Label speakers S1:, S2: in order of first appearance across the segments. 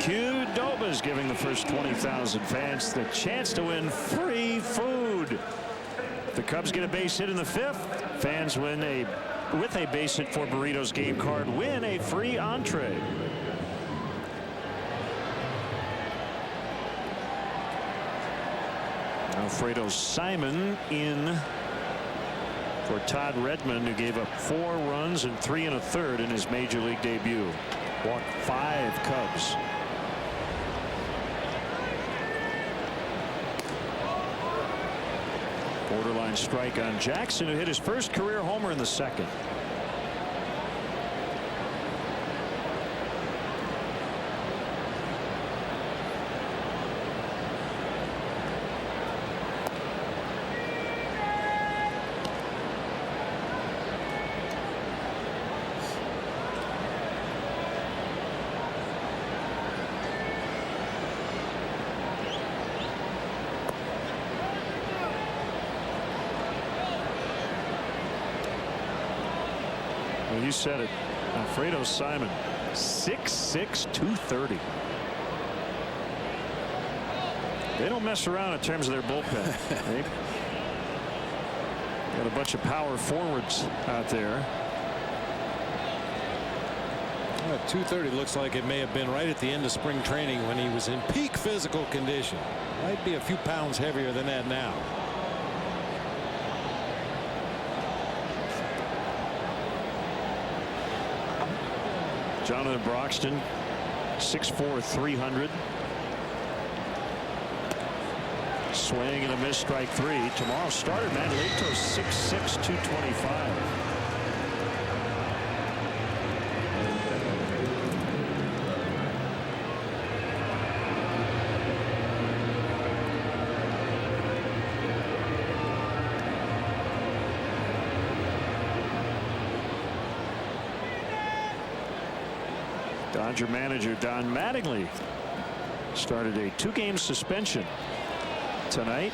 S1: Qdoba's giving the first 20,000 fans the chance to win free food. If the Cubs get a base hit in the 5th, fans win with a base hit for Burritos game card, win a free entree. Alfredo Simon in for Todd Redmond, who gave up 4 runs and 3 1/3 in his major league debut. Walked 5 Cubs. Borderline strike on Jackson, who hit his first career homer in the 2nd. You said it. Alfredo Simon, 6'6", 230. They don't mess around in terms of their bullpen. They've got a bunch of power forwards out there.
S2: 230 looks like it may have been right at the end of spring training when he was in peak physical condition. Might be a few pounds heavier than that now.
S1: Jonathan Broxton, 6'4", 300. Swing and a miss, strike 3. Tomorrow's starter, Manolito's 6'6", 225. Dodger manager Don Mattingly started a 2-game suspension tonight.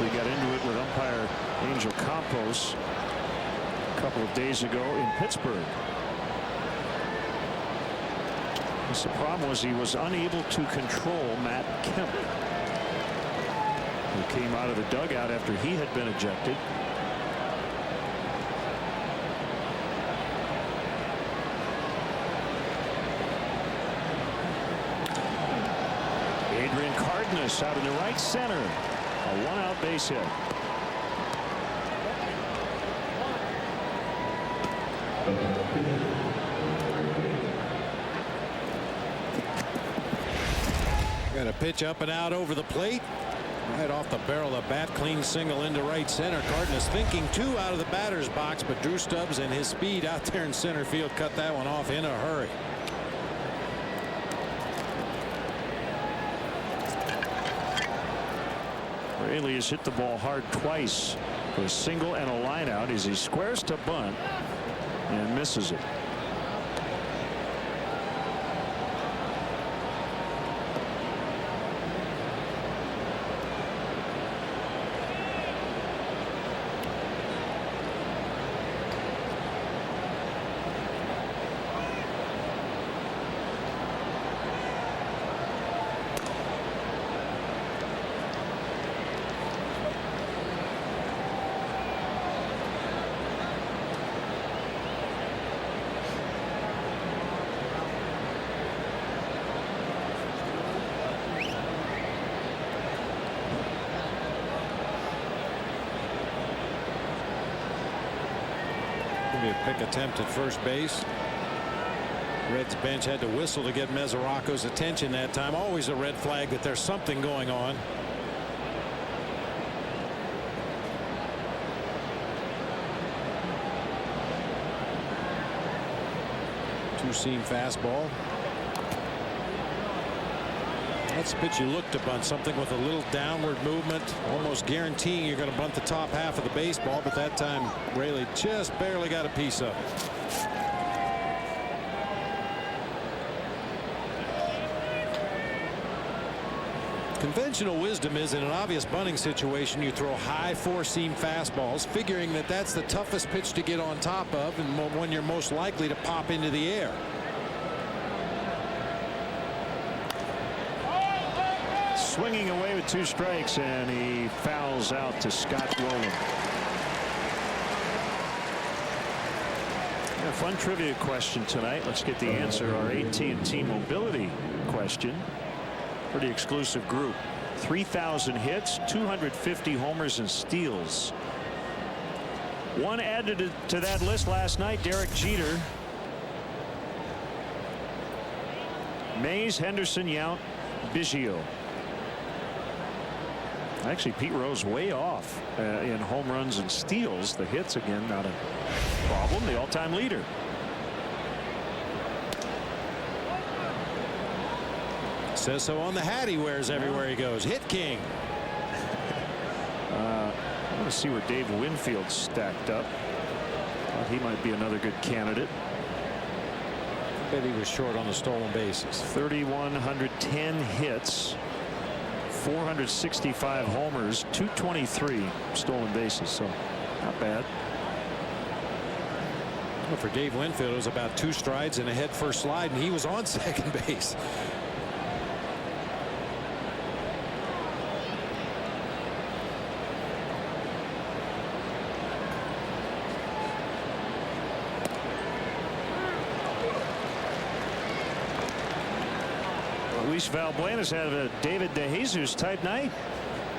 S1: We got into it with umpire Angel Campos a couple of days ago in Pittsburgh. The problem was he was unable to control Matt Kemp, who came out of the dugout after he had been ejected. Out in the right center, a 1-out base hit.
S2: Got a pitch up and out over the plate, right off the barrel of the bat. Clean single into right center. Cardenas thinking 2 out of the batter's box, but Drew Stubbs and his speed out there in center field cut that one off in a hurry.
S1: Raley has hit the ball hard twice for a single and a line out as he squares to bunt and misses it.
S2: A pick attempt at first base. Reds bench had to whistle to get Mesoraco's attention that time. Always a red flag that there's something going on. Two-seam fastball. That's the pitch you look to bunt, something with a little downward movement, almost guaranteeing you're going to bunt the top half of the baseball, but that time Raley just barely got a piece of it. Conventional wisdom is in an obvious bunting situation you throw high 4-seam fastballs, figuring that that's the toughest pitch to get on top of and when you're most likely to pop into the air.
S1: swinging away with 2 strikes, and he fouls out to Scott Rowland. A fun trivia question tonight. Let's get the answer. Our AT&T mobility question. Pretty exclusive group. 3,000 hits, 250 homers and steals. One added to that list last night, Derek Jeter. Mays, Henderson, Yount, Biggio. Actually, Pete Rose way off in home runs and steals. The hits, again, not a problem. The all-time leader.
S2: Says so on the hat he wears everywhere he goes. Hit King.
S1: I want to see where Dave Winfield stacked up. Thought he might be another good candidate.
S2: I bet he was short on the stolen bases.
S1: 3,110 hits, 465 homers, 223 stolen bases. So not bad.
S2: Well, for Dave Winfield, it was about 2 strides and a head first slide, and he was on second base.
S1: Luis Valbuena's had a David DeJesus type night.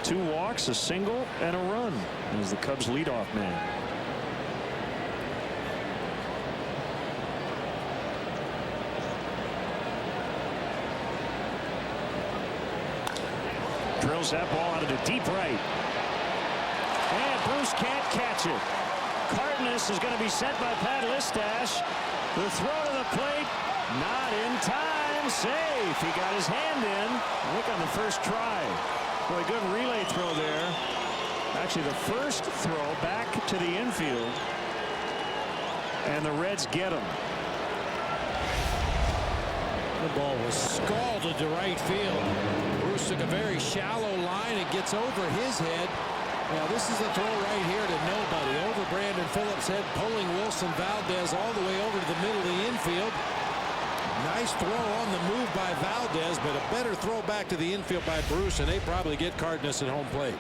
S1: 2 walks, a single, and a run as the Cubs leadoff man. Drills that ball out of the deep right. And Bruce can't catch it. Cardenas is going to be sent by Pat Listash. The throw to the plate, not in time. Safe. He got his hand in. I think on the first try. Boy, good relay throw there. Actually, the first throw back to the infield. And the Reds get him.
S2: The ball was scalded to right field. Bruce took a very shallow line. It gets over his head. Now this is a throw right here to nobody. Over Brandon Phillips' head, pulling Wilson Valdez all the way over to the middle of the infield. Nice throw on the move by Valdez, but a better throw back to the infield by Bruce, and they probably get Cardenas at home plate.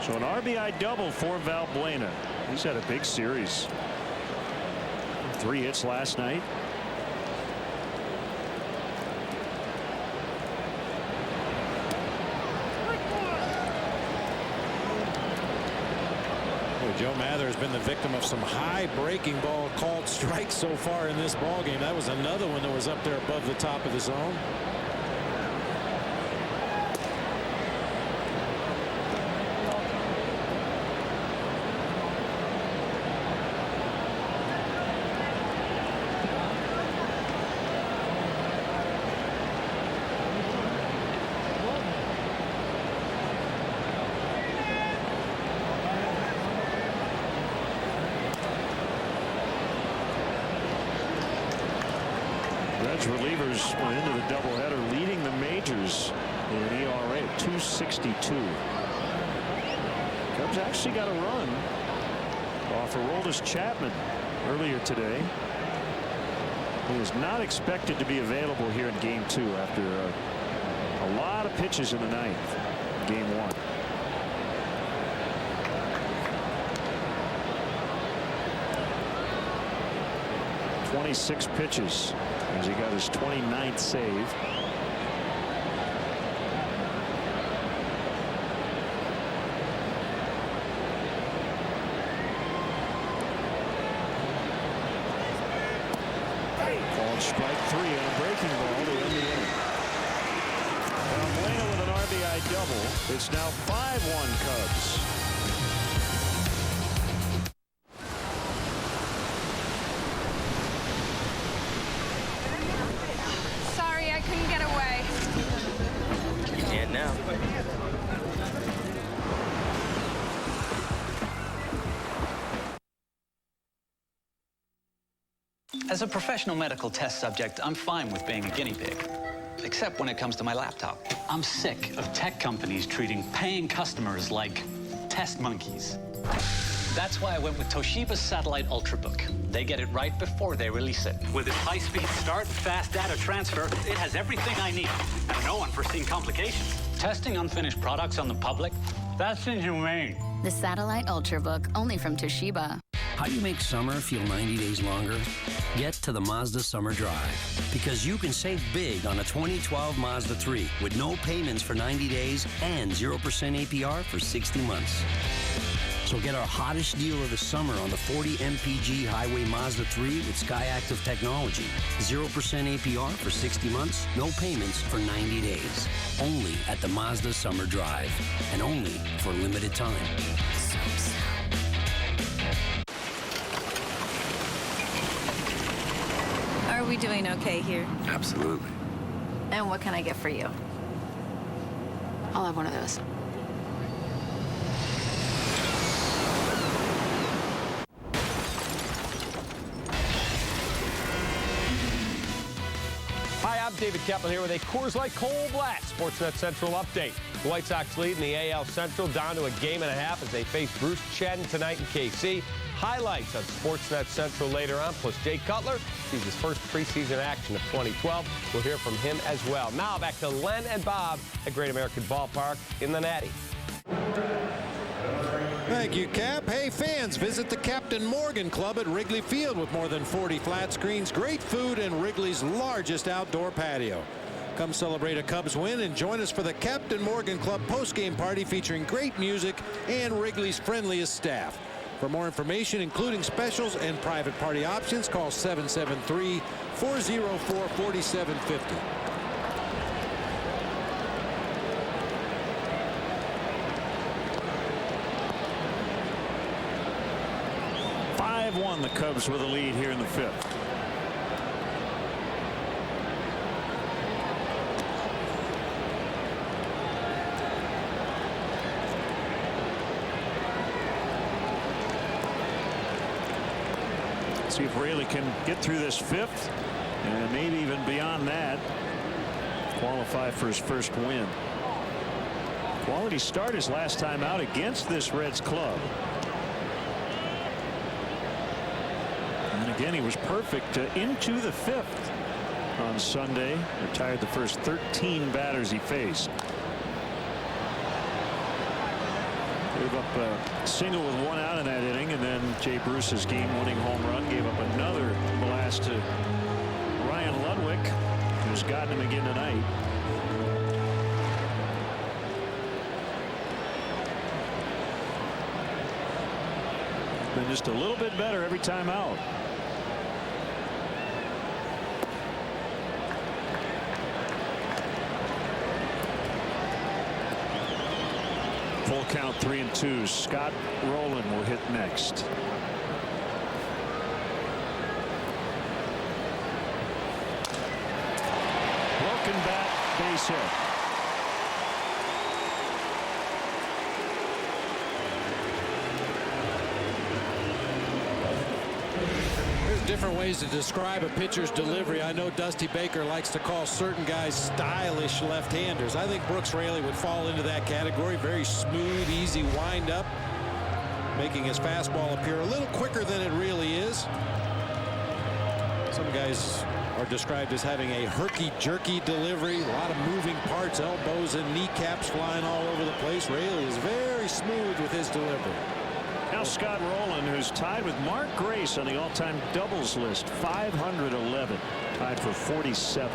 S1: So an RBI double for Valbuena. He's had a big series. 3 hits last night.
S2: Joe Mather has been the victim of some high breaking ball called strikes so far in this ball game. That was another one that was up there above the top of the zone.
S1: Relievers went into the doubleheader, leading the majors in an ERA of 2.62. Cubs actually got a run off of Aroldis Chapman earlier today. He is not expected to be available here in Game 2 after a lot of pitches in the ninth. Game 1. "26 pitches as he got his 29th save. Called strike 3 on a breaking ball to end the inning. Valbuena with an RBI double. It's now 5-1 Cubs.
S3: As a professional medical test subject, I'm fine with being a guinea pig. Except when it comes to my laptop. I'm sick of tech companies treating paying customers like test monkeys. That's why I went with Toshiba's Satellite Ultrabook. They get it right before they release it. With its high-speed start and fast data transfer, it has everything I need and no unforeseen complications. Testing unfinished products on the public? That's inhumane.
S4: The Satellite Ultrabook, only from Toshiba.
S5: How do you make summer feel 90 days longer? Get to the Mazda Summer Drive, because you can save big on a 2012 Mazda 3 with no payments for 90 days and 0% APR for 60 months. So get our hottest deal of the summer on the 40 MPG Highway Mazda 3 with Skyactiv technology. 0% APR for 60 months, no payments for 90 days. Only at the Mazda Summer Drive, and only for a limited time.
S6: Are we doing okay here?
S7: Absolutely.
S6: And what can I get for you?
S4: I'll have one of those.
S8: Hi, I'm David Kepler here with a Coors Light Cold Blast Sportsnet Central update. The White Sox lead in the AL Central down to a game and a half as they face Bruce Chen tonight in KC. Highlights on Sportsnet Central later on, plus Jay Cutler sees his first preseason action of 2012. We'll hear from him as well. Now back to Len and Bob at Great American Ballpark in the Natty.
S2: Thank you, Cap. Hey, fans, visit the Captain Morgan Club at Wrigley Field with more than 40 flat screens, great food, and Wrigley's largest outdoor patio. Come celebrate a Cubs win and join us for the Captain Morgan Club postgame party featuring great music and Wrigley's friendliest staff. For more information, including specials and private party options, call 773-404-4750.
S1: The Cubs with a lead here in the fifth. See if Raley can get through this fifth and maybe even beyond that, qualify for his first win. Quality start his last time out against this Reds club. Again, he was perfect into the fifth on Sunday. Retired the first 13 batters he faced. Gave up a single with one out in that inning, and then Jay Bruce's game-winning home run gave up another blast to Ryan Ludwig, who's gotten him again tonight. Been just a little bit better every time out. Full count, 3-2. Scott Rowland will hit next. Broken bat, base hit.
S2: There's different ways to describe a pitcher's delivery. I know Dusty Baker likes to call certain guys stylish left-handers. I think Brooks Raley would fall into that category. Very smooth, easy wind-up, making his fastball appear a little quicker than it really is. Some guys are described as having a herky-jerky delivery, a lot of moving parts, elbows and kneecaps flying all over the place. Raley is very smooth with his delivery.
S1: Now Scott Rowland, who's tied with Mark Grace on the all-time doubles list, 511, tied for 47th.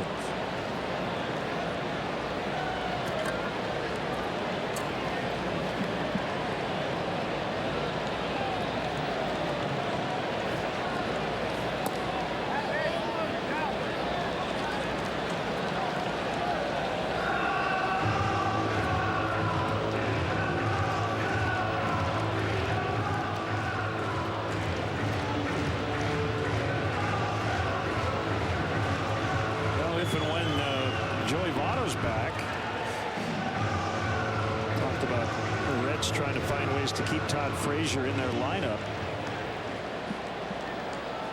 S1: Trying to find ways to keep Todd Frazier in their lineup.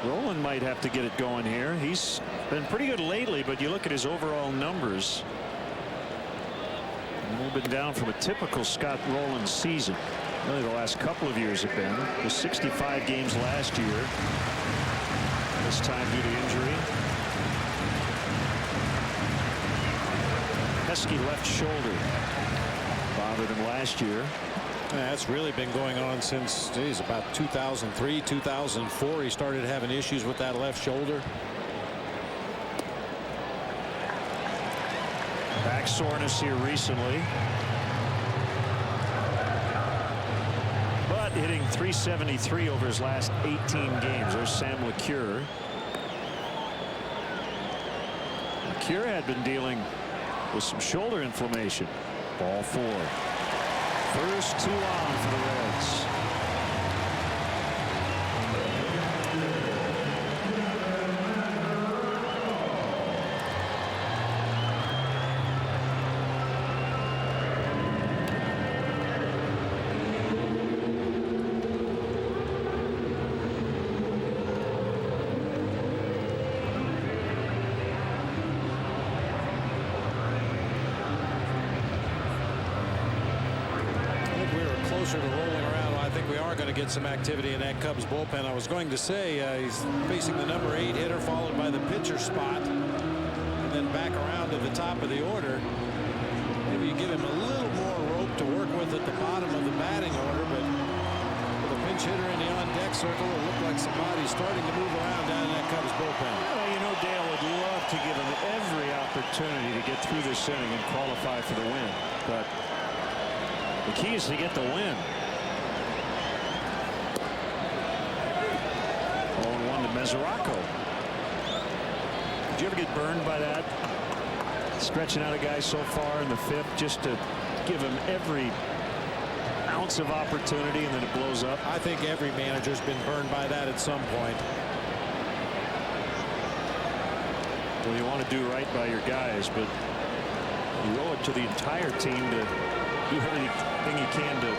S1: Rowland might have to get it going here. He's been pretty good lately, but you look at his overall numbers, a little bit down from a typical Scott Rowland season. Really the last couple of years have been. The 65 games last year, this time due to injury. pesky left shoulder. Bothered him last year.
S2: That's really been going on since, geez, about 2003, 2004. He started having issues with that left shoulder.
S1: Back soreness here recently. But hitting .373 over his last 18 games. There's Sam LeCure. LeCure had been dealing with some shoulder inflammation. Ball 4. First 2 on for the Reds.
S2: To rolling around. I think we are going to get some activity in that Cubs bullpen. I was going to say he's facing the number 8 hitter, followed by the pitcher spot, and then back around to the top of the order. Maybe you give him a little more rope to work with at the bottom of the batting order, but with a pinch hitter in the on-deck circle, it looked like somebody's starting to move around down in that Cubs bullpen.
S1: Well, you know, Dale would love to give him every opportunity to get through this inning and qualify for the win, but the key is to get the win. 0-1 to Mesoraco. Did you ever get burned by that? Stretching out a guy so far in the 5th just to give him every ounce of opportunity and then it blows up.
S2: I think every manager's been burned by that at some point.
S1: Well, you want to do right by your guys, but you owe it to the entire team to do everything you can to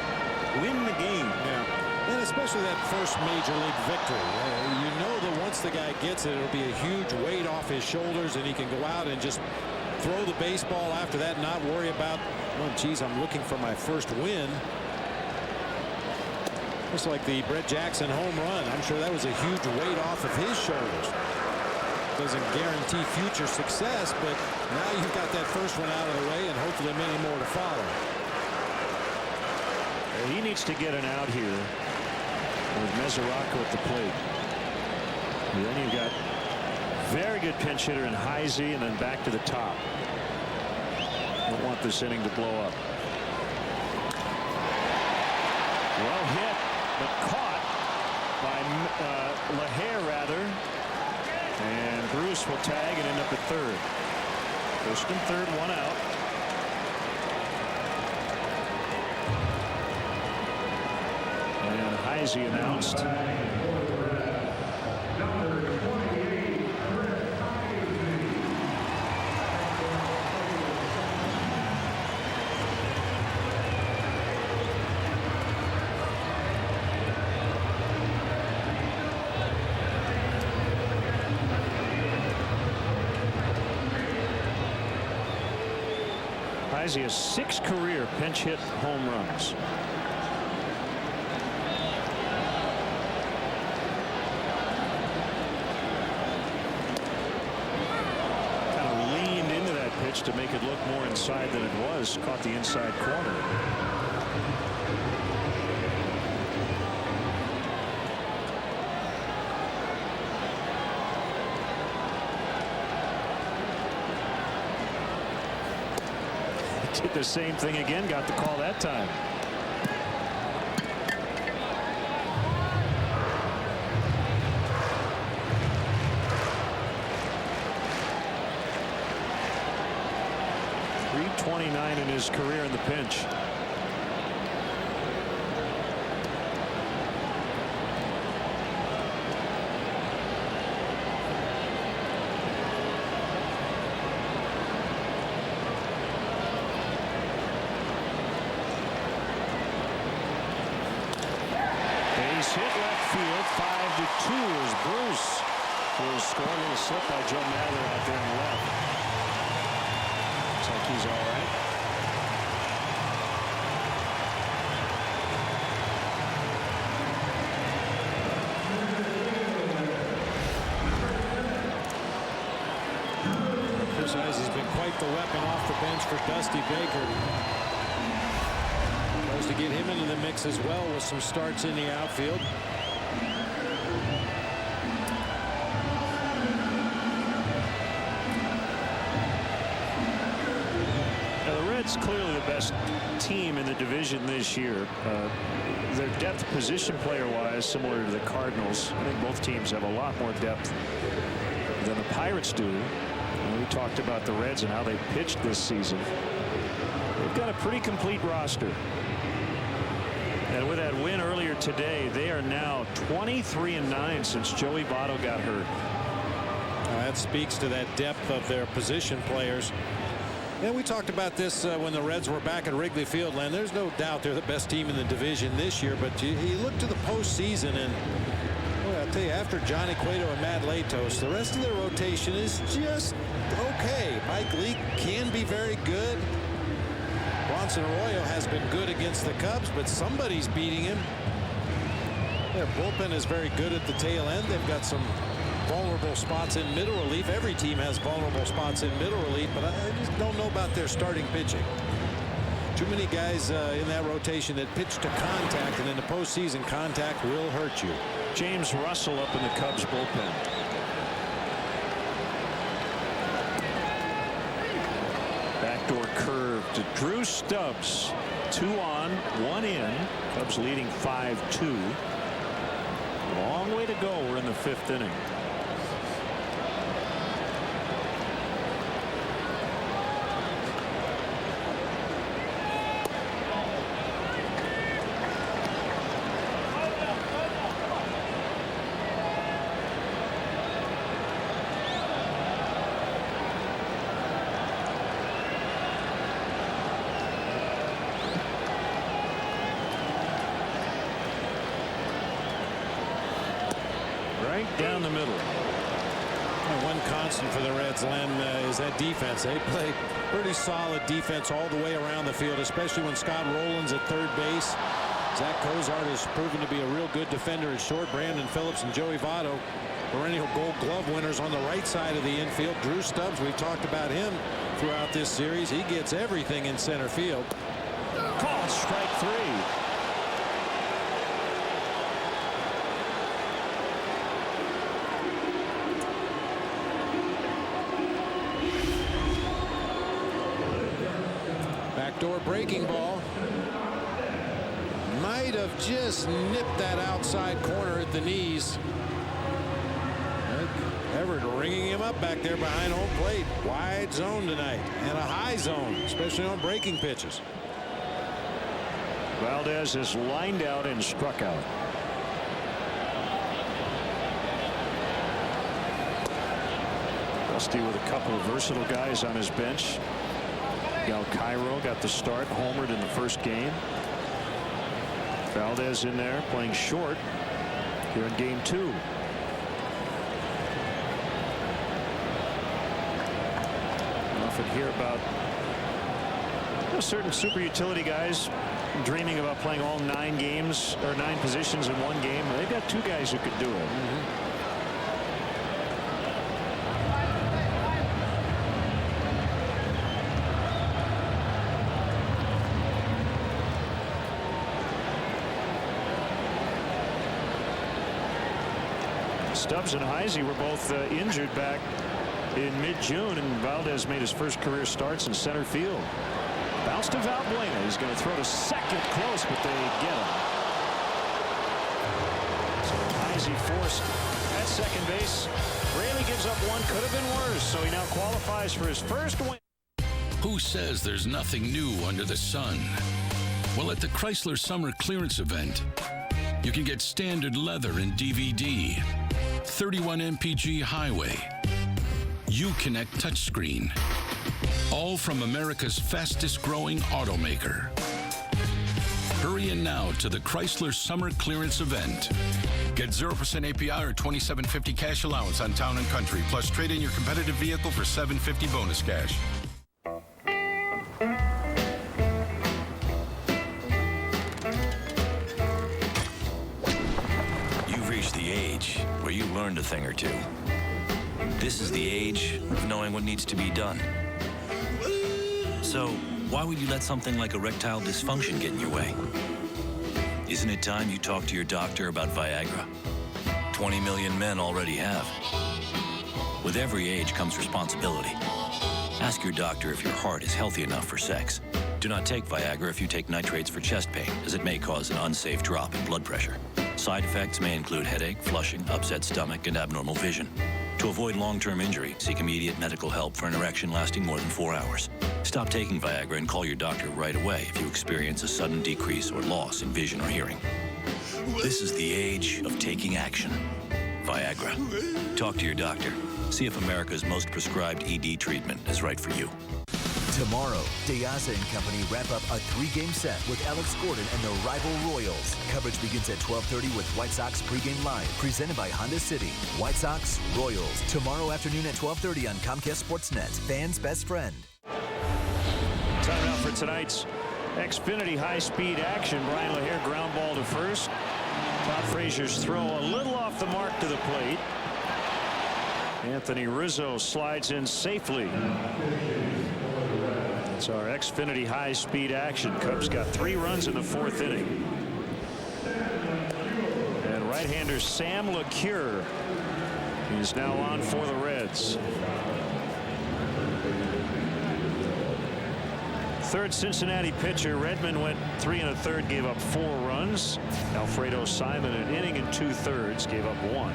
S1: win the game.
S2: Yeah. And especially that first major league victory. You know that once the guy gets it, it'll be a huge weight off his shoulders and he can go out and just throw the baseball after that and not worry about, oh geez, I'm looking for my first win. Just like the Brett Jackson home run. I'm sure that was a huge weight off of his shoulders. Doesn't guarantee future success, but now you've got that first one out of the way and hopefully many more to follow.
S1: He needs to get an out here with Mesoraco at the plate. And then you've got very good pinch hitter in Heisey and then back to the top. Don't want this inning to blow up. Well hit, but caught by LaHair rather. And Bruce will tag and end up at 3rd. First and 3rd, 1 out. And Heisey announced. Heisey has 6 career pinch hit home runs. To make it look more inside than it was. Caught the inside corner. Did the same thing again. Got the call that time. .329 in his career in the pinch. Base hit left field. 5-2 as Bruce will score. A little slip by Joe Mather out there in the left. Looks like he's all right.
S2: Chris Heisey's been quite quite the weapon off the bench for Dusty Baker. Tries to get him into the mix as well with some starts in the outfield.
S1: It's clearly the best team in the division this year. Their depth position player-wise similar to the Cardinals. I think both teams have a lot more depth than the Pirates do. And we talked about the Reds and how they pitched this season. They've got a pretty complete roster. And with that win earlier today, they are now 23-9 since Joey Votto got hurt.
S2: That speaks to that depth of their position players. And we talked about this when the Reds were back at Wrigley Field, Len. There's no doubt they're the best team in the division this year, but you look to the postseason, and boy, I'll tell you, after Johnny Cueto and Matt Latos, the rest of their rotation is just okay. Mike Leake can be very good. Bronson Arroyo has been good against the Cubs, but somebody's beating him. Their bullpen is very good at the tail end. They've got some vulnerable spots in middle relief. Every team has vulnerable spots in middle relief, but I just don't know about their starting pitching. Too many guys in that rotation that pitch to contact, and in the postseason, contact will hurt you.
S1: James Russell up in the Cubs bullpen. Backdoor curve to Drew Stubbs. 2 on, 1 in. Cubs leading 5-2. Long way to go. We're in the 5th inning. Down the middle.
S2: And one constant for the Reds, Len, is that defense. They play pretty solid defense all the way around the field, especially when Scott Rowland's at third base. Zach Cozart has proven to be a real good defender at short. Brandon Phillips and Joey Votto, perennial Gold Glove winners on the right side of the infield. Drew Stubbs, we've talked about him throughout this series. He gets everything in center field.
S1: Called strike 3.
S2: Backdoor breaking ball. Might have just nipped that outside corner at the knees. Everett ringing him up back there behind home plate. Wide zone tonight, and a high zone, especially on breaking pitches.
S1: Valdez is lined out and struck out. Dusty with a couple of versatile guys on his bench. Gal Cairo got the start, homered in the first game. Valdez in there playing short here in game 2. I often hear about certain super utility guys dreaming about playing all 9 games or 9 positions in one game. They've got 2 guys who could do it. Stubbs and Heisey were both injured back in mid-June, and Valdez made his first career starts in center field. Bounce to Valbuena. He's going to throw to second, close, but they get him. So Heisey forced at second base. Raley gives up 1. Could have been worse, so he now qualifies for his first win.
S7: Who says there's nothing new under the sun? Well, at the Chrysler Summer Clearance Event, you can get standard leather and DVD, 31 mpg highway, Uconnect touchscreen, all from America's fastest growing automaker. Hurry in now to the Chrysler Summer Clearance Event. Get 0% APR or $27.50 cash allowance on Town and Country, plus trade in your competitive vehicle for $750 bonus cash.
S9: You've reached the age where you learned a thing or two. This is the age of knowing what needs to be done. So, why would you let something like erectile dysfunction get in your way? Isn't it time you talk to your doctor about Viagra? 20 million men already have. With every age comes responsibility. Ask your doctor if your heart is healthy enough for sex. Do not take Viagra if you take nitrates for chest pain, as it may cause an unsafe drop in blood pressure. Side effects may include headache, flushing, upset stomach, and abnormal vision. To avoid long-term injury, seek immediate medical help for an erection lasting more than 4 hours. Stop taking Viagra and call your doctor right away if you experience a sudden decrease or loss in vision or hearing. This is the age of taking action. Viagra. Talk to your doctor. See if America's most prescribed ED treatment is right for you.
S10: Tomorrow, Diaz and company wrap up a 3-game set with Alex Gordon and the rival Royals. Coverage begins at 12:30 with White Sox pregame live, presented by Honda City. White Sox, Royals, tomorrow afternoon at 12:30 on Comcast Sportsnet. Fans' best friend.
S1: Timeout for tonight's Xfinity high-speed action. Brian LaHare ground ball to first. Todd Frazier's throw a little off the mark to the plate. Anthony Rizzo slides in safely. It's our Xfinity high-speed action. Cubs got 3 runs in the 4th inning. And right-hander Sam LeCure is now on for the Reds. Third Cincinnati pitcher Redmond went 3 1/3, gave up 4 runs. Alfredo Simon, an inning and 2/3, gave up 1.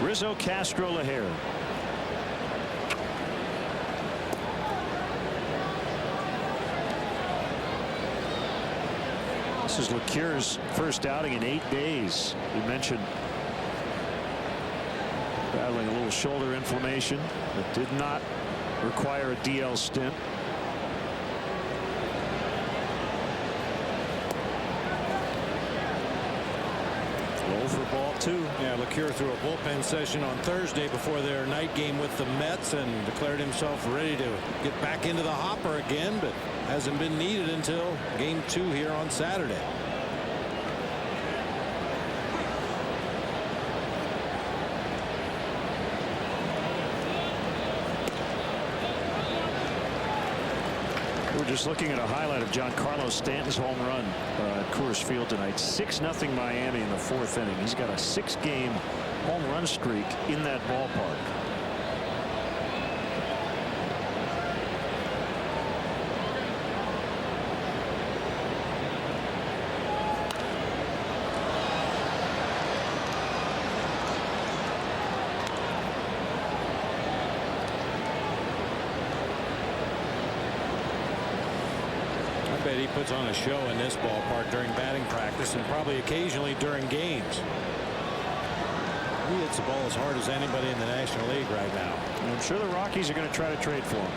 S1: Rizzo, Castro, LaHare. This is LeCure's first outing in 8 days. You mentioned battling a little shoulder inflammation that did not require a DL stint. Low for ball 2.
S2: Yeah, LeCure threw a bullpen session on Thursday before their night game with the Mets and declared himself ready to get back into the hopper again, but hasn't been needed until game 2 here on Saturday.
S1: We're just looking at a highlight of Giancarlo Stanton's home run at Coors Field tonight. 6-0 Miami in the 4th inning. He's got a 6-game home run streak in that ballpark.
S2: I bet he puts on a show in this ballpark during batting practice and probably occasionally during games. He hits the ball as hard as anybody in the National League right now.
S1: And I'm sure the Rockies are going to try to trade for him.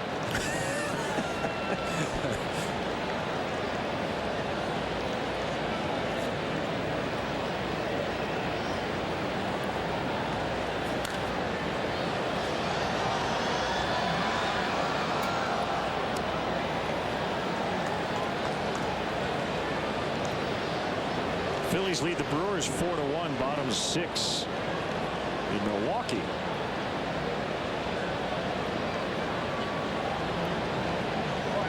S1: Phillies lead the Brewers 4-1, bottom 6 in Milwaukee.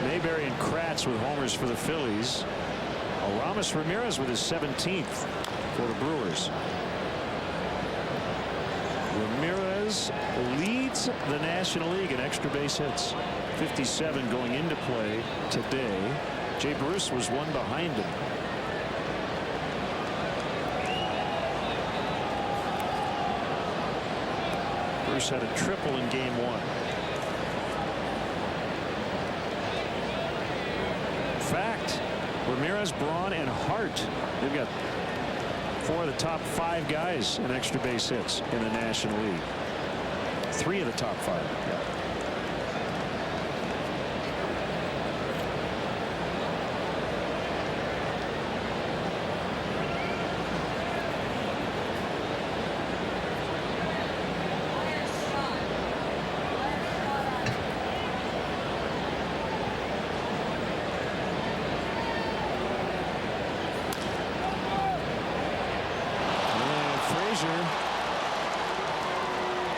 S1: Mayberry and Kratz with homers for the Phillies. Aramis Ramirez with his 17th for the Brewers. Ramirez leads the National League in extra base hits. 57 going into play today. Jay Bruce was one behind him. Bruce had a triple in game 1. In fact, Ramirez, Braun, and Hart, they've got 4 of the top 5 guys in extra base hits in the National League. 3 of the top 5. Yeah.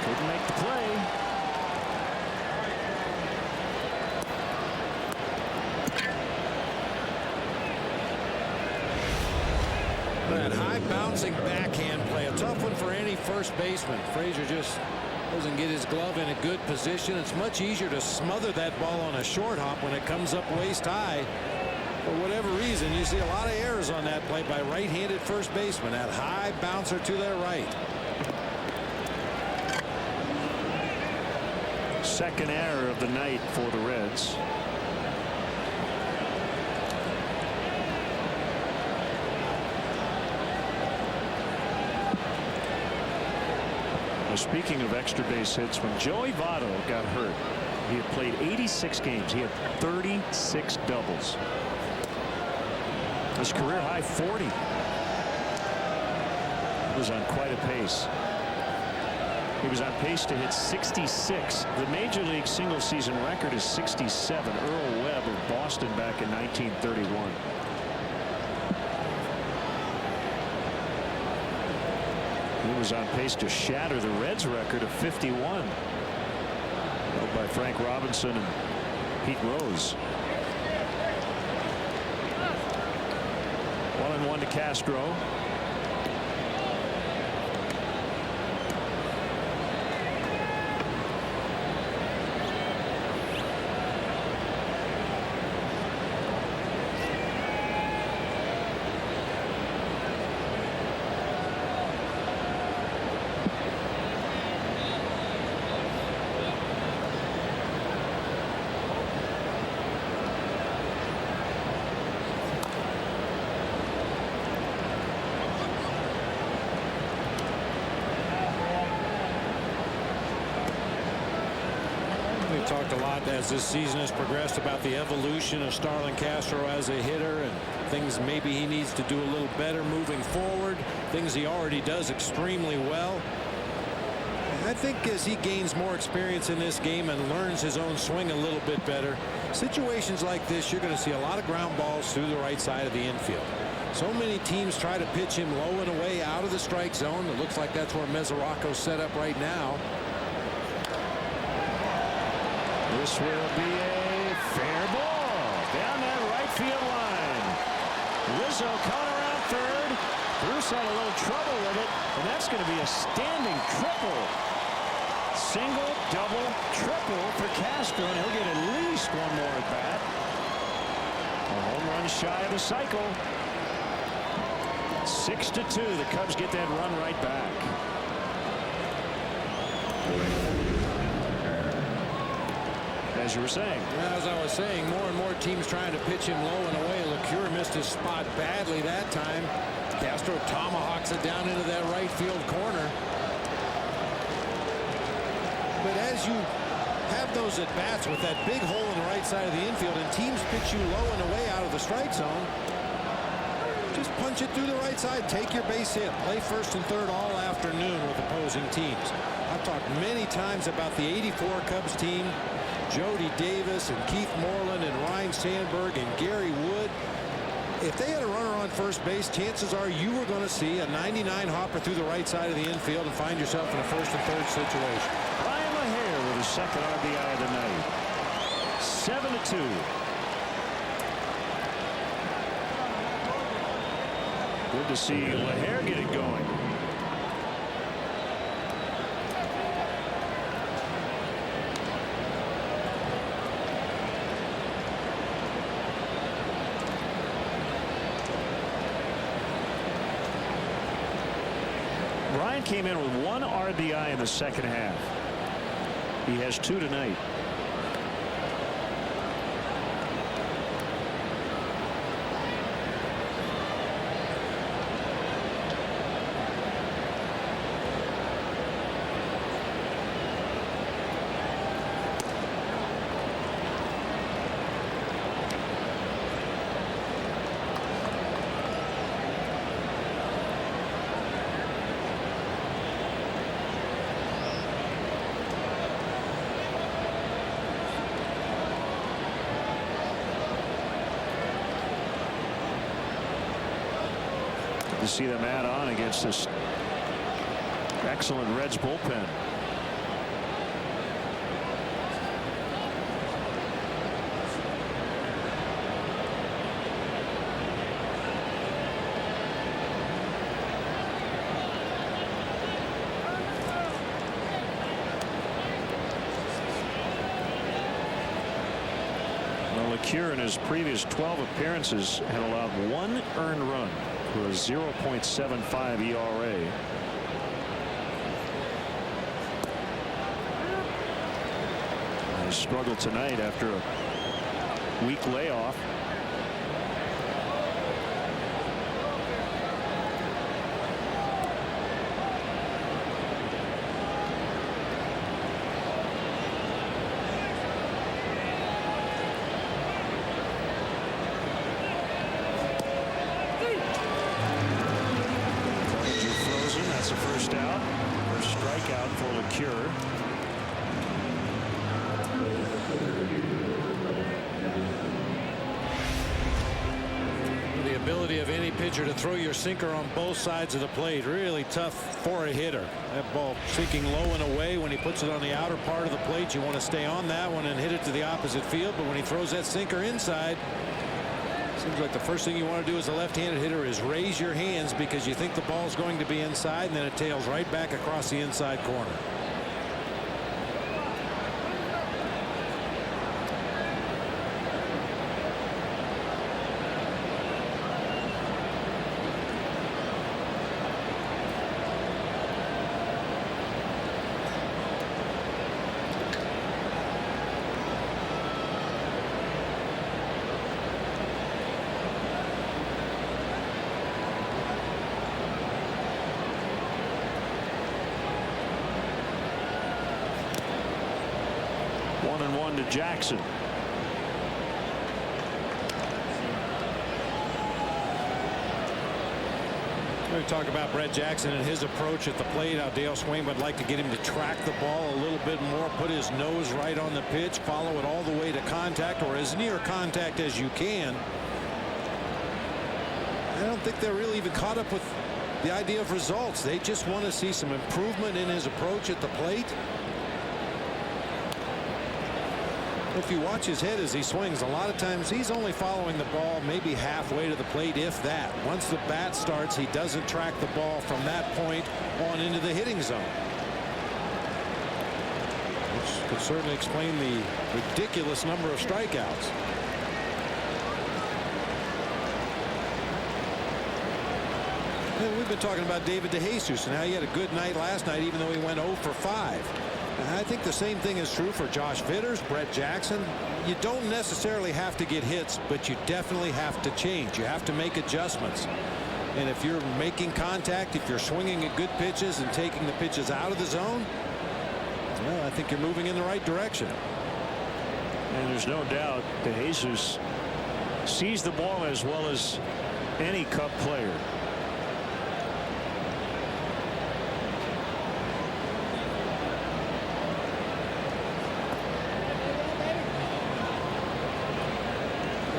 S1: Couldn't make the play.
S2: That high bouncing backhand play, a tough one for any first baseman. Frazier just doesn't get his glove in a good position. It's much easier to smother that ball on a short hop when it comes up waist high. For whatever reason, you see a lot of errors on that play by right-handed first baseman. That high bouncer to their right.
S1: Second error of the night for the Reds. Now, speaking of extra base hits, when Joey Votto got hurt, he had played 86 games. He had 36 doubles. His career high 40. He was on quite a pace. He was on pace to hit 66. The Major League single season record is 67. Earl Webb of Boston back in 1931. He was on pace to shatter the Reds record of 51. Held by Frank Robinson and Pete Rose. 1-1 to Castro.
S2: Talked a lot as this season has progressed about the evolution of Starlin Castro as a hitter and things maybe he needs to do a little better moving forward. Things he already does extremely well. I think as he gains more experience in this game and learns his own swing a little bit better, situations like this, you're going to see a lot of ground balls through the right side of the infield. So many teams try to pitch him low and away out of the strike zone. It looks like that's where Mesoraco's set up right now.
S1: This will be a fair ball down that right field line. Rizzo caught around third. Bruce had a little trouble with it, and that's going to be a standing triple. Single, double, triple for Castro, and he'll get at least one more at bat. A home run shy of the cycle. 6-2. The Cubs get that run right back. As you were saying.
S2: As I was saying, more and more teams trying to pitch him low and away. LeCure missed his spot badly that time. Castro tomahawks it down into that right field corner. But as you have those at bats with that big hole in the right side of the infield and teams pitch you low and away out of the strike zone, just punch it through the right side. Take your base hit. Play first and third all afternoon with opposing teams. I've talked many times about the '84 Cubs team. Jody Davis and Keith Moreland and Ryan Sandberg and Gary Wood. If they had a runner on first base, chances are you were going to see a 99 hopper through the right side of the infield and find yourself in a first and third situation.
S1: Brian LaHair with his second RBI of the night. 7-2. Good to see LaHair get it going. Ryan came in with 1 RBI in the second half. He has 2 tonight. To see them add on against this excellent Reds bullpen. LeCure in his previous 12 appearances had allowed 1 earned run for a 0.75 ERA. He struggled tonight after a week layoff. That's a first out. First strikeout for LeCure.
S2: The ability of any pitcher to throw your sinker on both sides of the plate, really tough for a hitter. That ball sinking low and away. When he puts it on the outer part of the plate, you want to stay on that one and hit it to the opposite field. But when he throws that sinker inside, seems like the first thing you want to do as a left-handed hitter is raise your hands because you think the ball's going to be inside, and then it tails right back across the inside corner.
S1: To Jackson.
S2: We talk about Brett Jackson and his approach at the plate, how Dale Swain would like to get him to track the ball a little bit more, put his nose right on the pitch, follow it all the way to contact or as near contact as you can. I don't think they're really even caught up with the idea of results. They just want to see some improvement in his approach at the plate. If you watch his head as he swings, a lot of times he's only following the ball maybe halfway to the plate, if that. Once the bat starts, he doesn't track the ball from that point on into the hitting zone. Which could certainly explain the ridiculous number of strikeouts. And we've been talking about David DeJesus and how he had a good night last night, even though he went 0 for 5. I think the same thing is true for Josh Vitters, Brett Jackson. You don't necessarily have to get hits, but you definitely have to change. You have to make adjustments. And if you're making contact, if you're swinging at good pitches and taking the pitches out of the zone, well, I think you're moving in the right direction.
S1: And there's no doubt DeJesus sees the ball as well as any Cub player.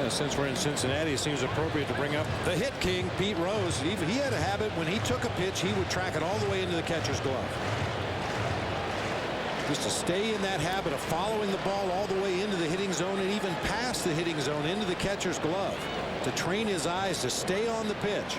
S2: Since we're in Cincinnati, it seems appropriate to bring up the hit king, Pete Rose. He had a habit when he took a pitch, he would track it all the way into the catcher's glove. Just to stay in that habit of following the ball all the way into the hitting zone and even past the hitting zone into the catcher's glove to train his eyes to stay on the pitch.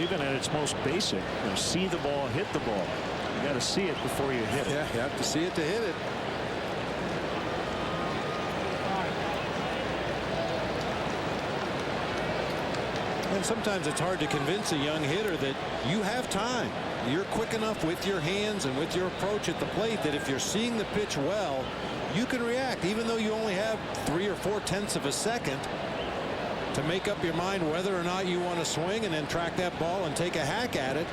S1: Even at its most basic, see the ball, hit the ball. You got to see it before you hit it.
S2: Yeah, you have to see it to hit it. And sometimes it's hard to convince a young hitter that you have time. You're quick enough with your hands and with your approach at the plate that if you're seeing the pitch well, you can react, even though you only have 3 or 4/10 of a second to make up your mind whether or not you want to swing and then track that ball and take a hack at it.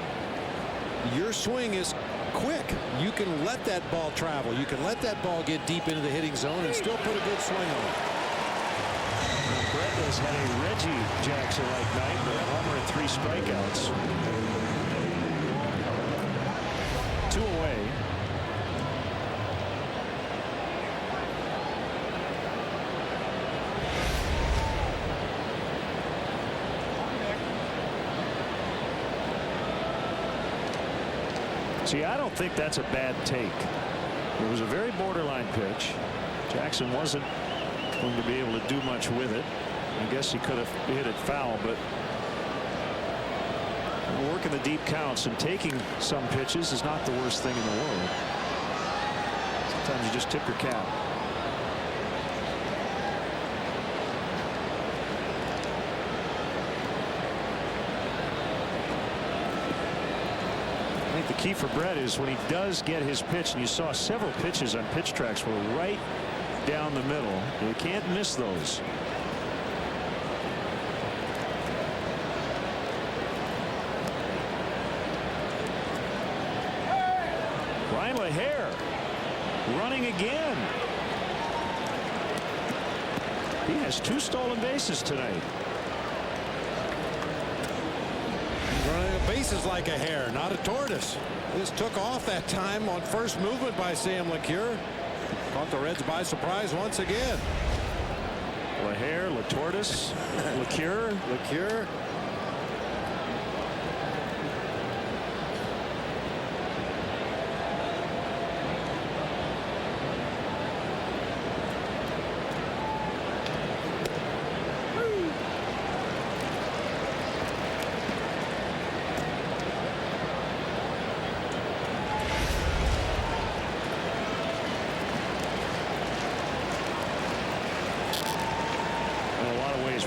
S2: Your swing is quick. You can let that ball travel. You can let that ball get deep into the hitting zone and still put a good swing on it.
S1: Brett has had a Reggie Jackson-like night with a homer and 3 strikeouts. 2 away. See, I don't think that's a bad take. It was a very borderline pitch. Jackson wasn't going to be able to do much with it. I guess he could have hit it foul, but working the deep counts and taking some pitches is not the worst thing in the world. Sometimes you just tip your cap. I think the key for Brett is when he does get his pitch, and you saw several pitches on pitch tracks were right down the middle. You can't miss those. Hare running again. He has 2 stolen bases tonight.
S2: Running the bases like a hare, not a tortoise. This took off that time on first movement by Sam LeCure. Caught the Reds by surprise once again.
S1: LaHare, LaTortoise, LeCure.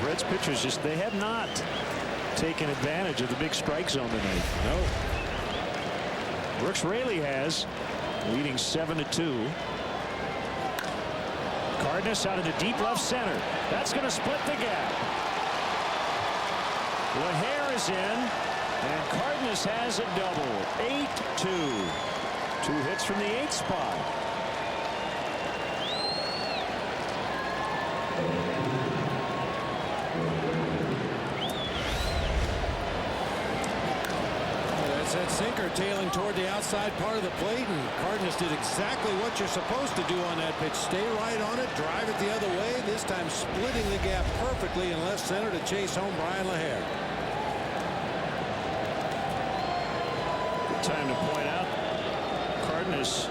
S1: Reds pitchers they have not taken advantage of the big strike zone tonight.
S2: No.
S1: Brooks Raley has, leading 7-2. Cardenas out into deep left center. That's going to split the gap. LaHare is in, and Cardenas has a double. 8-2. 2 hits from the 8th spot.
S2: That sinker tailing toward the outside part of the plate, and Cardenas did exactly what you're supposed to do on that pitch. Stay right on it, drive it the other way, this time splitting the gap perfectly in left center to chase home Brian LaHare.
S1: Good time to point out Cardenas,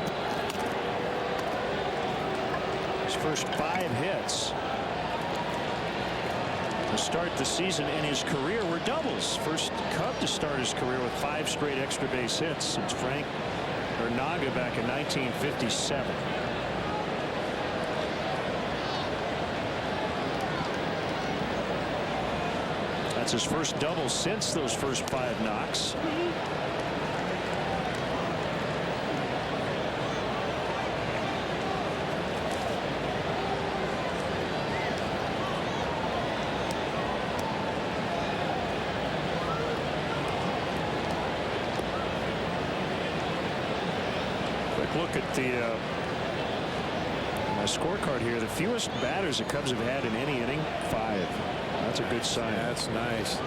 S1: his first 5 hits to start the season in his career were doubles. First Cub to start his career with 5 straight extra base hits since Frank Naga back in 1957. That's his first double since those first 5 knocks. Look at my scorecard here. The fewest batters the Cubs have had in any inning, 5. That's a good sign.
S2: That's nice.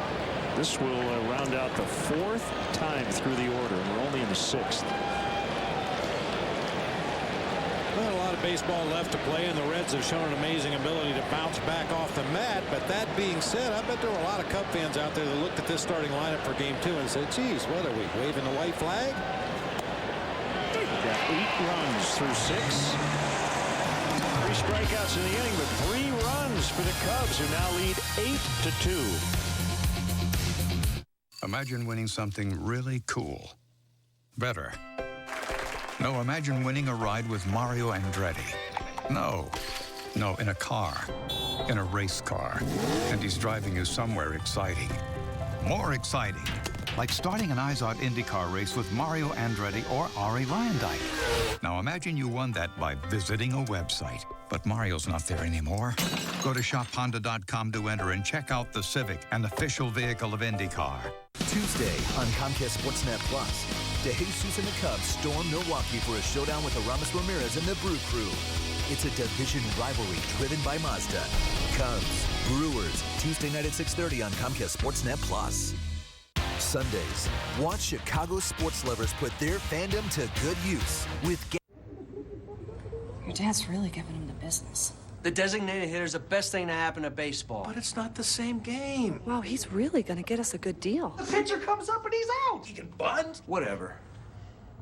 S1: This will round out the 4th time through the order, and we're only in the 6th.
S2: Not a lot of baseball left to play, and the Reds have shown an amazing ability to bounce back off the mat. But that being said, I bet there were a lot of Cub fans out there that looked at this starting lineup for Game 2 and said, geez, what are we, waving the white flag?
S1: 8 runs through 6. 3 strikeouts in the inning, but 3 runs for the Cubs, who now lead 8-2.
S11: Imagine winning something really cool. Better. No, imagine winning a ride with Mario Andretti. No, in a car. In a race car. And he's driving you somewhere exciting. More exciting. Like starting an IZOD IndyCar race with Mario Andretti or Ari Luyendyk. Now imagine you won that by visiting a website. But Mario's not there anymore. Go to shophonda.com to enter and check out the Civic, an official vehicle of IndyCar.
S10: Tuesday on Comcast Sportsnet Plus, DeJesus and the Cubs storm Milwaukee for a showdown with Aramis Ramirez and the Brew Crew. It's a division rivalry driven by Mazda. Cubs, Brewers, Tuesday night at 6:30 on Comcast Sportsnet Plus. Sundays, watch Chicago sports lovers put their fandom to good use with.
S12: Your dad's really giving him the business.
S13: The designated hitter's the best thing to happen to baseball. But it's not the same game.
S12: Wow, he's really gonna get us a good deal.
S13: The pitcher comes up and he's out. He can bunt. Whatever.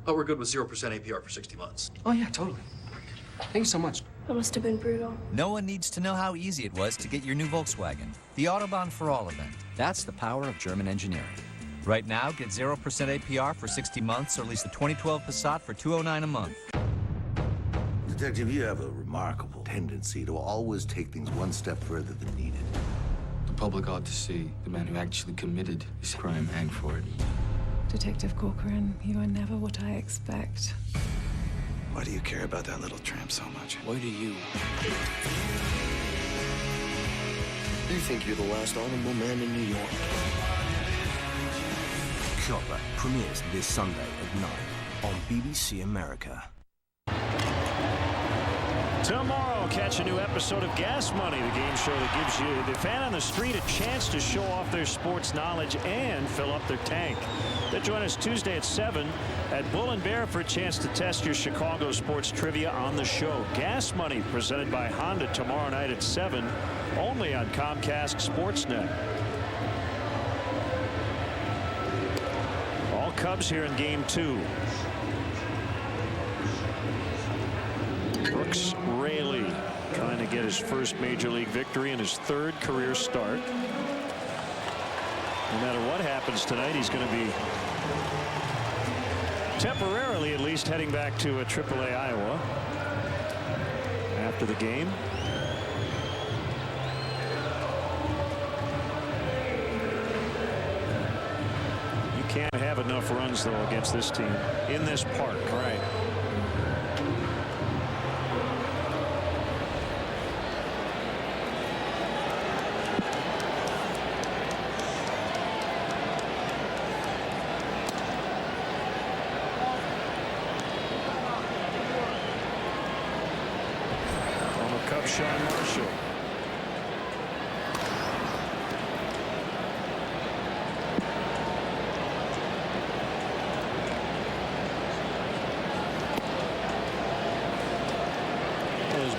S14: Oh, we're good with 0% APR for 60 months.
S13: Oh, yeah, totally. Thank you so much.
S15: That must have been brutal.
S16: No one needs to know how easy it was to get your new Volkswagen. The Autobahn for All event. That's the power of German engineering. Right now, get 0% APR for 60 months or lease the 2012 Passat for $209 a month.
S17: Detective, you have a remarkable tendency to always take things one step further than needed.
S18: The public ought to see the man who actually committed this crime hang for it.
S12: Detective Corcoran, you are never what I expect.
S19: Why do you care about that little tramp so much?
S18: Why do you?
S13: You think you're the last honorable man in New York.
S20: Chopper premieres this Sunday at 9 on BBC America.
S1: Tomorrow, catch a new episode of Gas Money, the game show that gives you, the fan on the street, a chance to show off their sports knowledge and fill up their tank. Then join us Tuesday at 7 at Bull and Bear for a chance to test your Chicago sports trivia on the show. Gas Money, presented by Honda, tomorrow night at 7, only on Comcast Sportsnet. All Cubs here in Game 2. Brooks Raley trying to get his first major league victory in his third career start. No matter what happens tonight, he's going to be temporarily at least heading back to AAA Iowa after the game. You can't have enough runs though against this team in this park.
S2: Right.
S1: Sean Marshall.
S2: Those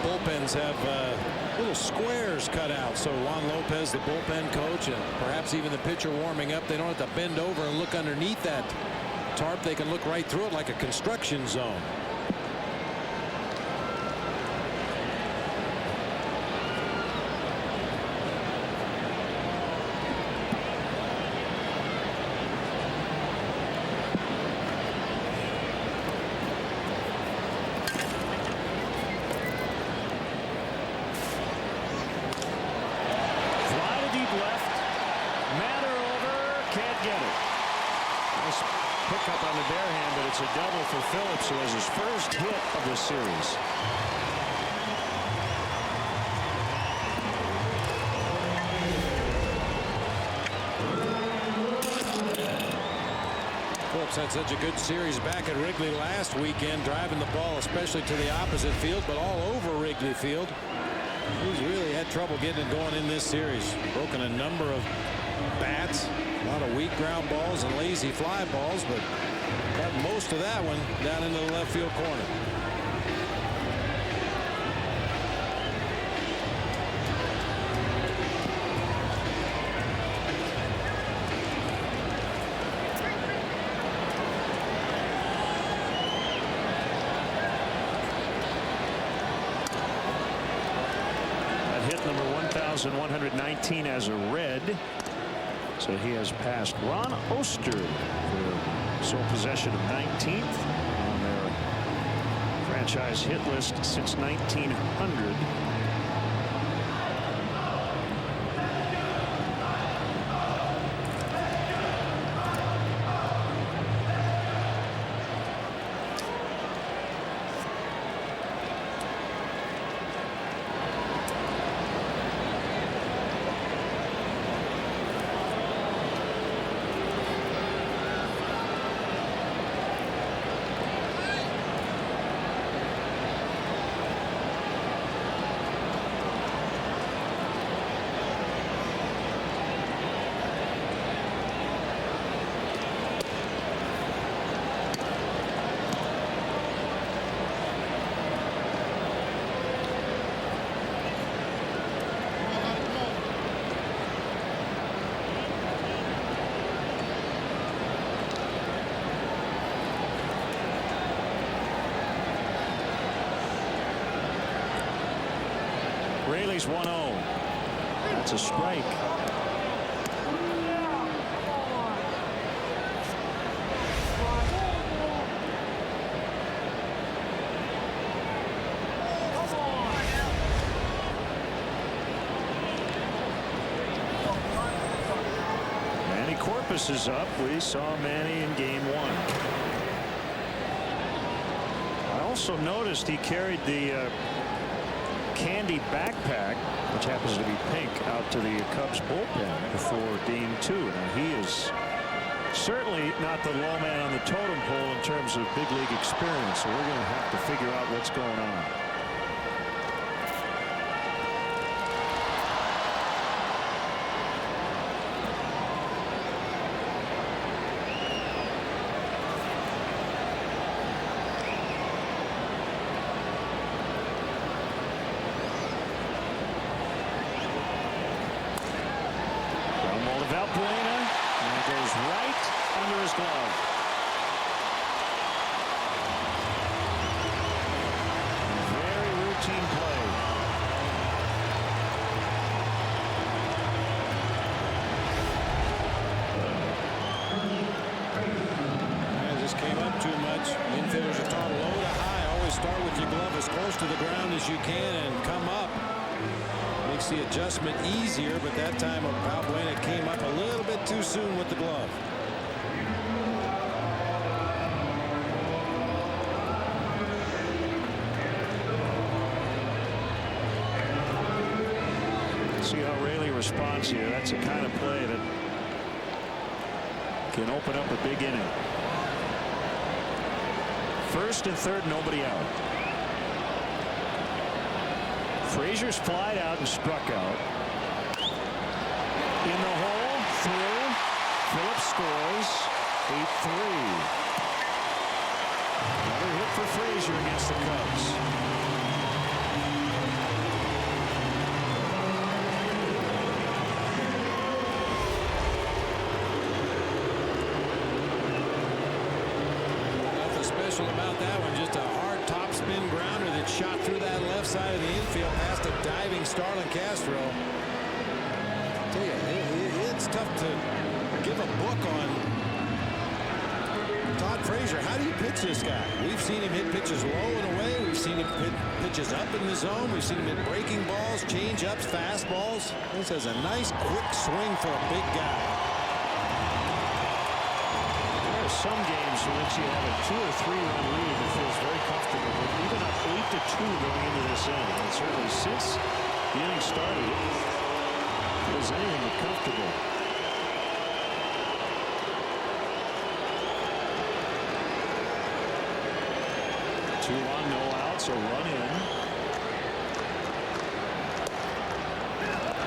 S2: bullpens have little squares cut out, so Juan Lopez, the bullpen coach, and perhaps even the pitcher warming up, they don't have to bend over and look underneath that tarp. They can look right through it like a construction zone.
S1: It's a double for Phillips, who has his first hit of the series.
S2: Phillips had such a good series back at Wrigley last weekend, driving the ball especially to the opposite field, but all over Wrigley Field. He's really had trouble getting it going in this series. Broken a number of bats, a lot of weak ground balls and lazy fly balls, but got most of that one down into the left field corner.
S1: That hit number 1,119 as a red. So he has passed Ron Oster for sole possession of 19th on their franchise hit list since 1900. Raley's 1-0. That's a strike. Manny Corpus is up. We saw Manny in game 1. I also noticed he carried the candy backpack, which happens to be pink, out to the Cubs bullpen before game 2. Now he is certainly not the low man on the totem pole in terms of big league experience, so we're going to have to figure out what's going on.
S2: Adjustment easier, but that time Balbuena came up a little bit too soon with the glove.
S1: See how Raley responds here. That's the kind of play that can open up a big inning. First and third, nobody out. Frazier's flied out and struck out. In the hole, through. Phillips scores. 8-3. Another hit for Frazier against the Cubs.
S2: Nothing special about that one. Just a hard topspin grounder that shot through that left side of the infield past a diving Starlin Castro. I tell you, it's tough to give a book on Todd Frazier. How do you pitch this guy? We've seen him hit pitches low and away. We've seen him hit pitches up in the zone. We've seen him hit breaking balls, change-ups, fastballs. This has a nice, quick swing for a big guy.
S1: There are some games in which you have a 2 or 3 run lead that feels very comfortable, but even up 8-2 going into this inning. And certainly since the inning started, it was anything but comfortable. Two on, no outs, a run in.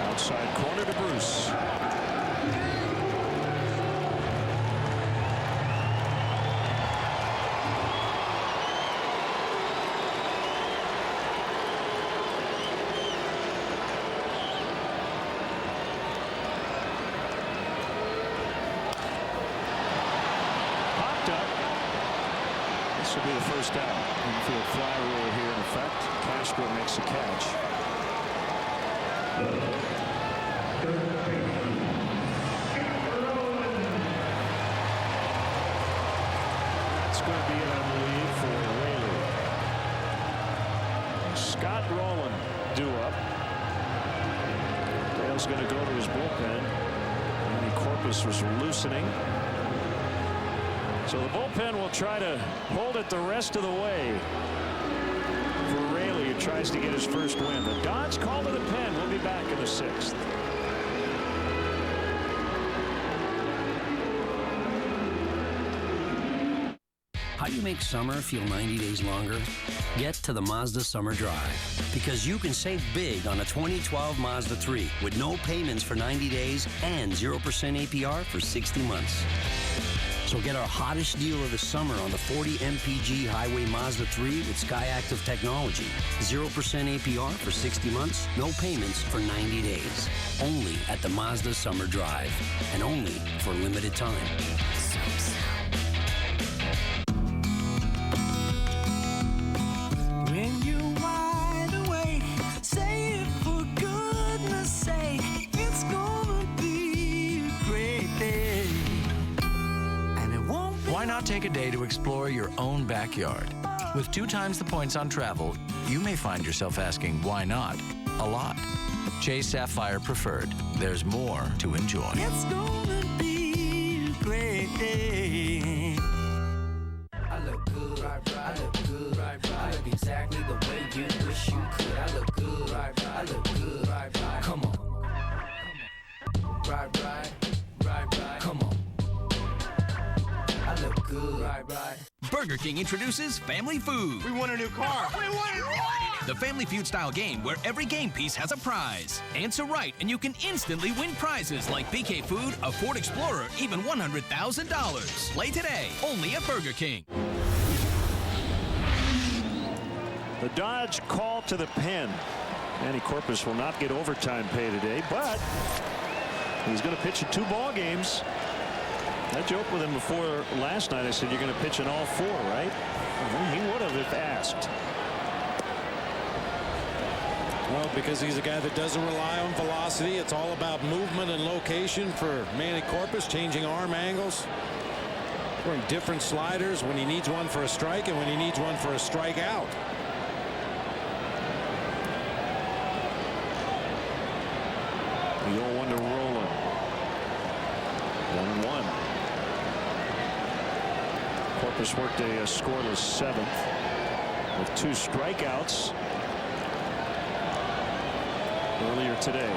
S1: Outside corner to Bruce. This will be the first out. Infield fly rule here in effect. Castro makes a catch. That's going to be it, I believe, for Raley. Scott Rowland due up. Dale's going to go to his bullpen. Manny Corpus was loosening. So the bullpen will try to hold it the rest of the way for Raley, who tries to get his first win. The Dons call to the pen. We'll be back in the 6th.
S5: How do you make summer feel 90 days longer? Get to the Mazda Summer Drive, because you can save big on a 2012 Mazda 3 with no payments for 90 days and 0% APR for 60 months. So get our hottest deal of the summer on the 40 mpg Highway Mazda 3 with Skyactiv technology. 0% APR for 60 months, no payments for 90 days. Only at the Mazda Summer Drive, and only for a limited time.
S15: When you're wide awake, say it for not take a day to explore your own backyard? With 2 times the points on travel, you may find yourself asking, why not? A lot. Chase Sapphire Preferred. There's more to enjoy.
S21: It's gonna be a great day. I look good, I look good, I look exactly the way you wish you could. I look good, I look good, come on. Come on. I look good,
S22: Burger King introduces Family Feud.
S21: We want a new car. We want it.
S22: The Family Feud style game where every game piece has a prize. Answer right and you can instantly win prizes like BK Food, a Ford Explorer, even $100,000. Play today, only at Burger King.
S1: The Dodge call to the pen. Manny Corpus will not get overtime pay today, but he's going to pitch in 2 ball games. I joked with him before last night. I said, you're going to pitch in all 4, right? He would have if asked.
S2: Well, because he's a guy that doesn't rely on velocity. It's all about movement and location for Manny Corpus, changing arm angles, throwing different sliders when he needs one for a strike and when he needs one for a strikeout.
S1: The 0-1 to Roland. 1-1. Corpus worked a scoreless 7th with 2 strikeouts earlier today.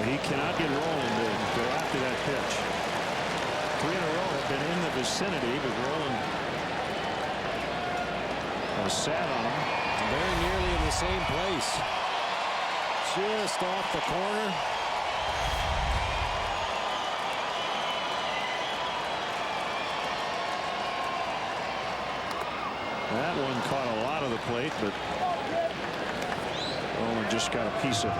S1: He cannot get Roland to go after that pitch. 3 in a row have been in the vicinity, but Roland was sat on him.
S2: Very nearly in the same place. Just off the corner.
S1: That one caught a lot of the plate, but Roland just got a piece of it.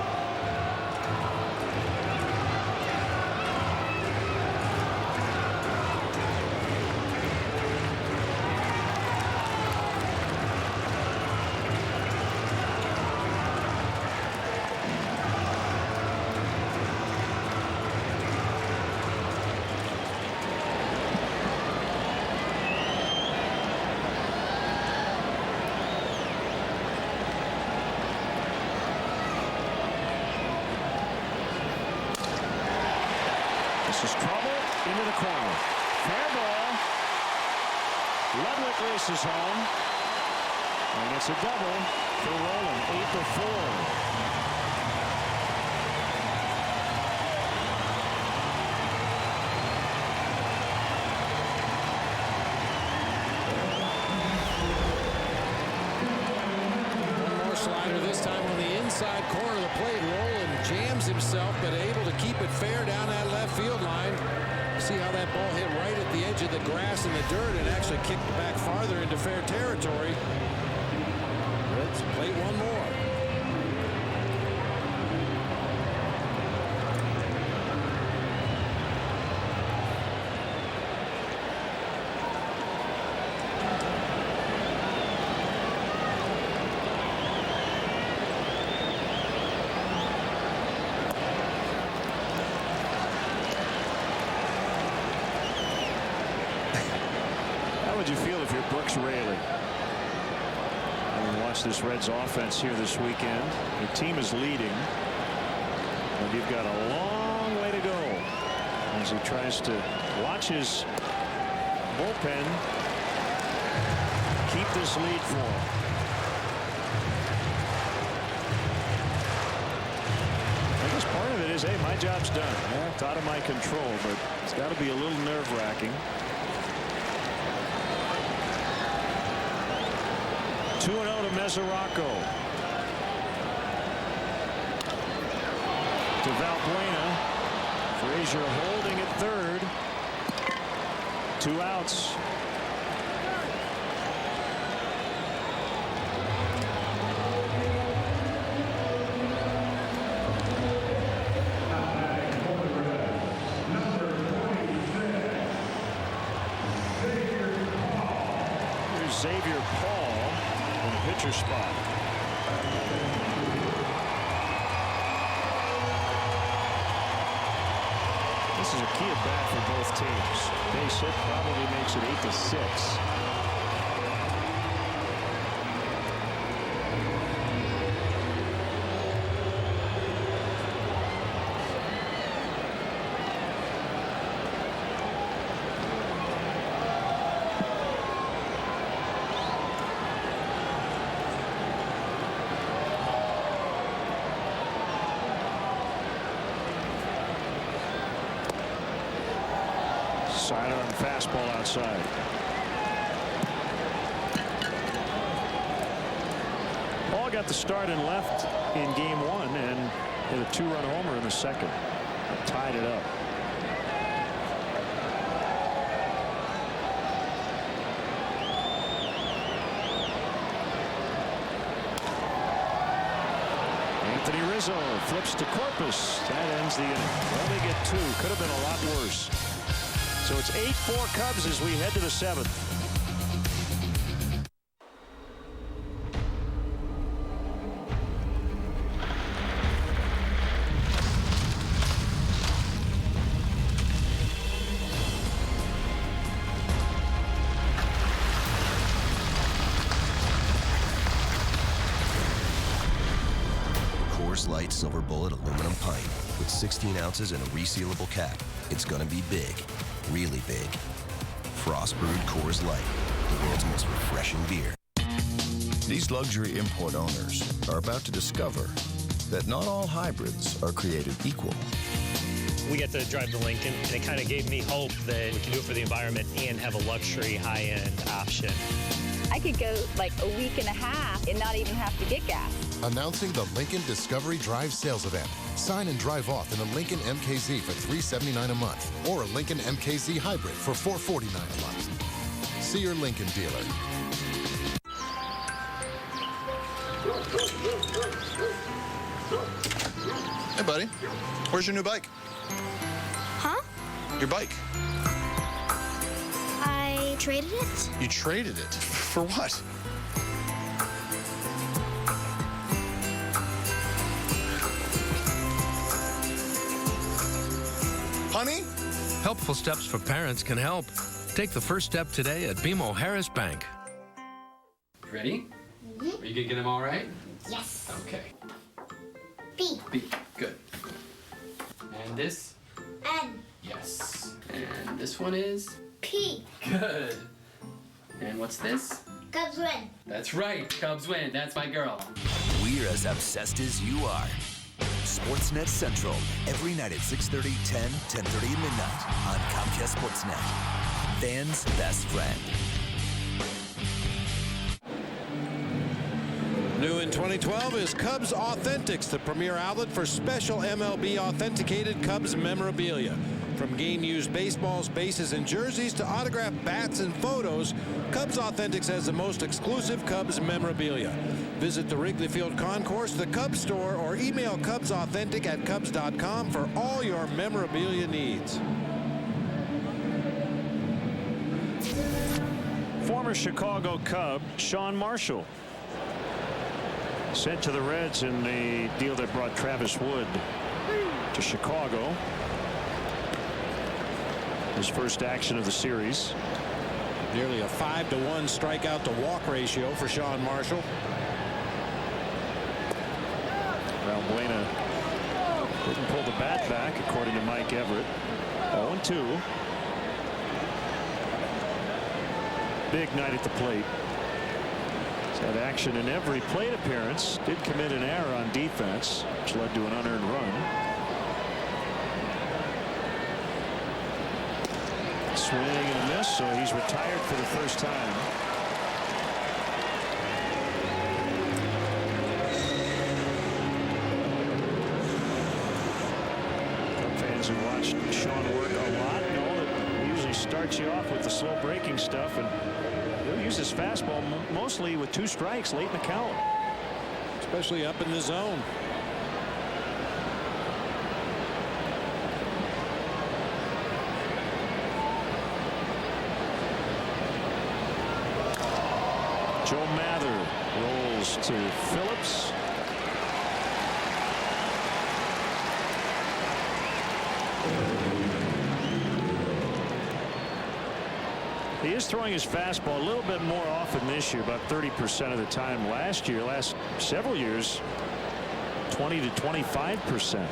S1: This is trouble into the corner. Fair ball. Ludwig races home. And it's a double for Roland. 8-4.
S2: Slider this time on the inside corner of the plate. Roland jams himself, but able to keep it fair down that left field line. See how that ball hit right at the edge of the grass and the dirt and actually kicked back farther into fair territory. Let's plate one more.
S1: How would you feel if you're Brooks Raley? I mean, watch this Reds offense here this weekend. The team is leading, and you've got a long way to go as he tries to watch his bullpen keep this lead for him. I guess part of it is, hey, my job's done. Yeah, it's out of my control, but it's got to be a little nerve-wracking. 2-0 to Mesoraco. To Valbuena. Frazier holding at third. 2 outs. Here's Xavier Paul in the pitcher spot. This is a key at bat for both teams. Base hit probably makes it 8-6. Sidearm fastball outside. Paul got the start in left in game 1 and hit a 2-run homer in the second. Tied it up. Anthony Rizzo flips to Corpus. That ends the inning. Only get 2. Could have been a lot worse. So it's 8-4 Cubs as we head to the 7th.
S20: Coors Light Silver Bullet aluminum pint with 16 ounces and a resealable cap. It's gonna be big. Really big. Frost brewed Coors Light, the world's most refreshing beer.
S3: These luxury import owners are about to discover that not all hybrids are created equal.
S6: We get to drive the Lincoln, and it kind of gave me hope that we can do it for the environment and have a luxury high-end option.
S23: I could go like a week and a half and not even have to get gas.
S24: Announcing the Lincoln Discovery Drive sales event. Sign and drive off in a Lincoln MKZ for $379 a month or a Lincoln MKZ Hybrid for $449 a month. See your Lincoln dealer.
S19: Hey, buddy. Where's your new bike?
S25: Huh?
S19: Your bike.
S25: I traded it.
S19: You traded it? For what? Honey?
S26: Helpful steps for parents can help. Take the first step today at BMO Harris Bank.
S18: Ready?
S25: Mm-hmm.
S18: Are you gonna get them all right?
S25: Yes.
S18: Okay.
S25: B.
S18: B. Good. And this?
S25: N.
S18: Yes. And this one is?
S25: P.
S18: Good. And what's this?
S25: Cubs win.
S18: That's right. Cubs win. That's my girl.
S10: We're as obsessed as you are. Sportsnet Central, every night at 6:30, 10, 10:30 at midnight on Comcast Sportsnet. Fans' best friend.
S2: New in 2012 is Cubs Authentics, the premier outlet for special MLB authenticated Cubs memorabilia. From game-used baseballs, bases, and jerseys to autographed bats and photos, Cubs Authentics has the most exclusive Cubs memorabilia. Visit the Wrigley Field Concourse, the Cubs store, or email CubsAuthentic@Cubs.com for all your memorabilia needs.
S1: Former Chicago Cub Sean Marshall sent to the Reds in the deal that brought Travis Wood to Chicago. His first action of the series.
S2: Nearly a 5-to-1 strikeout to walk ratio for Sean Marshall.
S1: Valbuena didn't pull the bat back, according to Mike Everett. 0-2. Big night at the plate. He's had action in every plate appearance. Did commit an error on defense, which led to an unearned run. Swing and a miss, so he's retired for the first time. Fans who watched Sean work a lot know that he usually starts you off with the slow breaking stuff, and he'll use his fastball mostly with 2 strikes late in the count.
S2: Especially up in the zone.
S1: Joe Mather rolls to Phillips. He is throwing his fastball a little bit more often this year, about 30% of the time. Last several years, 20 to 25%.
S2: I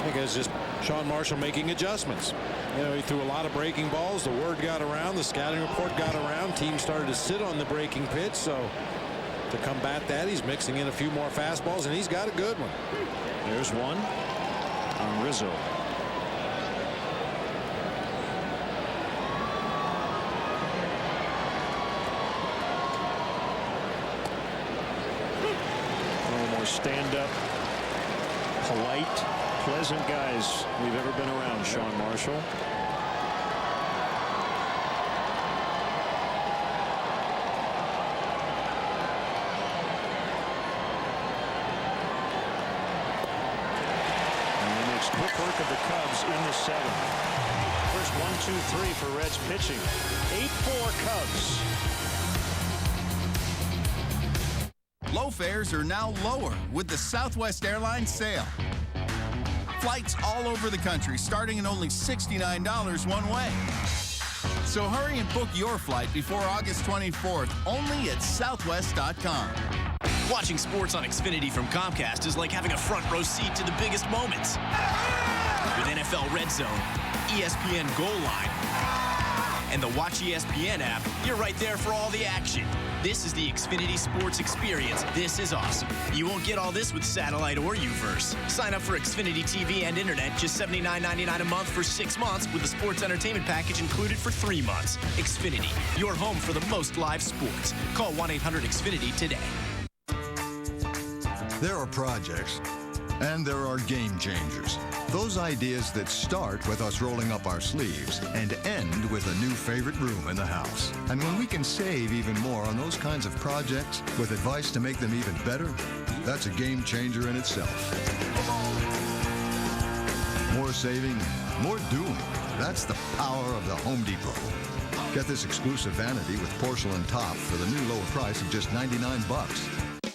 S2: think it's just Sean Marshall making adjustments. You know, he threw a lot of breaking balls. The word got around. The scouting report got around. Team started to sit on the breaking pitch. So to combat that, he's mixing in a few more fastballs, and he's got a good one.
S1: There's one on Rizzo. Stand-up, polite, pleasant guys we've ever been around. Sean Marshall. And he makes quick work of the Cubs in the 7th. First 1-2-3 for Reds pitching. 8-4 Cubs.
S4: Low fares are now lower with the Southwest Airlines sale. Flights all over the country starting at only $69 one way. So hurry and book your flight before August 24th only at southwest.com.
S7: Watching sports on Xfinity from Comcast is like having a front row seat to the biggest moments. With NFL Red Zone, ESPN Goal Line, and the Watch ESPN app, you're right there for all the action. This is the Xfinity Sports experience. This is awesome. You won't get all this with satellite or UVerse. Sign up for Xfinity TV and internet, just $79.99 a month for 6 months with the sports entertainment package included for 3 months. Xfinity, your home for the most live sports. Call 1-800-XFINITY today.
S8: There are projects, and there are game changers. Those ideas that start with us rolling up our sleeves and end with a new favorite room in the house. And when we can save even more on those kinds of projects with advice to make them even better, that's a game changer in itself. More saving, more doing. That's the power of the Home Depot. Get this exclusive vanity with porcelain top for the new lower price of just $99.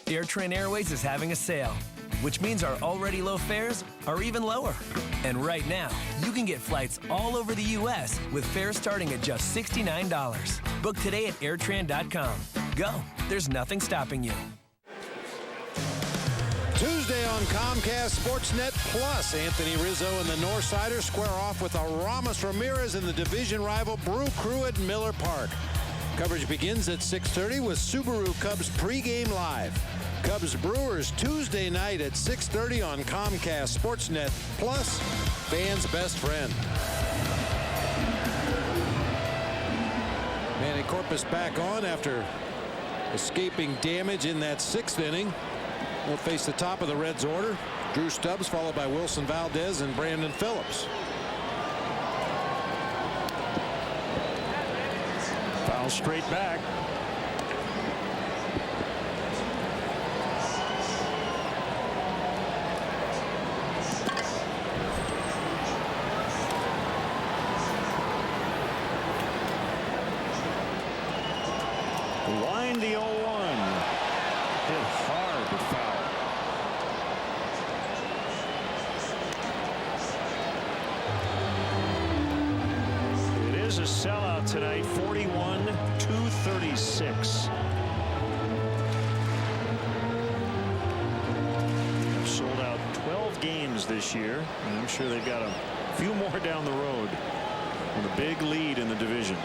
S9: AirTran Airways is having a sale, which means our already low fares are even lower. And right now, you can get flights all over the U.S. with fares starting at just $69. Book today at airtran.com. Go. There's nothing stopping you.
S2: Tuesday on Comcast Sportsnet Plus, Anthony Rizzo and the Northsiders square off with Aramis Ramirez in the division rival Brew Crew at Miller Park. Coverage begins at 6:30 with Subaru Cubs pregame live. Cubs Brewers Tuesday night at 6:30 on Comcast Sportsnet Plus, fans' best friend. Manny Corpus back on after escaping damage in that 6th inning. He'll face the top of the Reds order. Drew Stubbs followed by Wilson Valdez and Brandon Phillips.
S1: Foul straight back. Wind the 0-1. Hit hard but foul. It is a sellout tonight, 41-36. They've sold out 12 games this year, and I'm sure they've got a few more down the road with a big lead in the division.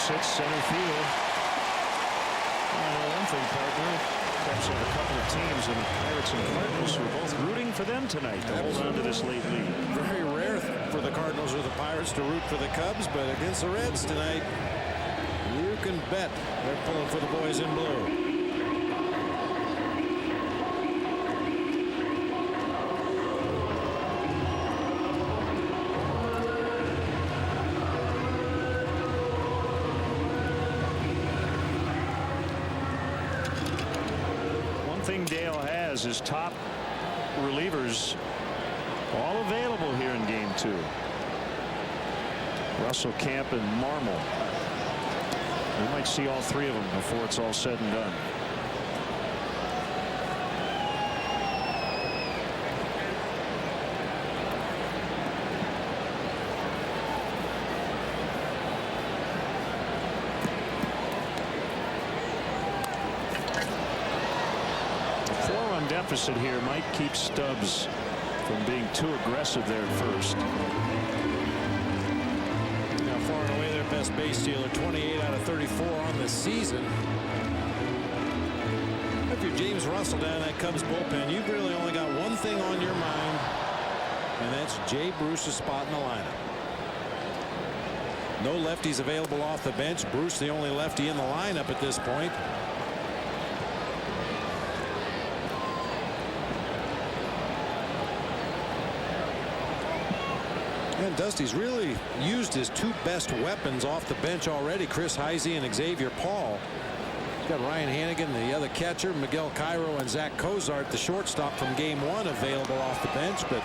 S1: Hits center field. One thing, partner, Cubs have a couple of teams in the Pirates and Cardinals who are both rooting for them tonight to hold on to this late lead.
S2: Very rare for the Cardinals or the Pirates to root for the Cubs, but against the Reds tonight, you can bet they're pulling for the boys in blue.
S1: Thing Dale has is top relievers all available here in game 2. Russell, Camp, and Marmol. We might see all 3 of them before it's all said and done. Deficit here might keep Stubbs from being too aggressive there at first.
S2: Now far and away their best base stealer, 28 out of 34 on the season. If you're James Russell down in that Cubs bullpen, you've really only got one thing on your mind, and that's Jay Bruce's spot in the lineup. No lefties available off the bench. Bruce the only lefty in the lineup at this point. And Dusty's really used his 2 best weapons off the bench already, Chris Heisey and Xavier Paul. He's got Ryan Hannigan, the other catcher, Miguel Cairo, and Zach Cozart, the shortstop from game 1, available off the bench. But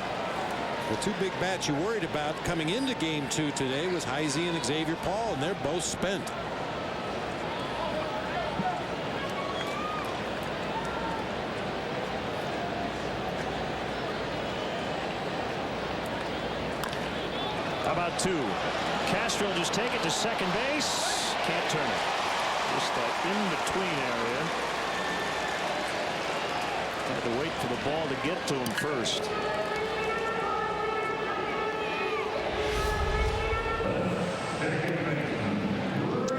S2: the 2 big bats you worried about coming into game 2 today was Heisey and Xavier Paul, and they're both spent.
S1: How about 2? Castro just take it to second base. Can't turn it. Just that in-between area. Had to wait for the ball to get to him first.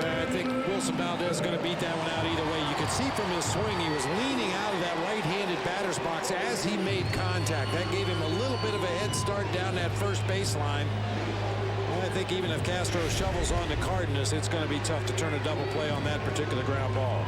S2: I think Wilson Valdez is going to beat that one out either way. You could see from his swing he was leaning out of that right-handed batter's box as he made contact. That gave him a little bit of a head start down that first baseline. I think even if Castro shovels on to Cardenas, it's going to be tough to turn a double play on that particular ground ball.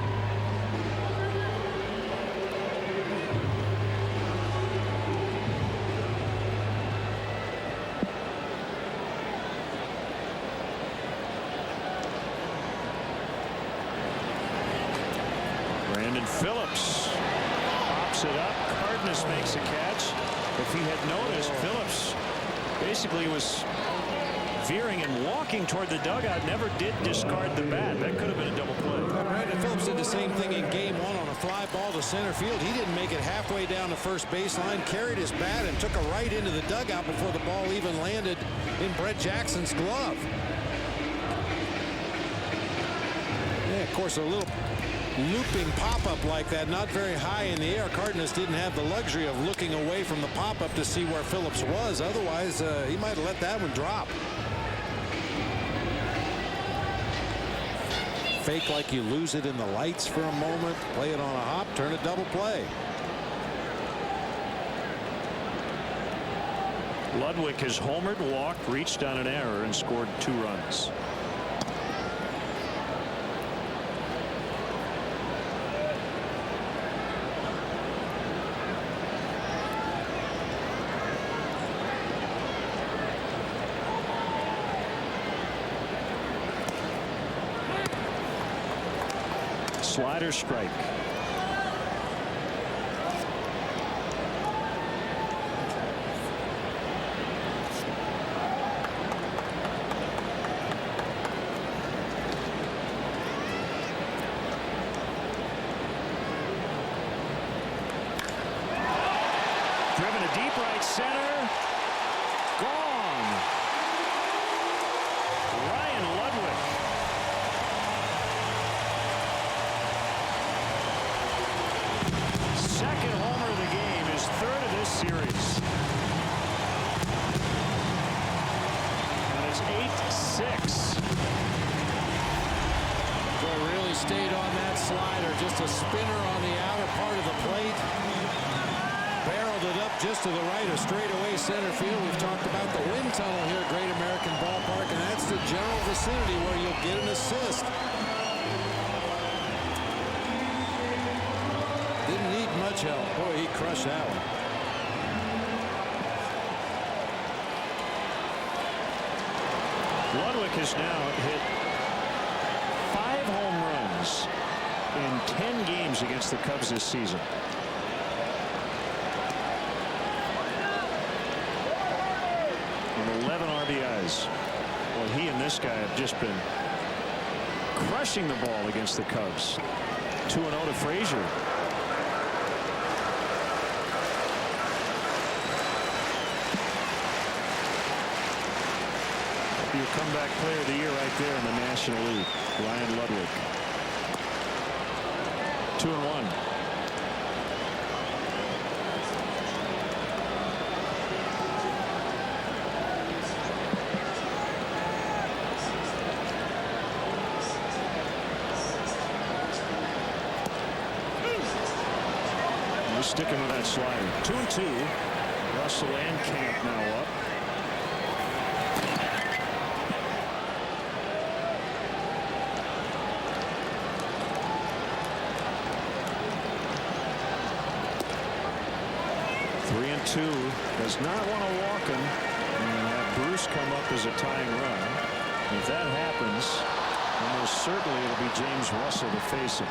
S1: Brandon Phillips pops it up. Cardenas makes a catch. If he had noticed, Phillips basically was veering and walking toward the dugout, never did discard the bat. That could have been a double play.
S2: Brandon Phillips did the same thing in game 1 on a fly ball to center field. He didn't make it halfway down the first baseline, carried his bat and took a right into the dugout before the ball even landed in Brett Jackson's glove. Yeah, of course, a little looping pop-up like that, not very high in the air. Cardenas didn't have the luxury of looking away from the pop-up to see where Phillips was. Otherwise, he might have let that one drop. Fake like you lose it in the lights for a moment, play it on a hop, turn a double play.
S1: Ludwig has homered, walked, reached on an error, and scored 2 runs. Slider strike. Driven to deep right center. Gone. Ryan Ludwig. Second homer of the game, his 3rd of this series. And it's 8-6.
S2: Boy, really stayed on that slider. Just a spinner on the outer part of the plate. Barreled it up just to the right of straightaway center field. We've talked about the wind tunnel here at Great American Ballpark, and that's the general vicinity where you'll get an assist. Didn't need much help. Boy, he crushed that one.
S1: Ludwig has now hit 5 home runs in 10 games against the Cubs this season. And 11 RBIs. Well, he and this guy have just been crushing the ball against the Cubs. 2-0 to Frazier. Your comeback player of the year right there in the National League, Ryan Ludwig. 2-1. We're sticking with that slider. 2-2. Russell and Camp now up. Does not want to walk him and have Bruce come up as a tying run. If that happens, almost certainly it'll be James Russell to face him.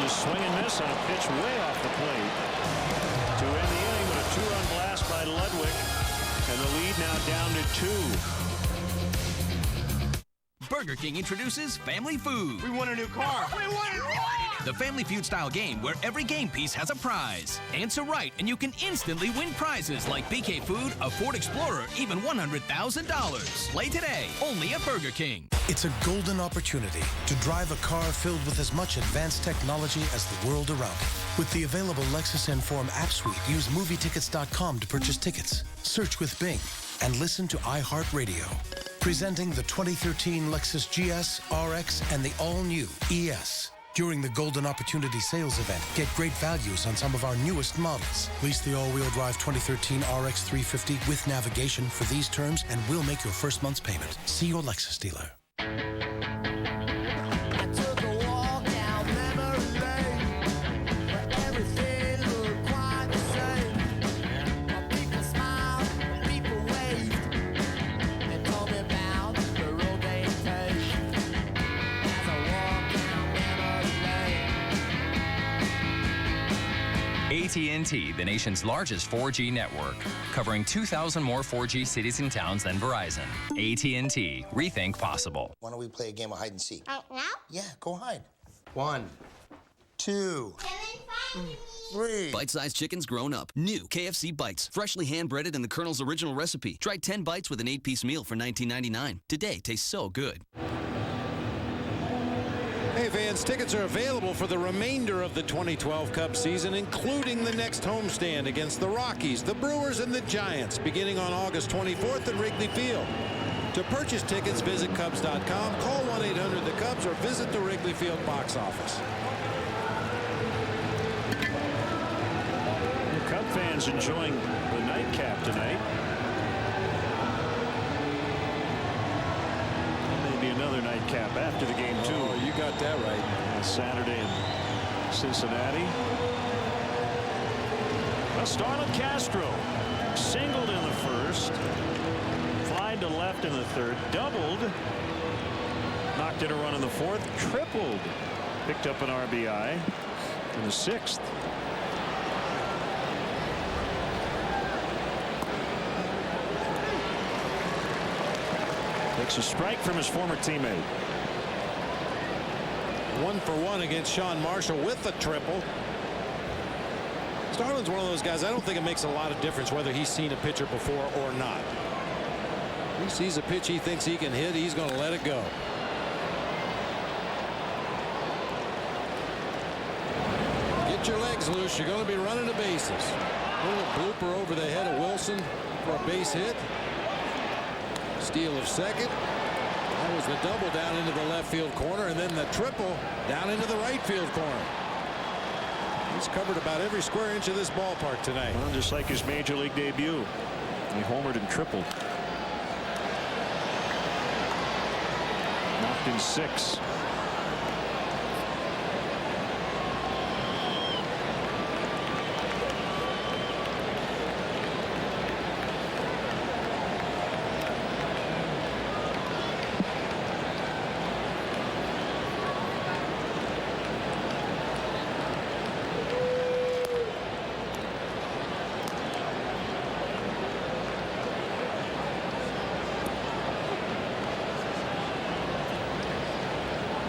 S1: Swing and miss on a pitch way off the plate to end the inning with a 2-run blast by Ludwig, and the lead now down to 2.
S22: Burger King introduces Family Feud.
S11: We want a new car. We want it right!
S22: The Family Feud style game where every game piece has a prize. Answer right and you can instantly win prizes like BK Food, a Ford Explorer, even $100,000. Play today, only at Burger King.
S12: It's a golden opportunity to drive a car filled with as much advanced technology as the world around it. With the available Lexus Inform app suite, use movietickets.com to purchase tickets, search with Bing, and listen to iHeartRadio. Presenting the 2013 Lexus GS, RX, and the all-new ES. During the Golden Opportunity Sales Event, get great values on some of our newest models. Lease the all-wheel drive 2013 RX 350 with navigation for these terms, and we'll make your first month's payment. See your Lexus dealer.
S13: AT&T, the nation's largest 4G network, covering 2,000 more 4G cities and towns than Verizon. AT&T, rethink possible.
S14: Why don't we play a game of hide and seek?
S23: Now?
S14: Yeah, go hide. 1, 2, 3.
S16: Bite-sized chickens grown up. New KFC Bites. Freshly hand-breaded in the Colonel's original recipe. Try 10 bites with an 8-piece meal for $19.99. Today tastes so good.
S2: Hey fans, tickets are available for the remainder of the 2012 Cubs season, including the next homestand against the Rockies, the Brewers, and the Giants, beginning on August 24th at Wrigley Field. To purchase tickets, visit Cubs.com, call 1-800-THE-CUBS, or visit the Wrigley Field box office.
S1: Cub fans enjoying the nightcap tonight. Maybe another nightcap after the game, too.
S2: Oh, you got that right.
S1: Saturday in Cincinnati. Well, Starlin Castro singled in the first, flied to left in the third, doubled, knocked in a run in the fourth, tripled, picked up an RBI in the sixth. Takes a strike from his former teammate.
S2: 1-for-1 against Sean Marshall with a triple. Starlin's one of those guys, I don't think it makes a lot of difference whether he's seen a pitcher before or not. He sees a pitch he thinks he can hit, he's going to let it go. Get your legs loose. You're going to be running the bases. A little blooper over the head of Wilson for a base hit. Steal of second. That was the double down into the left field corner, and then the triple down into the right field corner. He's covered about every square inch of this ballpark tonight.
S1: Well, just like his major league debut. He homered and tripled. Knocked in 6.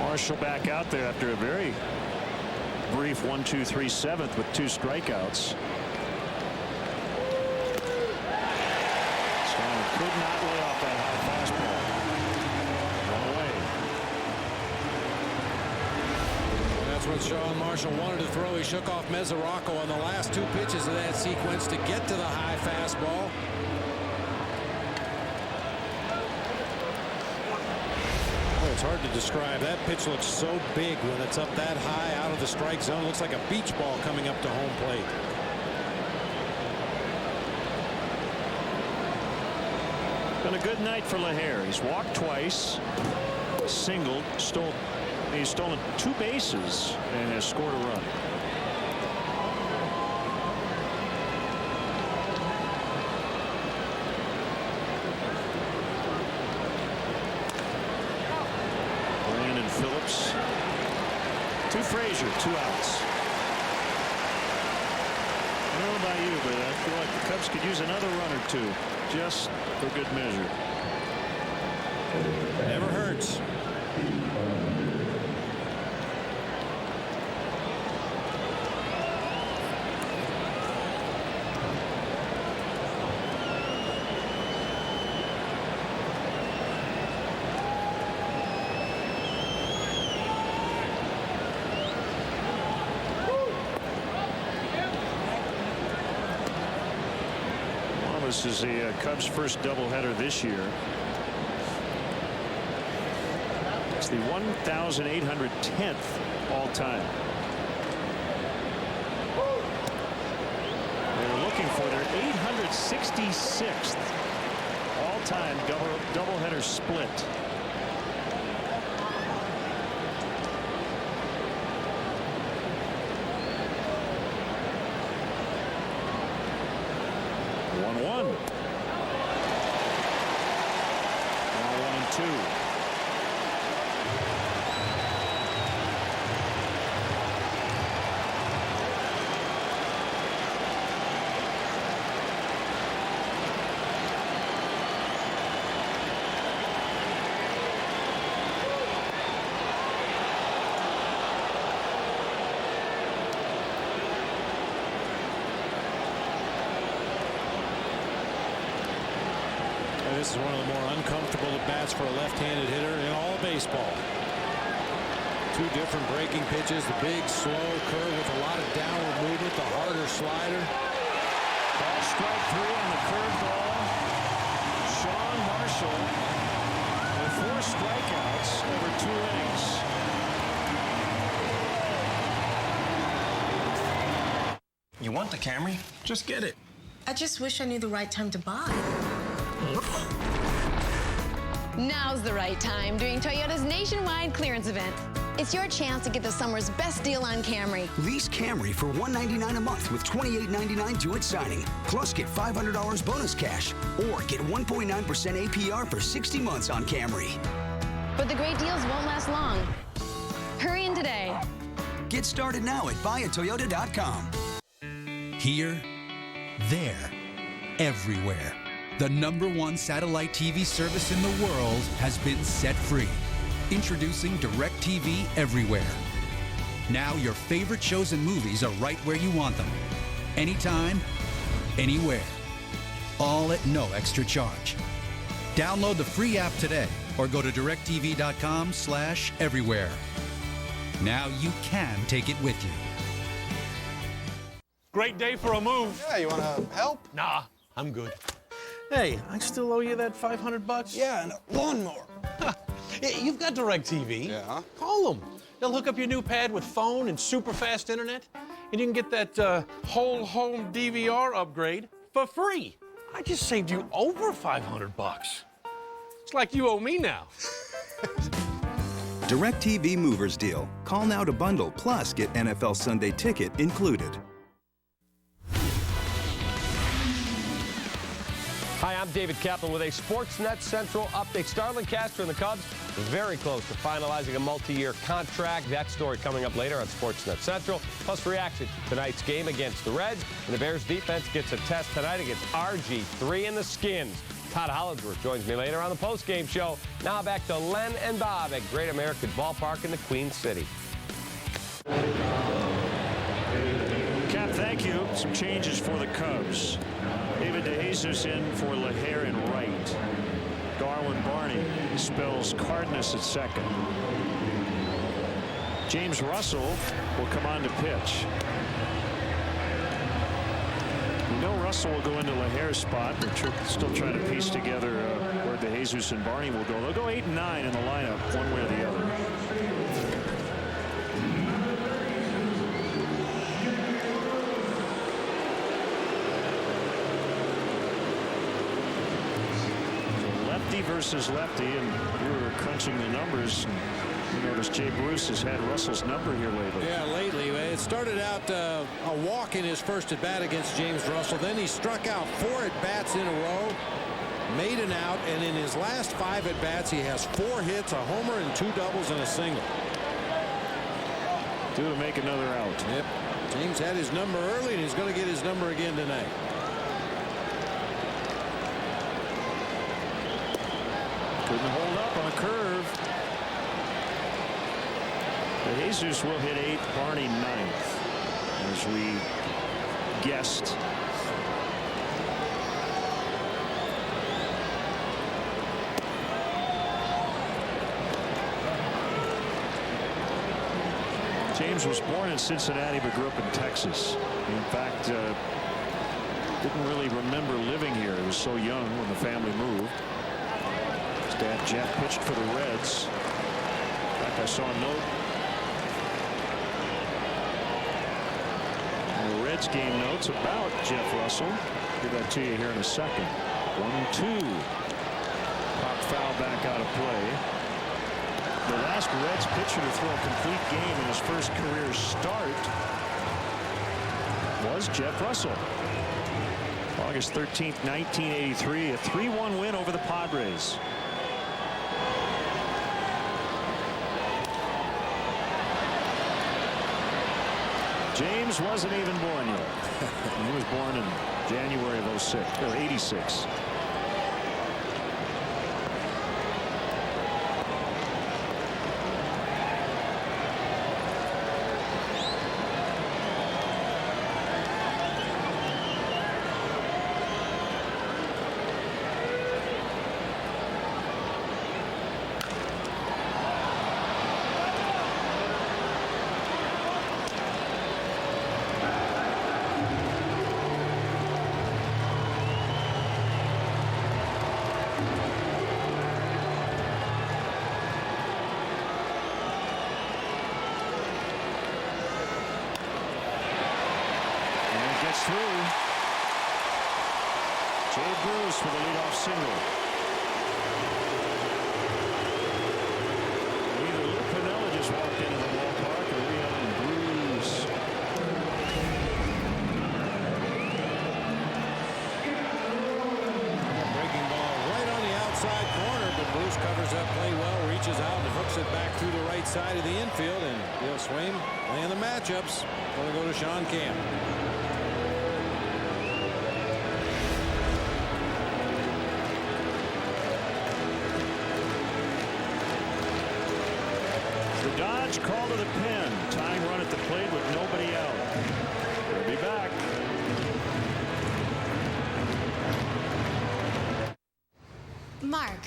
S1: Marshall back out there after a very brief 1-2-3 7th with 2 strikeouts. Stanton could not lay off that high fastball. One away.
S2: That's what Sean Marshall wanted to throw. He shook off Mesoraco on the last 2 pitches of that sequence to get to the high fastball. It's hard to describe. That pitch looks so big when it's up that high out of the strike zone. Looks like a beach ball coming up to home plate.
S1: Been a good night for LaHare. He's walked twice, singled, he's stolen 2 bases and has scored a run. Phillips to Frazier, 2 outs. I don't know about you, but I feel like the Cubs could use another run or 2 just for good measure.
S2: Never hurts.
S1: This is the Cubs' first doubleheader this year. It's the 1,810th all-time. They're looking for their 866th all-time doubleheader split.
S2: This is one of the more uncomfortable at-bats for a left-handed hitter in all of baseball. 2 different breaking pitches, the big, slow curve with a lot of downward movement, the harder slider.
S1: Ball strike 3 on the curveball. Sean Marshall with 4 strikeouts over 2 innings.
S3: You want the Camry? Just get it.
S5: I just wish I knew the right time to buy.
S15: Now's the right time during Toyota's nationwide clearance event. It's your chance to get the summer's best deal on Camry.
S17: Lease Camry for $199 a month with $28.99 due at signing. Plus get $500 bonus cash or get 1.9% APR for 60 months on Camry.
S15: But the great deals won't last long. Hurry in today.
S17: Get started now at buyatoyota.com.
S20: Here, there, everywhere. The #1 satellite TV service in the world has been set free. Introducing DirecTV Everywhere. Now your favorite shows and movies are right where you want them. Anytime, anywhere. All at no extra charge. Download the free app today or go to directtv.com/everywhere. Now you can take it with you.
S6: Great day for a move.
S19: Yeah, you want to help?
S6: Nah, I'm good. Hey, I still owe you that $500?
S19: Yeah, and a lawnmower.
S6: Hey, you've got DirecTV.
S19: Yeah.
S6: Call them. They'll hook up your new pad with phone and super fast internet, and you can get that whole home DVR upgrade for free. I just saved you over $500. It's like you owe me now.
S21: DirecTV Movers Deal. Call now to bundle, plus get NFL Sunday Ticket included.
S24: Hi, I'm David Kaplan with a Sportsnet Central update. Starlin Castro and the Cubs very close to finalizing a multi-year contract. That story coming up later on Sportsnet Central. Plus reaction to tonight's game against the Reds. And the Bears defense gets a test tonight against RG3 and the Skins. Todd Hollingsworth joins me later on the postgame show. Now back to Len and Bob at Great American Ballpark in the Queen City.
S1: Cap, thank you. Some changes for the Cubs. David DeJesus in for Lahair and right. Darwin Barney spells Cardenas at second. James Russell will come on to pitch. We know Russell will go into Lahair's spot. They're still trying to piece together where DeJesus and Barney will go. They'll go 8 and 9 in the lineup, one way or the other. Versus lefty, and we were crunching the numbers. You notice Jay Bruce has had Russell's number here lately.
S2: Yeah, lately. It started out a walk in his first at bat against James Russell. Then he struck out 4 at bats in a row, made an out, and in his last 5 at bats, he has 4 hits, a homer, and 2 doubles and a single.
S1: Due to make another out.
S2: Yep. James had his number early, and he's going to get his number again tonight.
S1: Couldn't hold up on a curve. DeJesus will hit 8th, Barney 9th, as we guessed. James was born in Cincinnati but grew up in Texas. In fact, didn't really remember living here. He was so young when the family moved. Dad Jeff pitched for the Reds. In fact, I saw a note in the Reds game notes about Jeff Russell. Give that to you here in a second. 1-2. Pop foul back out of play. The last Reds pitcher to throw a complete game in his first career start was Jeff Russell. August 13th, 1983, a 3-1 win over the Padres. James wasn't even born yet. He was born in January of 86. Through. Jay Bruce with a leadoff single. Either Lou Piniella just walked into the ballpark or Leon Bruce.
S2: Breaking ball right on the outside corner, but Bruce covers that play well, reaches out and hooks it back through the right side of the infield, and Bill Swaim playing the matchups. Going to go to Sean Camp.
S1: Dodge call to the pen. Tying run at the plate with nobody out. We'll be back.
S5: Mark.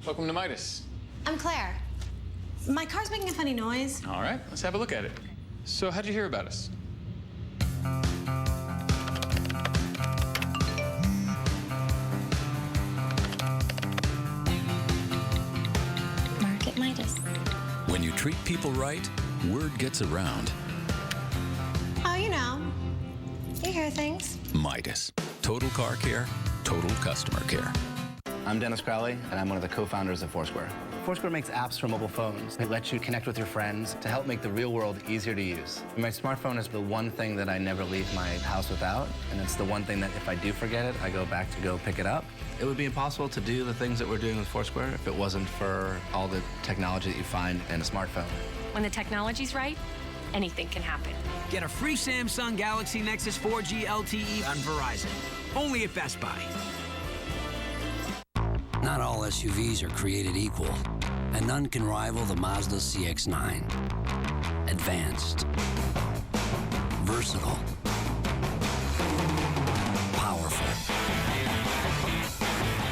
S18: Welcome to Midas.
S5: I'm Claire. My car's making a funny noise.
S18: All right, let's have a look at it. So how'd you hear about us?
S4: When you treat people right, word gets around.
S5: Oh, you know. You hear things.
S4: Midas. Total car care, total customer care.
S7: I'm Dennis Crowley, and I'm one of the co-founders of Foursquare. Foursquare makes apps for mobile phones. It lets you connect with your friends to help make the real world easier to use. My smartphone is the one thing that I never leave my house without, and it's the one thing that if I do forget it, I go back to go pick it up. It would be impossible to do the things that we're doing with Foursquare if it wasn't for all the technology that you find in a smartphone.
S8: When the technology's right, anything can happen.
S10: Get a free Samsung Galaxy Nexus 4G LTE on Verizon. Only at Best Buy.
S25: Not all SUVs are created equal, and none can rival the Mazda CX-9. Advanced, versatile, powerful,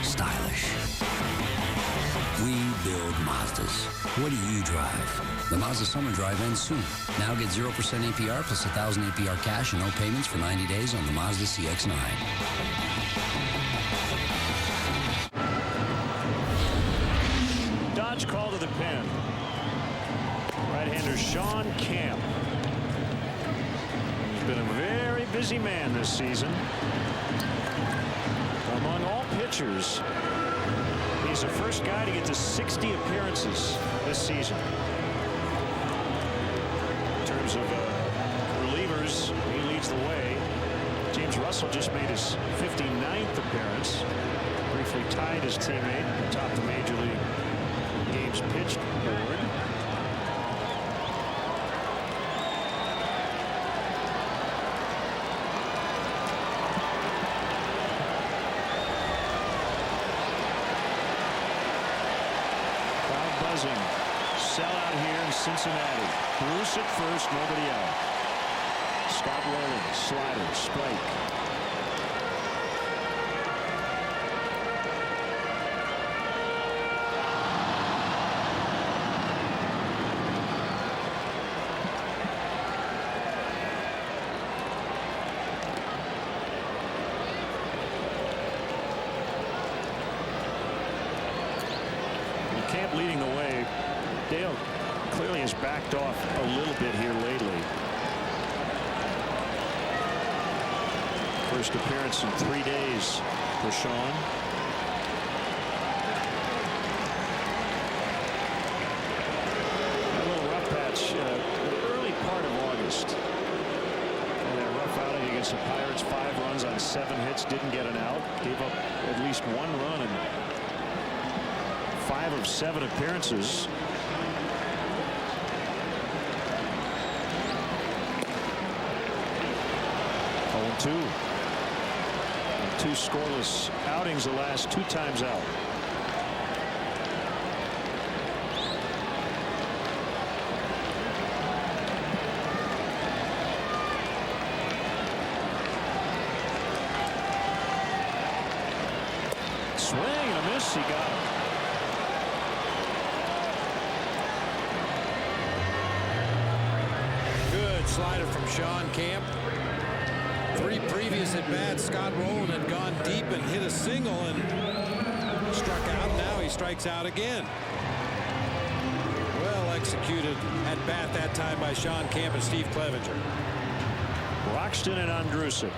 S25: stylish. We build Mazdas. What do you drive? The Mazda Summer Drive ends soon. Now get 0% APR plus 1,000 APR cash and no payments for 90 days on the Mazda CX-9.
S1: Dodge call to the pen. Right-hander Sean Camp. He's been a very busy man this season. Among all pitchers, he's the first guy to get to 60 appearances this season. In terms of relievers, he leads the way. James Russell just made his 59th appearance. Briefly tied his teammate atop the Major League games pitched board. Crowd buzzing. Sellout here in Cincinnati. Bruce at first, nobody out. Scott Rowland, slider, strike. Camp leading the way. Dale clearly has backed off a little bit here lately. First appearance in 3 days for Sean. A little rough patch the early part of August. And a rough outing against the Pirates. 5 runs on 7 hits. Didn't get an out. Gave up at least 1 run in 5 of 7 appearances. Oh, 2 scoreless outings the last 2 times out. Swing and a miss. He got him.
S2: Good slider from Sean Camp. 3 previous at bats, Scott Rowland had gone deep and hit a single and struck out. Now he strikes out again. Well executed at bat that time by Sean Camp and Steve Clevenger.
S1: Roxton and Andrusik.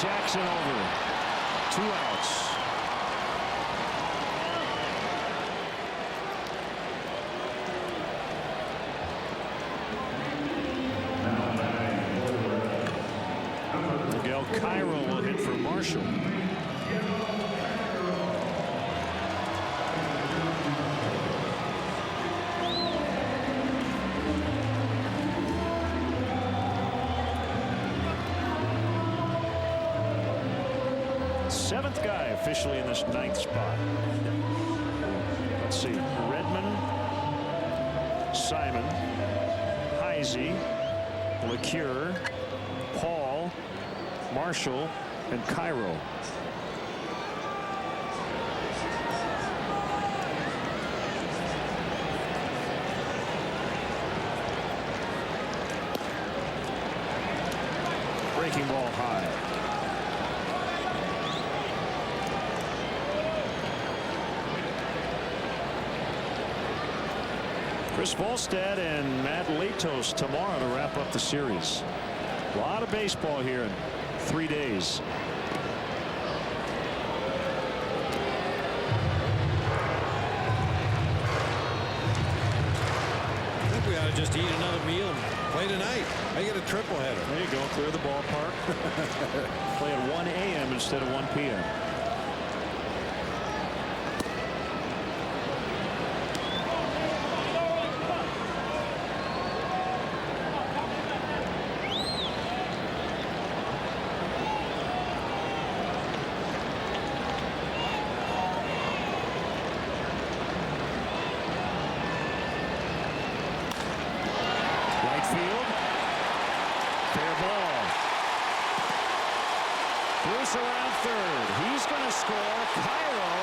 S1: Jackson over. 2 outs. Miguel Cairo will hit for Marshall. Seventh guy officially in this 9th spot. Let's see. Redmond, Simon, Heisey, LeCure, Paul, Marshall, and Cairo. breaking ball high. Chris Volstad and Matt Latos tomorrow to wrap up the series. A lot of baseball here in 3 days.
S2: I think we ought to just eat another meal and play tonight. I get a triple header.
S1: There you go. Clear the ballpark. Play at 1 a.m. instead of 1 p.m. Around third. He's going to score. Cairo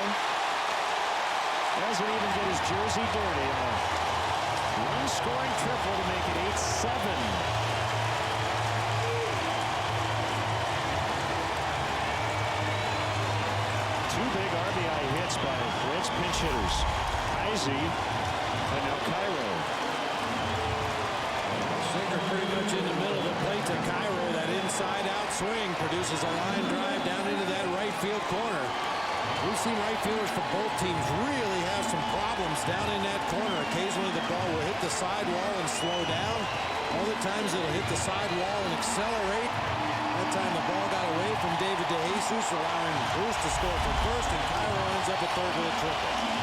S1: doesn't even get his jersey dirty. One scoring triple to make it 8-7. Two big RBI hits by Reds pinch hitters. Heisey and now Cairo.
S2: Sinker pretty much in the middle of the plate to Cairo. That inside-out swing produces a line drive down into that right field corner. We've seen right fielders for both teams really have some problems down in that corner. Occasionally the ball will hit the sidewall and slow down. Other times it'll hit the sidewall and accelerate. That time the ball got away from David DeJesus, allowing Bruce to score for first, and Cairo ends up at third with a triple.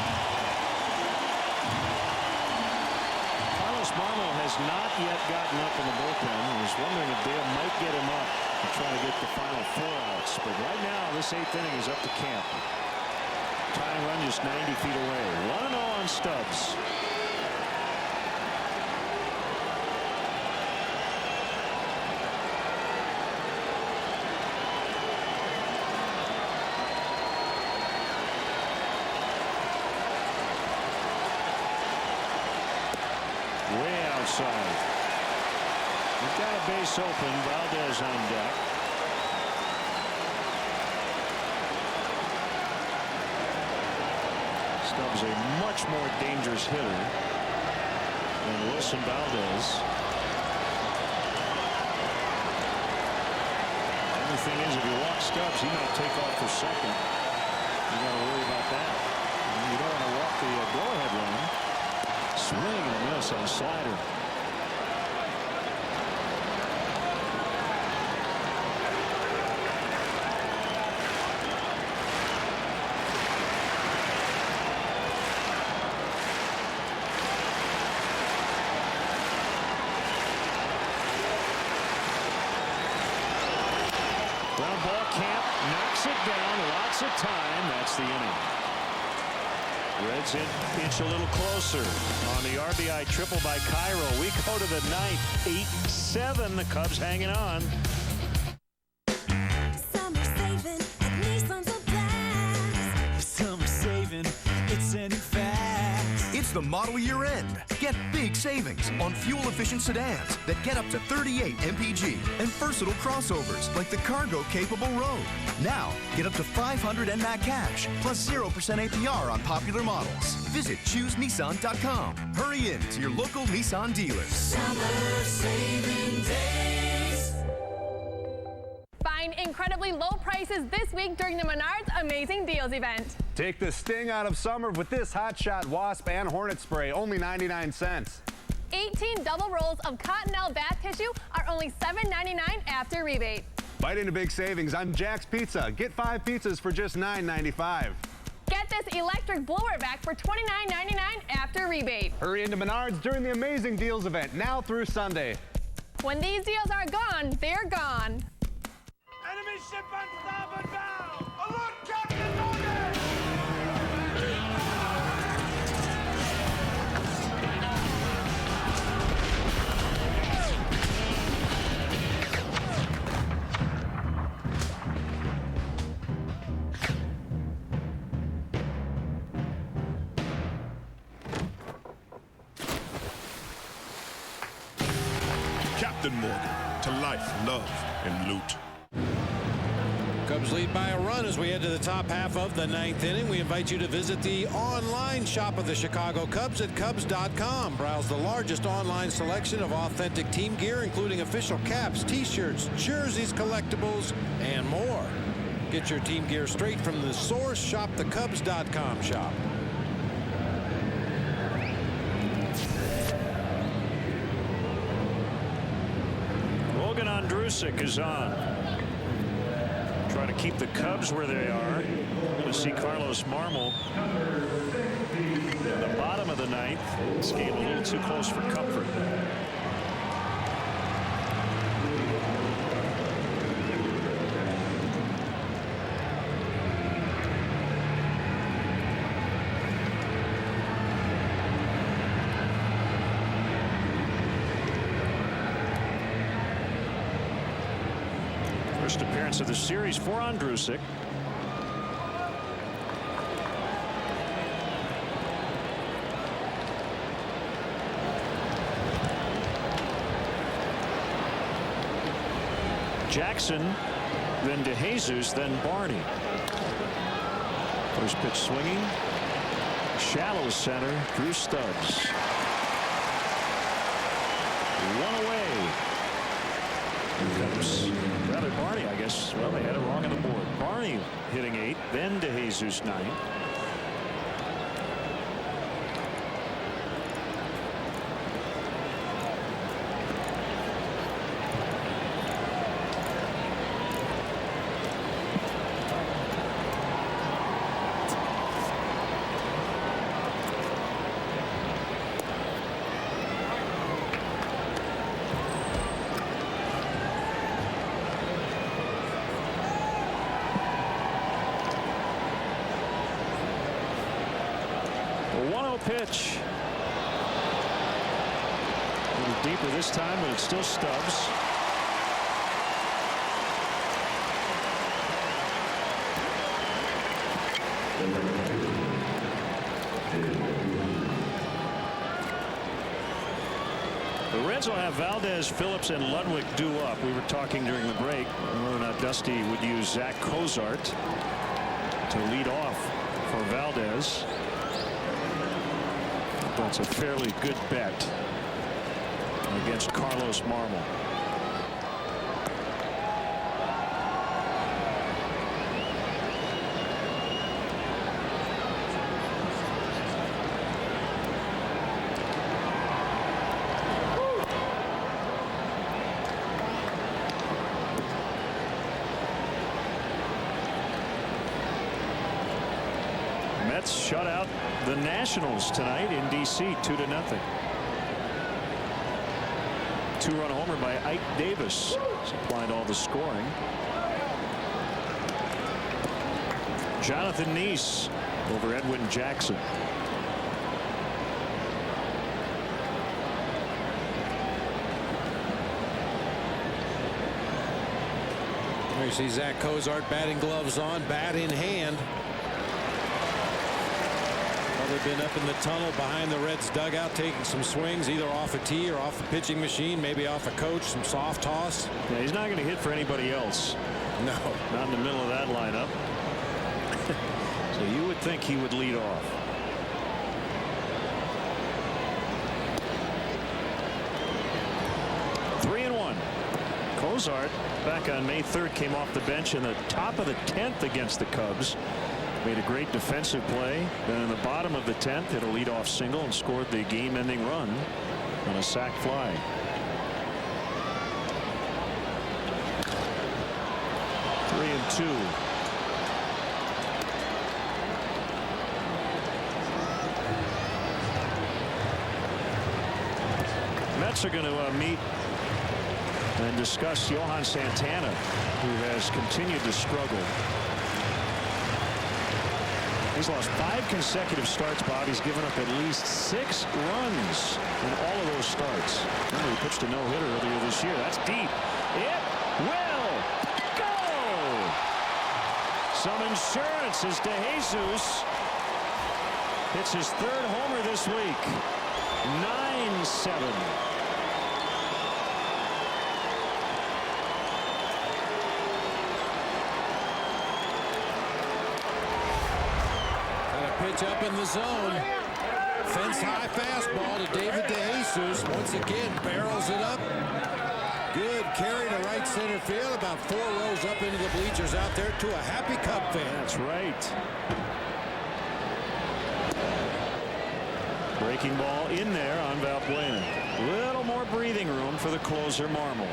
S1: Marmo has not yet gotten up in the bullpen. I was wondering if Dale might get him up and try to get the final 4 outs. But right now, this 8th inning is up to Camp. Tying run just 90 feet away. 1-0 on Stubbs. Way outside. We've got a base open. Valdez on deck. Stubbs a much more dangerous hitter than Wilson Valdez. The only thing is, if you walk Stubbs, he might take off for second. You got to worry about that. You don't want to walk the go-ahead run. Swing and a miss on a slider. Ground ball. Camp knocks it down. Lots of time. That's the inning. Reds inch a little closer on the RBI triple by Cairo. We go to the 9th. 8-7. The Cubs hanging on.
S9: Summer saving at Nissan Supplies. Summer saving, it's a new fact.
S11: It's the model year end. Get big savings on fuel-efficient sedans that get up to 38 mpg and versatile crossovers like the cargo-capable Rogue. Now, get up to $500 NMAC cash plus 0% APR on popular models. Visit ChooseNissan.com. Hurry in to your local Nissan dealer.
S9: Summer saving days.
S12: Find incredibly low prices this week during the Menards Amazing Deals event.
S13: Take the sting out of summer with this Hot Shot Wasp and Hornet Spray, only 99 cents.
S12: 18 double rolls of Cottonelle bath tissue are only $7.99 after rebate.
S13: Bite into big savings on Jack's Pizza. Get 5 pizzas for just $9.95.
S12: Get this electric blower vac for $29.99 after rebate.
S13: Hurry into Menards during the Amazing Deals event, now through Sunday.
S12: When these deals are gone, they're gone.
S9: Enemy ship on starboard bow! Alert, Captain Morgan!
S22: Captain Morgan, to life, love,
S3: and loot.
S2: Cubs lead by a run as we head to the top half of the 9th inning. We invite you to visit the online shop of the Chicago Cubs at Cubs.com. Browse the largest online selection of authentic team gear, including official caps, t-shirts, jerseys, collectibles, and more. Get your team gear straight from the source. Shop the Cubs.com shop.
S1: Logan Ondrusek is on. Trying to keep the Cubs where they are. We're going to see Carlos Marmol in the bottom of the 9th. This game a little too close for comfort. First appearance of the series for Ondrusek. Jackson, then DeJesus, then Barney. First pitch swinging. Shallow center, Drew Stubbs. One away. Here comes rather Barney, I guess. Well, they had it wrong on the board. Barney hitting 8, then DeJesus 9. Pitch. A little deeper this time, but it's still Stubbs. The Reds will have Valdez, Phillips, and Ludwig due up. We were talking during the break whether or not Dusty would use Zach Cozart to lead off for Valdez. That's a fairly good bet against Carlos Marmol. Mets shut out the Nationals tonight in D.C. 2-0. 2-run homer by Ike Davis supplied all the scoring. Jonathan Neese over Edwin Jackson.
S2: There you see Zach Cozart, batting gloves on, bat in hand. They've been up in the tunnel behind the Reds dugout taking some swings either off a tee or off the pitching machine, maybe off a coach, some soft toss.
S1: Yeah, he's not going to hit for anybody else.
S2: No,
S1: not in the middle of that lineup. So you would think he would lead off. Three and one. Cozart back on May 3rd came off the bench in the top of the 10th against the Cubs. Made a great defensive play. Then in the bottom of the 10th hit a leadoff single and scored the game-ending run on a sac fly. Three and two. Mets are going to meet and discuss Johan Santana, who has continued to struggle. He's lost 5 consecutive starts, Bob. He's given up at least 6 runs in all of those starts. Remember, he pitched a no-hitter earlier this year. That's deep. It will go! Some insurance as DeJesus hits his 3rd homer this week. 9-7.
S2: pitch up in the zone. Fence high fastball to David DeJesus. Once again, barrels it up. Good carry to right center field. About 4 rows up into the bleachers out there to a happy Cub fan.
S1: That's right. Breaking ball in there on Valbuena. Little more breathing room for the closer, Marmol.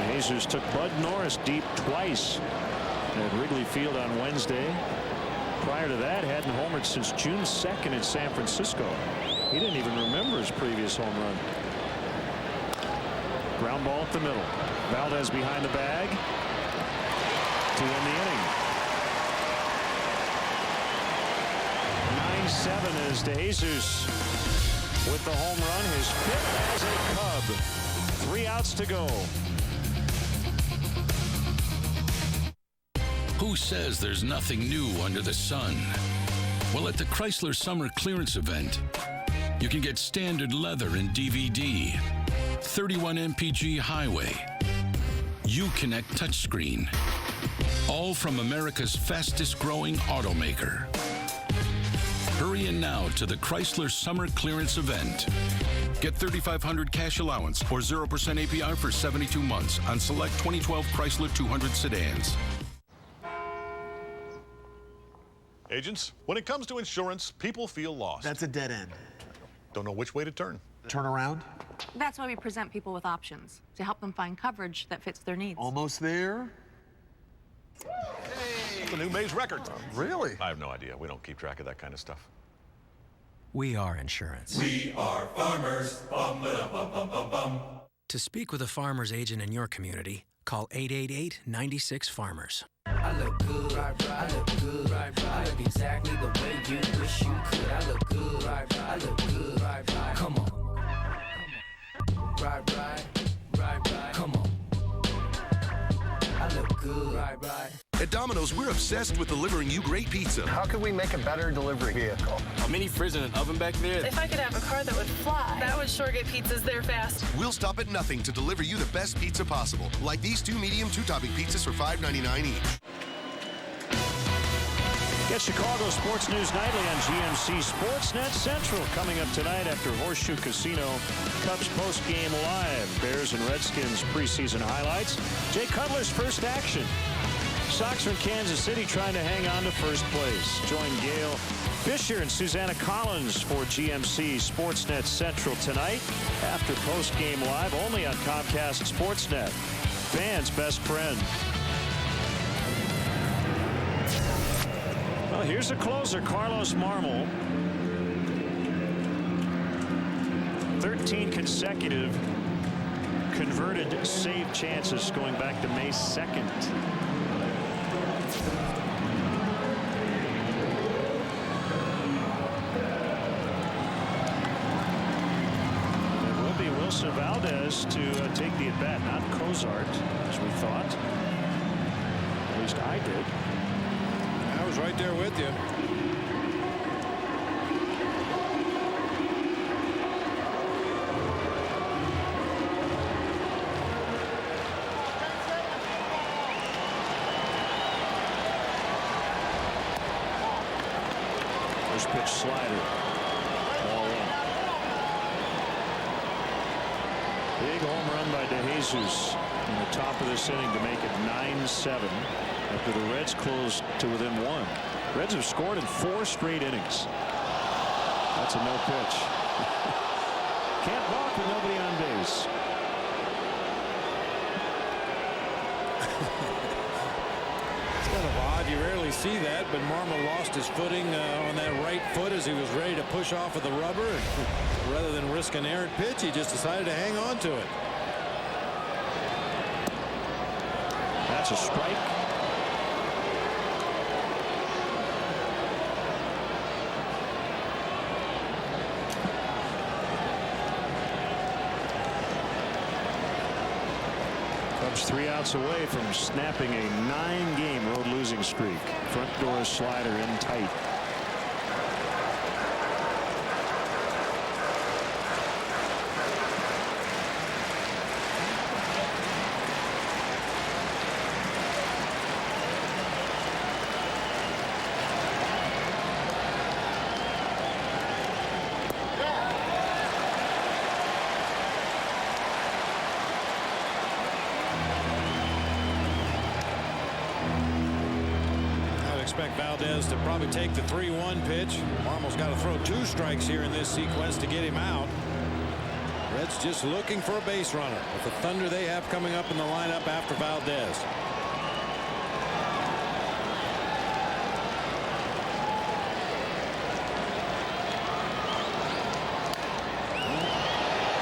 S1: Blazers took Bud Norris deep twice at Wrigley Field on Wednesday. Prior to that, hadn't homered since June 2nd in San Francisco. He didn't even remember his previous home run. Ground ball up the middle. Valdez behind the bag to win the inning. 9-7 is DeJesus with the home run, his 5th as a Cub. 3 outs to go.
S3: Who says there's nothing new under the sun? Well, at the Chrysler Summer Clearance Event, you can get standard leather and DVD, 31 mpg highway, Uconnect touchscreen, all from America's fastest growing automaker. Hurry in now to the Chrysler Summer Clearance Event. Get $3,500 cash allowance or 0% APR for 72 months on select 2012 Chrysler 200 sedans.
S14: Agents, when it comes to insurance, people feel lost.
S16: That's a dead end.
S14: Don't know which way to turn.
S16: Turn around?
S22: That's why we present people with options to help them find coverage that fits their needs.
S16: Almost there.
S14: It's a new Maze record.
S16: Really?
S14: I have no idea. We don't keep track of that kind of stuff.
S23: We are insurance.
S26: We are farmers. Bum, ba, bum, bum, bum, bum.
S23: To speak with a farmer's agent in your community, call 888-96-FARMERS.
S9: I look good, right, I look good, right, I look exactly the way you wish you could. I look good, right, I look good, right, come on. Right, come on. I look good, right.
S11: At Domino's, we're obsessed with delivering you great pizza.
S27: How could we make a better delivery vehicle?
S28: A mini fridge and an oven back there.
S12: If I could have a car that would fly, that would sure get pizzas there fast.
S11: We'll stop at nothing to deliver you the best pizza possible, like these 2 medium 2-topping pizzas for $5.99 each.
S1: Get Chicago Sports News Nightly on GMC Sportsnet Central coming up tonight after Horseshoe Casino Cubs post-game live. Bears and Redskins preseason highlights. Jay Cutler's first action. Sox from Kansas City trying to hang on to first place. Join Gail Fisher and Susanna Collins for GMC Sportsnet Central tonight after post-game live only on Comcast Sportsnet. Fans' best friend. Well, here's the closer, Carlos Marmol. 13 consecutive converted save chances going back to May 2nd. It will be Wilson Valdez to take the at-bat, not Cozart, as we thought. At least I did.
S2: I was right there with you.
S1: First pitch slider. Ball in. Big home run by DeJesus in the top of this inning to make it 9-7. After the Reds closed to within 1. Reds have scored in 4 straight innings. That's a no pitch. Can't walk with nobody on base.
S2: It's kind of odd. You rarely see that, but Marmol lost his footing on that right foot as he was ready to push off of the rubber. And rather than risk an errant pitch, he just decided to hang on to it.
S1: That's a strike. Cubs 3 outs away from snapping a 9-game road losing streak. Front door slider in tight.
S2: Expect Valdez to probably take the 3-1 pitch. Marmol's got to throw 2 strikes here in this sequence to get him out. Reds just looking for a base runner with the thunder they have coming up in the lineup after Valdez.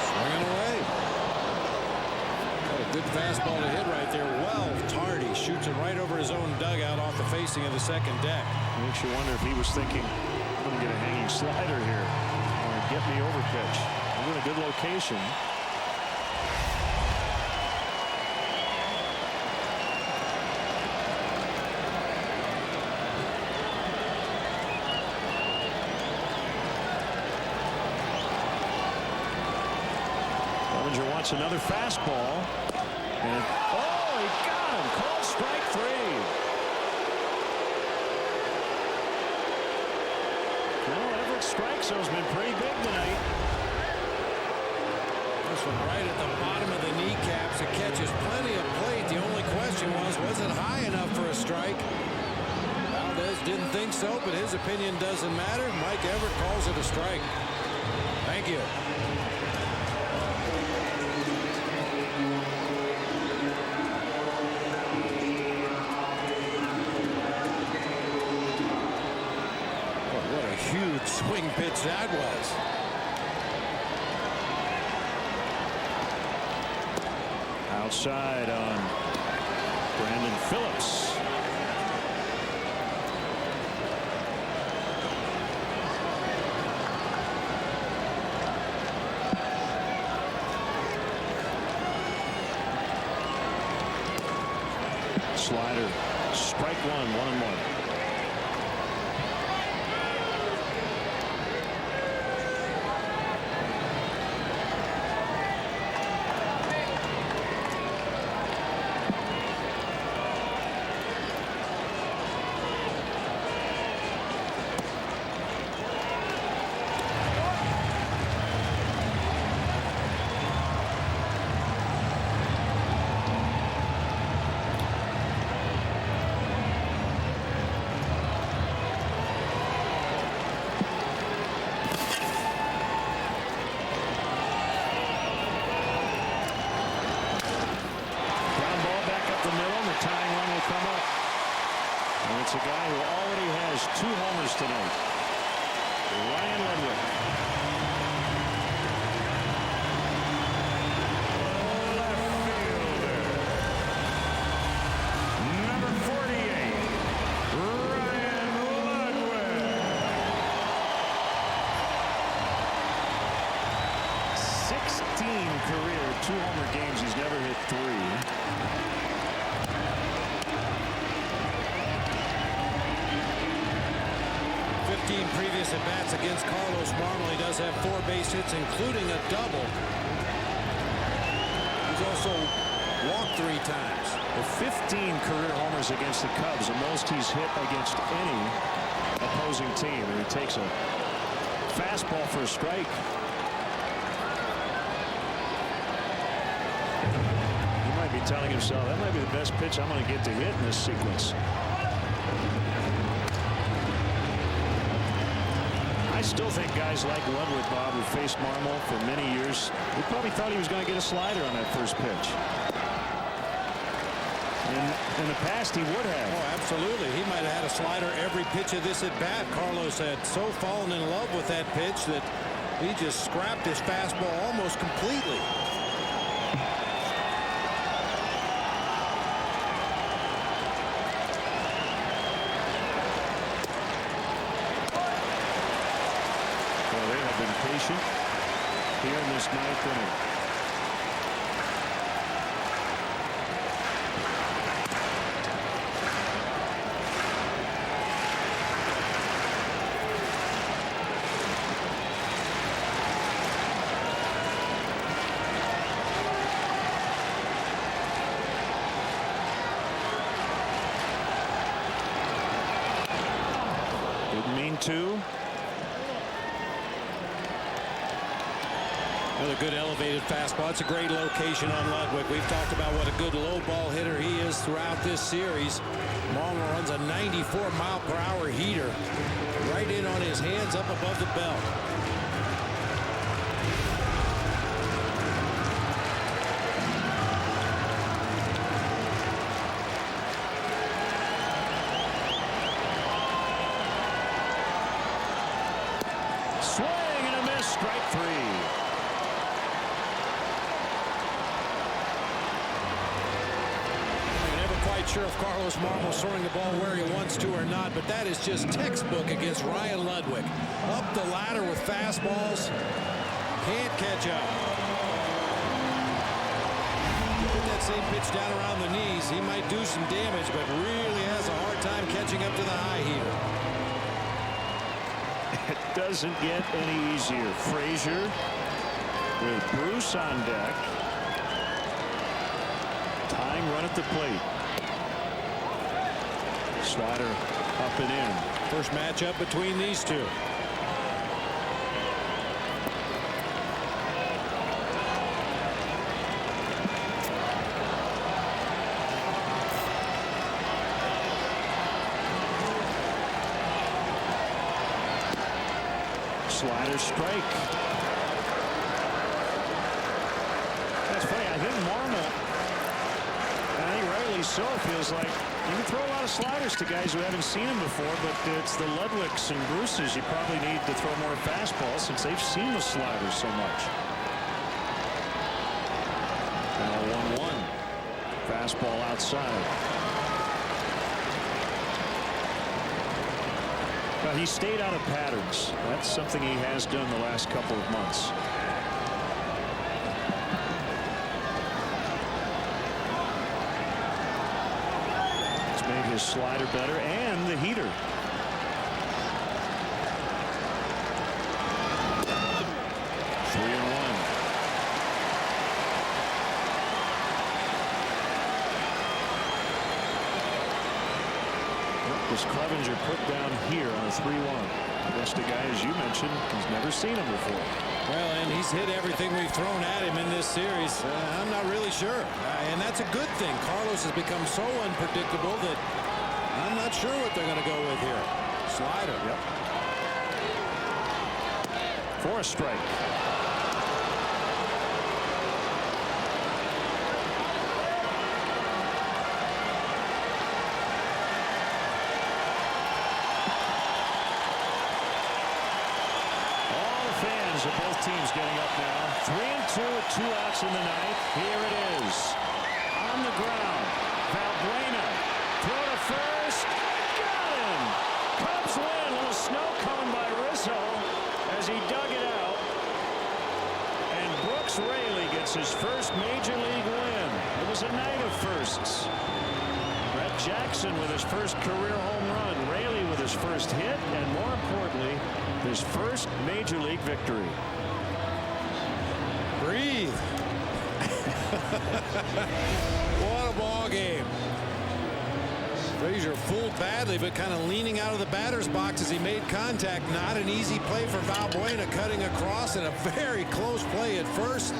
S2: Swinging away. Got a good fastball to hit right there. Well, Tardy shoots it right over his own dugout off the facing of the second deck.
S1: Makes you wonder if he was thinking, I'm going to get a hanging slider here or get me over pitch. I'm in a good location. Clevenger wants another fastball. And oh, he got him. Called strike 3. Well, Everett strike zone's been pretty big tonight.
S2: This one right at the bottom of the kneecaps. It catches plenty of plate. The only question was it high enough for a strike? Valdez didn't think so, but his opinion doesn't matter. Mike Everett calls it a strike. Thank you. What a huge swing pitch that was.
S1: Outside on Brandon Phillips. Slider, strike 1, 1-1. It's a guy who already has 2 homers tonight. Ryan Ludwig. Left fielder. Number 48. Ryan Ludwig. 16 career 2-homer games. He's never hit 3.
S2: 15 previous at-bats against Carlos Marmol. He does have 4 base hits, including a double. He's also walked 3 times.
S1: With 15 career homers against the Cubs, the most he's hit against any opposing team. And he takes a fastball for a strike. He might be telling himself, that might be the best pitch I'm going to get to hit in this sequence. I still think guys like Ludwig, Bob, who faced Marmol for many years, he probably thought he was going to get a slider on that first pitch. In the past, he would have.
S2: Oh, absolutely. He might have had a slider every pitch of this at-bat. Carlos had so fallen in love with that pitch that he just scrapped his fastball almost completely.
S1: they have been patient here in this 9th inning. Didn't mean to.
S2: Another good elevated fastball. It's a great location on Ludwig. We've talked about what a good low ball hitter he is throughout this series. Marmol runs a 94-mile-per-hour heater right in on his hands up above the belt.
S1: Swing and a miss. Strike 3.
S2: Sure if Carlos Marmol's throwing the ball where he wants to or not, but that is just textbook against Ryan Ludwig. Up the ladder with fastballs. Can't catch up. Put that same pitch down around the knees. He might do some damage, but really has a hard time catching up to the high heater.
S1: It doesn't get any easier. Frazier with Bruce on deck. Tying run at the plate. Slider up and in.
S2: First matchup between these two.
S1: Slider strike. That's funny. I think Marmol, and I think rightly so, feels like you can throw a lot of sliders to guys who haven't seen them before, but it's the Ludwigs and Bruces you probably need to throw more fastballs since they've seen the sliders so much. Now 1-1. Fastball outside. Well, he stayed out of patterns. That's something he has done the last couple of months. His slider better and the heater. 3-1. Was Clevenger put down here on a 3-1 against a guy, as you mentioned, he's never seen him before.
S2: Well, and he's hit everything we've thrown at him in this series. I'm not really sure. And that's a good thing. Carlos has become so unpredictable that I'm not sure what they're going to go with here. Slider.
S1: Yep. For a strike. Of both teams getting up now. 3-2 with 2 outs in the 9th. Here it is. On the ground. Valbuena. Throw to first. Got him. Cubs win. A little snow coming by Rizzo as he dug it out. And Brooks Raley gets his first major league win. It was a night of firsts. Brett Jackson with his first career home run. Raley with his first hit. And more importantly, his first major league victory.
S2: Breathe. What a ball game. Frazier fooled badly, but kind of leaning out of the batter's box as he made contact. Not an easy play for Valbuena, cutting across, and a very close play at first.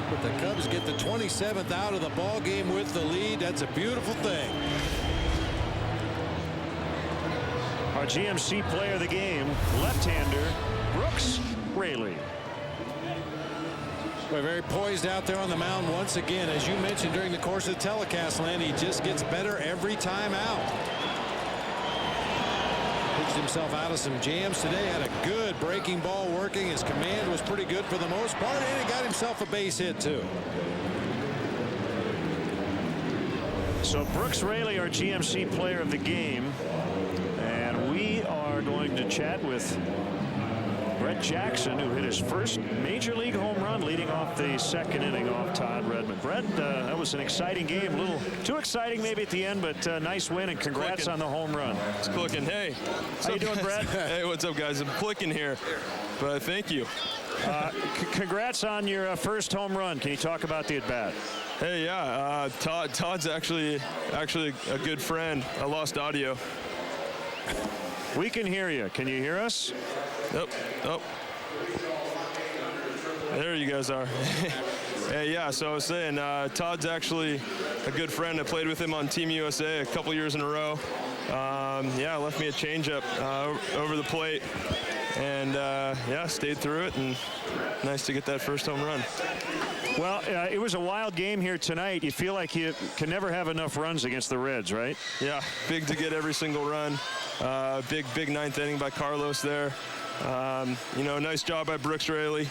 S2: But the Cubs get the 27th out of the ball game with the lead. That's a beautiful thing.
S1: Our GMC player of the game, left-hander Brooks Raley.
S2: We're very poised out there on the mound once again. As you mentioned during the course of the telecast, Len, he just gets better every time out. Pitched himself out of some jams today. Had a good breaking ball working. His command was pretty good for the most part, and he got himself a base hit too.
S1: So Brooks Raley, our GMC player of the game. And we are going to chat with Brett Jackson, who hit his first major league home run leading off the second inning off Todd Redmond. Brett, that was an exciting game. A little too exciting maybe at the end, but nice win, and congrats on the home run.
S6: It's clicking. Hey.
S1: How you doing, Brett?
S6: Hey, what's up, guys? I'm clicking here, but thank you.
S1: Congrats on your first home run. Can you talk about the at-bat?
S6: Hey, yeah. Todd's actually a good friend. I lost audio.
S1: We can hear you. Can you hear us?
S6: Oh. There you guys are. Hey, yeah, so I was saying, Todd's actually a good friend. I played with him on Team USA a couple years in a row. Yeah, left me a changeup over the plate. And, yeah, stayed through it, and nice to get that first home run.
S1: Well, it was a wild game here tonight. You feel like you can never have enough runs against the Reds, right?
S6: Yeah, big to get every single run. Big ninth inning by Carlos there. You know, nice job by Brooks Raley,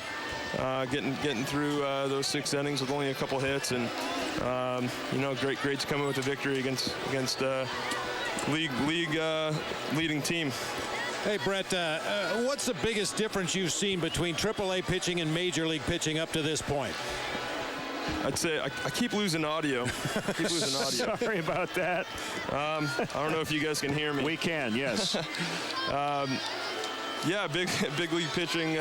S6: getting through those 6 innings with only a couple hits, and you know, great to come in with a victory against league leading team.
S2: Hey, Brett, what's the biggest difference you've seen between AAA pitching and Major League pitching up to this point?
S6: I'd say I keep losing audio.
S1: Sorry about that.
S6: I don't know if you guys can hear me.
S1: We can, yes.
S6: Yeah, big league pitching.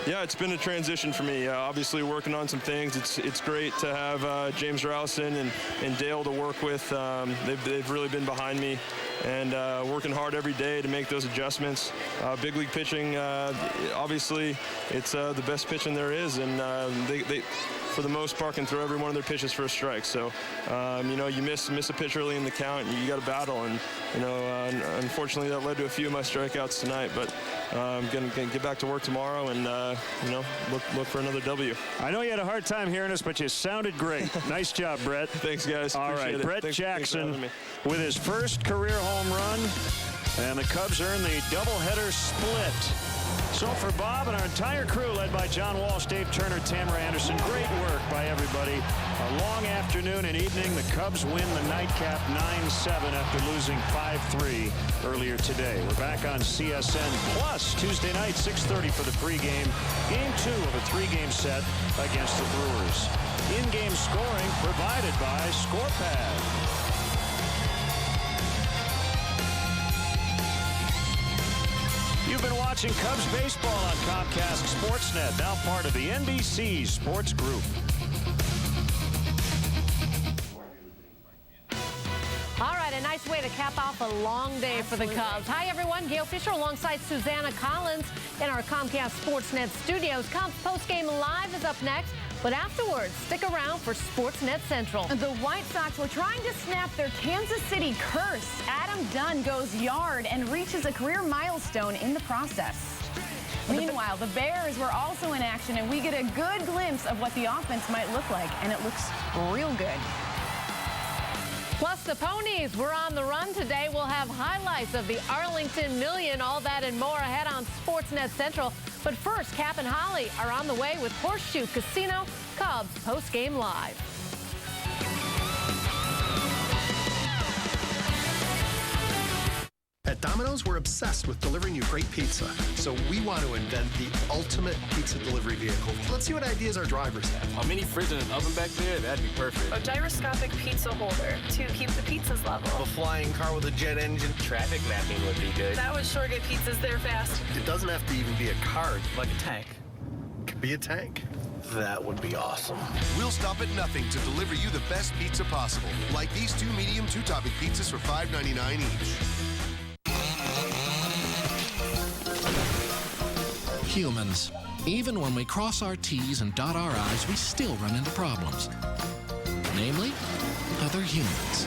S6: Yeah, it's been a transition for me. Obviously, working on some things. It's great to have James Rowson and Dale to work with. They've really been behind me, and working hard every day to make those adjustments. Big league pitching, obviously, it's the best pitching there is, and they for the most part, can throw every one of their pitches for a strike. So, you know, you miss a pitch early in the count, and you got to battle. And, you know, unfortunately, that led to a few of my strikeouts tonight. But I'm going to get back to work tomorrow and, you know, look for another W.
S1: I know you had a hard time hearing us, but you sounded great. Nice job, Brett.
S6: Thanks, guys.
S1: All right, Brett Jackson with his first career home run, and the Cubs earn the doubleheader split. So for Bob and our entire crew, led by John Walsh, Dave Turner, Tamara Anderson, great work by everybody. A long afternoon and evening. The Cubs win the nightcap 9-7 after losing 5-3 earlier today. We're back on CSN Plus Tuesday night, 6:30 for the pregame. Game 2 of a 3-game set against the Brewers. In-game scoring provided by ScorePad. You've been watching Cubs baseball on Comcast Sportsnet, now part of the NBC Sports Group.
S15: All right, a nice way to cap off a long day for the Cubs. Hi, everyone. Gail Fisher alongside Susanna Collins in our Comcast Sportsnet studios. Cubs postgame live is up next. But afterwards, stick around for Sportsnet Central.
S17: The White Sox were trying to snap their Kansas City curse. Adam Dunn goes yard and reaches a career milestone in the process. Meanwhile, the Bears were also in action, and we get a good glimpse of what the offense might look like, and it looks real good.
S15: Plus, the Ponies were on the run today. We'll have highlights of the Arlington Million, all that and more ahead on Sportsnet Central. But first, Cap and Holly are on the way with Horseshoe Casino Cubs postgame live.
S18: At Domino's, we're obsessed with delivering you great pizza. So we want to invent the ultimate pizza delivery vehicle. Let's see what ideas our drivers have.
S28: A mini fridge and an oven back there, that'd be perfect.
S19: A gyroscopic pizza holder to keep the pizzas level.
S18: A flying car with a jet engine.
S28: Traffic mapping would be good.
S19: That would sure get pizzas there fast.
S18: It doesn't have to even be a car. Like a tank. It could be a tank. That would be awesome.
S20: We'll stop at nothing to deliver you the best pizza possible. Like these 2 medium 2-topping pizzas for $5.99 each.
S21: Humans. Even when we cross our T's and dot our I's, we still run into problems. Namely, other humans.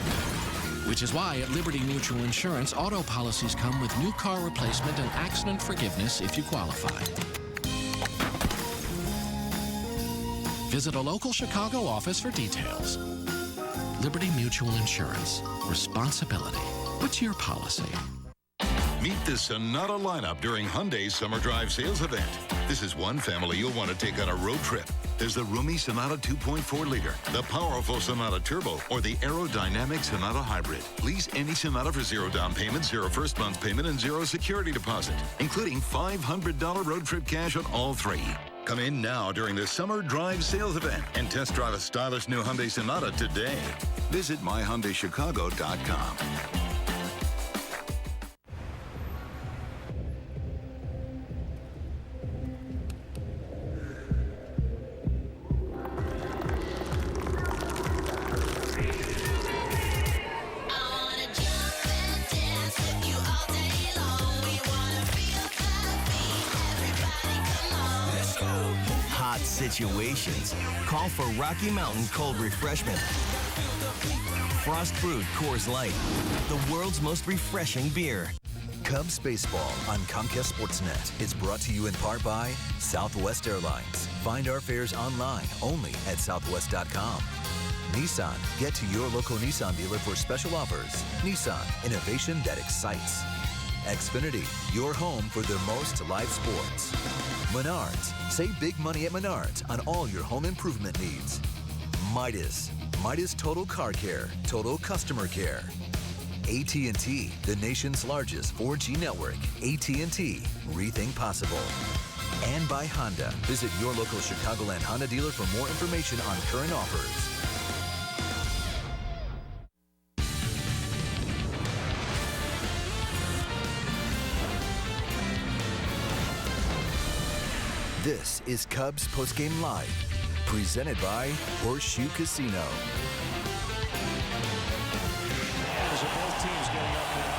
S21: Which is why at Liberty Mutual Insurance, auto policies come with new car replacement and accident forgiveness if you qualify. Visit a local Chicago office for details. Liberty Mutual Insurance. Responsibility. What's your policy?
S24: Meet the Sonata lineup during Hyundai's Summer Drive sales event. This is one family you'll want to take on a road trip. There's the roomy Sonata 2.4 liter, the powerful Sonata Turbo, or the aerodynamic Sonata Hybrid. Lease any Sonata for 0 down payment, 0 first month payment, and 0 security deposit, including $500 road trip cash on all 3. Come in now during the Summer Drive Sales Event and test drive a stylish new Hyundai Sonata today. Visit myhyundaichicago.com.
S3: Hot situations. Call for Rocky Mountain Cold Refreshment. Frost Brewed Coors Light, the world's most refreshing beer.
S11: Cubs Baseball on Comcast Sportsnet is brought to you in part by Southwest Airlines. Find our fares online only at southwest.com. Nissan, get to your local Nissan dealer for special offers. Nissan, innovation that excites. Xfinity, your home for the most live sports. Menards, save big money at Menards on all your home improvement needs. Midas Total Car Care, Total Customer Care. AT&T, the nation's largest 4G network. AT&T, rethink possible. And by Honda, visit your local Chicagoland Honda dealer for more information on current offers. This is Cubs Postgame Live, presented by Horseshoe Casino.
S1: As both teams getting up now.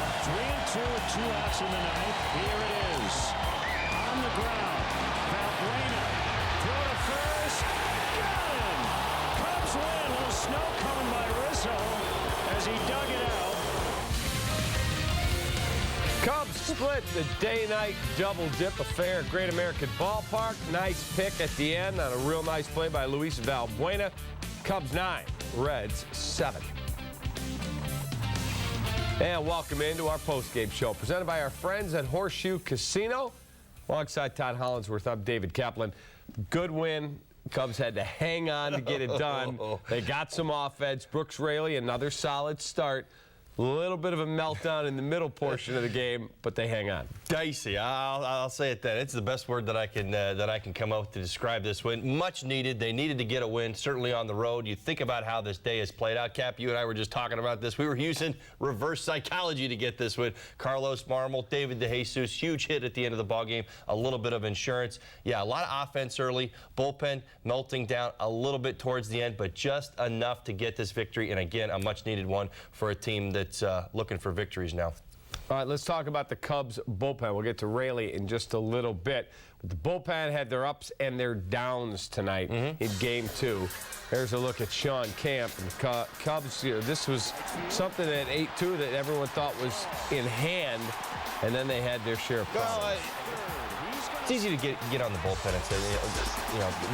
S1: 3-2 with 2 outs in the ninth. Here it is. On the ground. Valbuena. Throw to first. Got him. Cubs win. A little snow coming by Rizzo as he dug it out.
S4: Cubs split the day-night double-dip affair at Great American Ballpark. Nice pick at the end on a real nice play by Luis Valbuena. Cubs 9, Reds 7. And welcome into our postgame show, presented by our friends at Horseshoe Casino. Alongside Todd Hollinsworth, I'm David Kaplan. Good win. Cubs had to hang on to get it done. They got some offense. Brooks Raley, another solid start. A little bit of a meltdown in the middle portion of the game, but they hang on.
S5: Dicey. I'll say it then. It's the best word that I can come up with to describe this win. Much needed. They needed to get a win, certainly on the road. You think about how this day has played out. Cap, you and I were just talking about this. We were using reverse psychology to get this win. Carlos Marmol, David DeJesus, huge hit at the end of the ballgame. A little bit of insurance. Yeah, a lot of offense early. Bullpen melting down a little bit towards the end, but just enough to get this victory. And again, a much needed one for a team that's looking for victories now.
S4: All right, let's talk about the Cubs bullpen. We'll get to Raley in just a little bit. But the bullpen had their ups and their downs tonight in Game 2. There's a look at Sean Camp. And the Cubs, this was something at 8-2 that everyone thought was in hand, and then they had their share of problems.
S5: It's easy to get on the bullpen and say,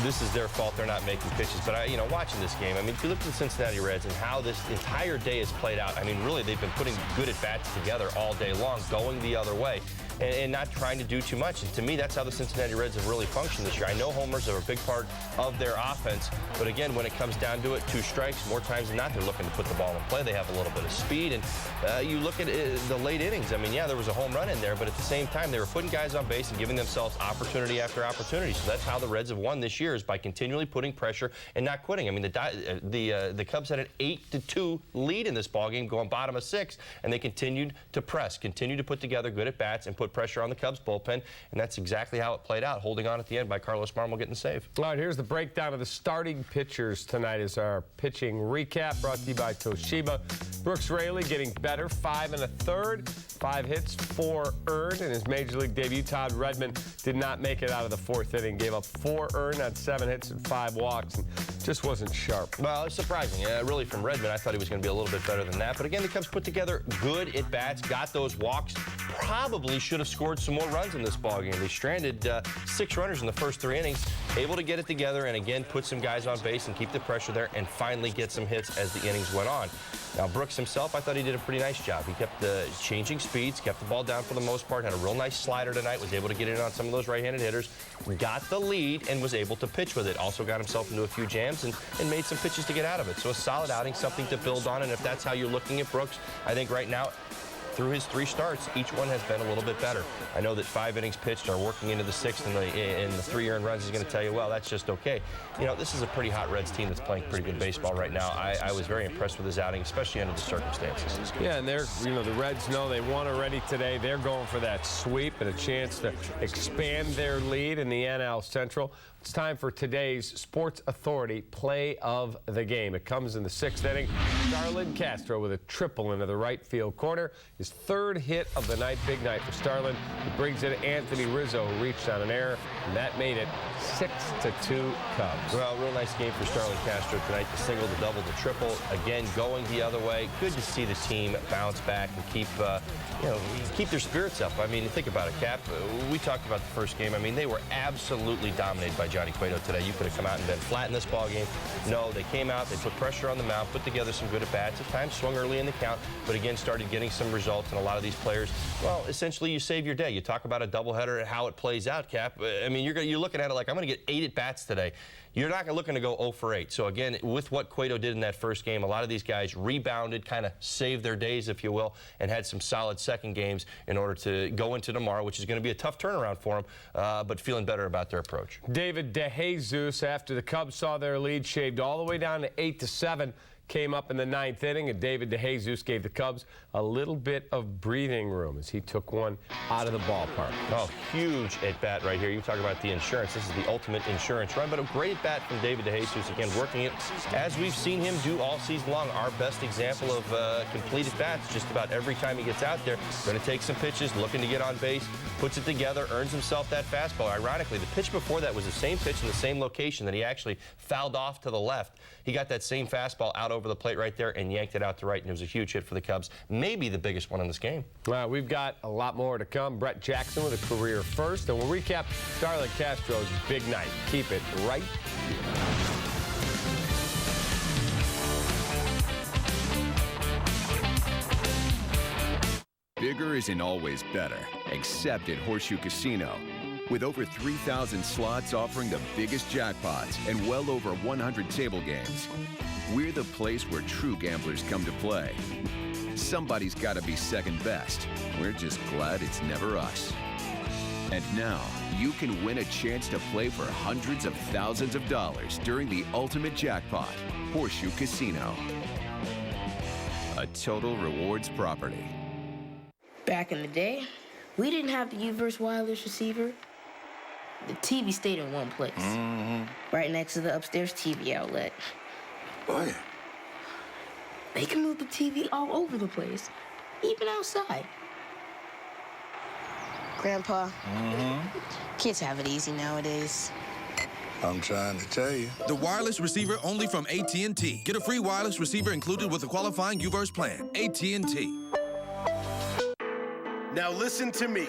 S5: this is their fault. They're not making pitches. But watching this game, if you look at the Cincinnati Reds and how this entire day has played out, really they've been putting good at bats together all day long, going the other way, and not trying to do too much. And to me, that's how the Cincinnati Reds have really functioned this year. I know homers are a big part of their offense, but again, when it comes down to it, 2 strikes, more times than not, they're looking to put the ball in play. They have a little bit of speed, and you look at the late innings. Yeah, there was a home run in there, but at the same time, they were putting guys on base and giving themselves opportunity after opportunity. So that's how the Reds have won this year, is by continually putting pressure and not quitting. The Cubs had an 8-2 lead in this ballgame, going bottom of 6, and they continued to press, continued to put together good at bats and put pressure on the Cubs bullpen, and that's exactly how it played out, holding on at the end by Carlos Marmol getting the save.
S4: All right, here's the breakdown of the starting pitchers tonight as our pitching recap, brought to you by Toshiba. Brooks Raley getting better, 5 1/3, 5 hits, 4 earned. In his Major League debut, Todd Redmond did not make it out of the 4th inning, gave up 4 earned on 7 hits and 5 walks, and just wasn't sharp.
S5: Well, it's surprising. Really, from Redmond, I thought he was going to be a little bit better than that. But again, the Cubs put together good at bats, got those walks, probably should have scored some more runs in this ballgame. They stranded 6 runners in the first 3 innings, able to get it together and again put some guys on base and keep the pressure there and finally get some hits as the innings went on. Now, Brooks himself, I thought he did a pretty nice job. He kept changing speeds, kept the ball down for the most part, had a real nice slider tonight, was able to get in on some of those right-handed hitters, got the lead, and was able to pitch with it. Also got himself into a few jams and made some pitches to get out of it. So a solid outing, something to build on, and if that's how you're looking at Brooks, I think right now, through his 3 starts, each one has been a little bit better. I know that 5 innings pitched are working into the 6th, and the 3 earned runs is going to tell you, well, that's just okay. You know, this is a pretty hot Reds team that's playing pretty good baseball right now. I was very impressed with his outing, especially under the circumstances.
S4: Yeah, and the Reds know they won already today. They're going for that sweep and a chance to expand their lead in the NL Central. It's time for today's Sports Authority play of the game. It comes in the 6th inning. Starlin Castro with a triple into the right field corner. His 3rd hit of the night. Big night for Starlin. He brings in Anthony Rizzo, who reached on an error, and that made it 6-2 Cubs.
S5: Well, real nice game for Starlin Castro tonight. The single, the double, the triple. Again, going the other way. Good to see the team bounce back and keep their spirits up. I mean, think about it, Cap. We talked about the first game. I mean, they were absolutely dominated by Johnny Cueto today. You could have come out and been flat in this ball game. No, they came out, they put pressure on the mound, put together some good at-bats. At times swung early in the count, but again started getting some results. And a lot of these players, well, essentially you save your day. You talk about a doubleheader and how it plays out, Cap. I mean, you're looking at it like, I'm going to get 8 at-bats today. You're not looking to go 0 for 8. So again, with what Cueto did in that first game, a lot of these guys rebounded, kind of saved their days, if you will, and had some solid second games in order to go into tomorrow, which is going to be a tough turnaround for them, but feeling better about their approach.
S4: David DeJesus, after the Cubs saw their lead shaved all the way down to 8-7, came up in the 9th inning, and David DeJesus gave the Cubs a little bit of breathing room as he took one out of the ballpark.
S5: Oh, huge at-bat right here. You talk about the insurance. This is the ultimate insurance run, but a great at-bat from David DeJesus, again, working it as we've seen him do all season long. Our best example of complete at-bats. Just about every time he gets out there, going to take some pitches, looking to get on base, puts it together, earns himself that fastball. Ironically, the pitch before that was the same pitch in the same location that he actually fouled off to the left. He got that same fastball out over the plate right there and yanked it out to right, and it was a huge hit for the Cubs. Maybe the biggest one in this game.
S4: Well, we've got a lot more to come. Brett Jackson with a career first, and we'll recap Starlin Castro's big night. Keep it right here.
S7: Bigger isn't always better, except at Horseshoe Casino. With over 3,000 slots offering the biggest jackpots and well over 100 table games, we're the place where true gamblers come to play. Somebody's got to be second best. We're just glad it's never us. And now, you can win a chance to play for hundreds of thousands of dollars during the ultimate jackpot, Horseshoe Casino. A total rewards property.
S8: Back in the day, we didn't have the U-verse wireless receiver. The TV stayed in one place, right next to the upstairs TV outlet.
S10: Oh, yeah.
S8: They can move the TV all over the place, even outside. Grandpa, kids have it easy nowadays.
S10: I'm trying to tell you.
S13: The wireless receiver only from AT&T. Get a free wireless receiver included with a qualifying U-verse plan. AT&T.
S14: Now listen to me.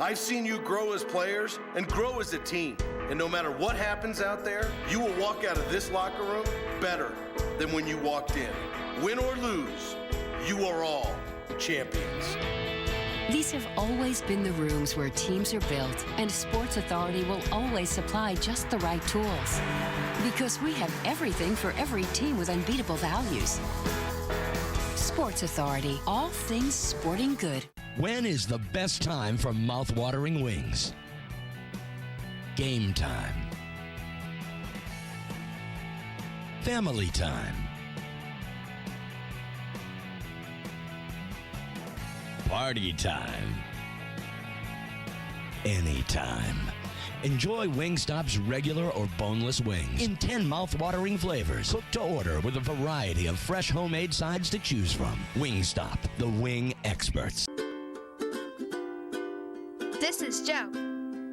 S14: I've seen you grow as players and grow as a team. And no matter what happens out there, you will walk out of this locker room better than when you walked in. Win or lose, you are all champions.
S16: These have always been the rooms where teams are built, and Sports Authority will always supply just the right tools. Because we have everything for every team with unbeatable values. Sports Authority, all things sporting good.
S22: When is the best time for mouth-watering wings? Game time. Family time. Party time. Anytime. Enjoy Wingstop's regular or boneless wings in 10 mouth-watering flavors, cooked to order with a variety of fresh homemade sides to choose from. Wingstop, the wing experts.
S25: This is Joe.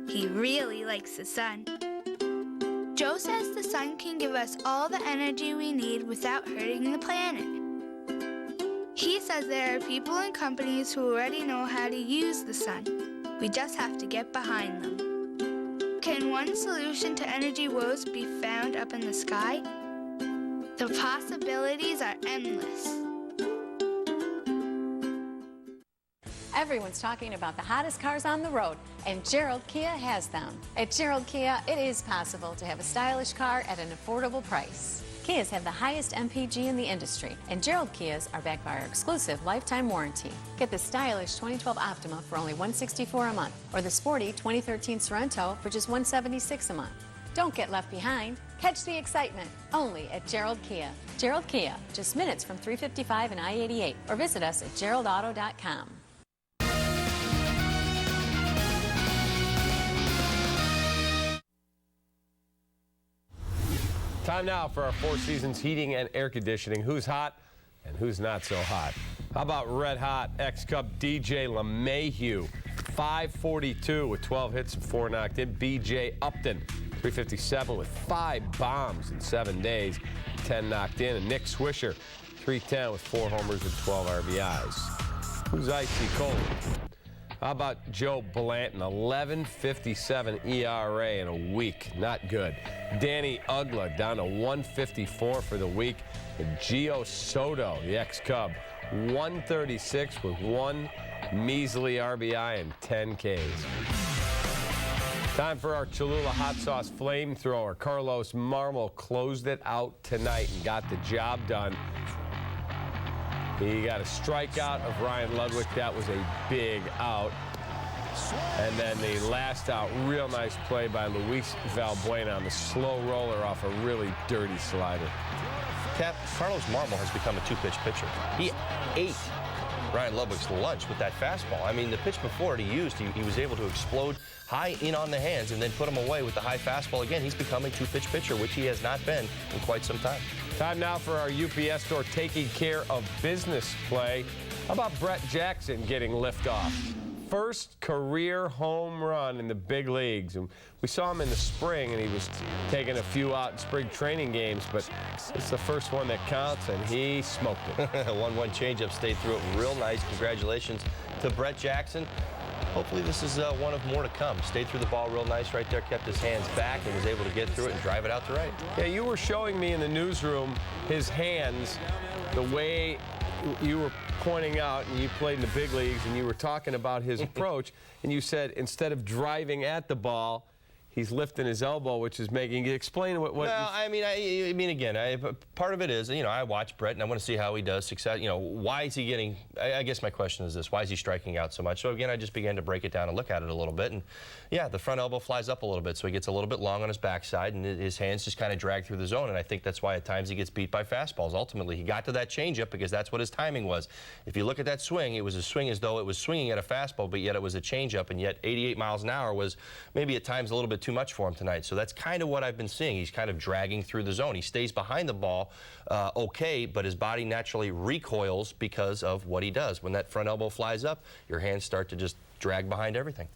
S25: He really likes the sun. Joe says the sun can give us all the energy we need without hurting the planet. He says there are people and companies who already know how to use the sun. We just have to get behind them. Can one solution to energy woes be found up in the sky? The possibilities are endless.
S2: Everyone's talking about the hottest cars on the road, and Gerald Kia has them. At Gerald Kia, it is possible to have a stylish car at an affordable price. Kias have the highest MPG in the industry, and Gerald Kias are backed by our exclusive lifetime warranty. Get the stylish 2012 Optima for only $164 a month, or the sporty 2013 Sorento for just $176 a month. Don't get left behind. Catch the excitement only at Gerald Kia. Gerald Kia, just minutes from 355 and I-88, or visit us at geraldauto.com.
S4: Time now for our Four Seasons heating and air conditioning. Who's hot and who's not so hot? How about red hot ex-Cub DJ LeMahieu? 542 with 12 hits and 4 knocked in. BJ Upton, 357 with 5 bombs in 7 days, 10 knocked in. And Nick Swisher, 310 with 4 homers and 12 RBIs. Who's icy cold? How about Joe Blanton, 11.57 ERA in a week. Not good. Danny Ugla down to 154 for the week. And Gio Soto, the ex-Cub, 136 with 1 measly RBI and 10 Ks. Time for our Cholula hot sauce flamethrower. Carlos Marmol closed it out tonight and got the job done. He got a strikeout of Ryan Ludwig. That was a big out. And then the last out, real nice play by Luis Valbuena on the slow roller off a really dirty slider.
S5: Cap, Carlos Marmol has become a two-pitch pitcher. He ate Ryan Ludwig's lunch with that fastball. I mean, the pitch before it he was able to explode high in on the hands and then put him away with the high fastball. Again, he's become a two-pitch pitcher, which he has not been in quite some time.
S4: Time now for our UPS store taking care of business play. How about Brett Jackson getting liftoff? First career home run in the big leagues. And we saw him in the spring, and he was taking a few out in spring training games, but it's the first one that counts, and he smoked it.
S5: 1-1 changeup, stayed through it real nice. Congratulations to Brett Jackson. Hopefully this is one of more to come. Stayed through the ball real nice right there, kept his hands back, and was able to get through it and drive it out to right.
S4: Yeah, you were showing me in the newsroom his hands, the way you were pointing out, and you played in the big leagues, and you were talking about his approach, and you said instead of driving at the ball, he's lifting his elbow, which is making you explain what.
S5: No, I mean, again, part of it is, I watch Brett and I want to see how he does success. Why is he getting? I guess my question is this: why is he striking out so much? So again, I just began to break it down and look at it a little bit, and yeah, the front elbow flies up a little bit, so he gets a little bit long on his backside, and his hands just kind of drag through the zone, and I think that's why at times he gets beat by fastballs. Ultimately, he got to that changeup because that's what his timing was. If you look at that swing, it was a swing as though it was swinging at a fastball, but yet it was a changeup, and yet 88 miles an hour was maybe at times a little bit too much for him tonight. So that's kind of what I've been seeing. He's kind of dragging through the zone. He stays behind the ball okay, but his body naturally recoils because of what he does. When that front elbow flies up, your hands start to just drag behind everything.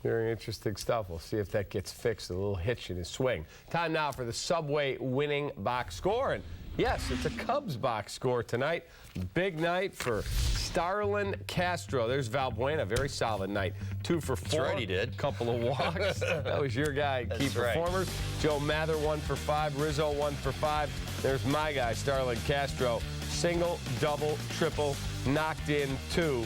S4: Very interesting stuff. We'll see if that gets fixed, a little hitch in his swing. Time now for the Subway winning box score. And yes, it's a Cubs box score tonight. Big night for Starlin Castro. There's Valbuena, very solid night. 2 for 4.
S5: That's right, he did.
S4: Couple of walks. That was your guy, key performers. Joe Mather, 1 for 5. Rizzo, 1 for 5. There's my guy, Starlin Castro. Single, double, triple, knocked in 2.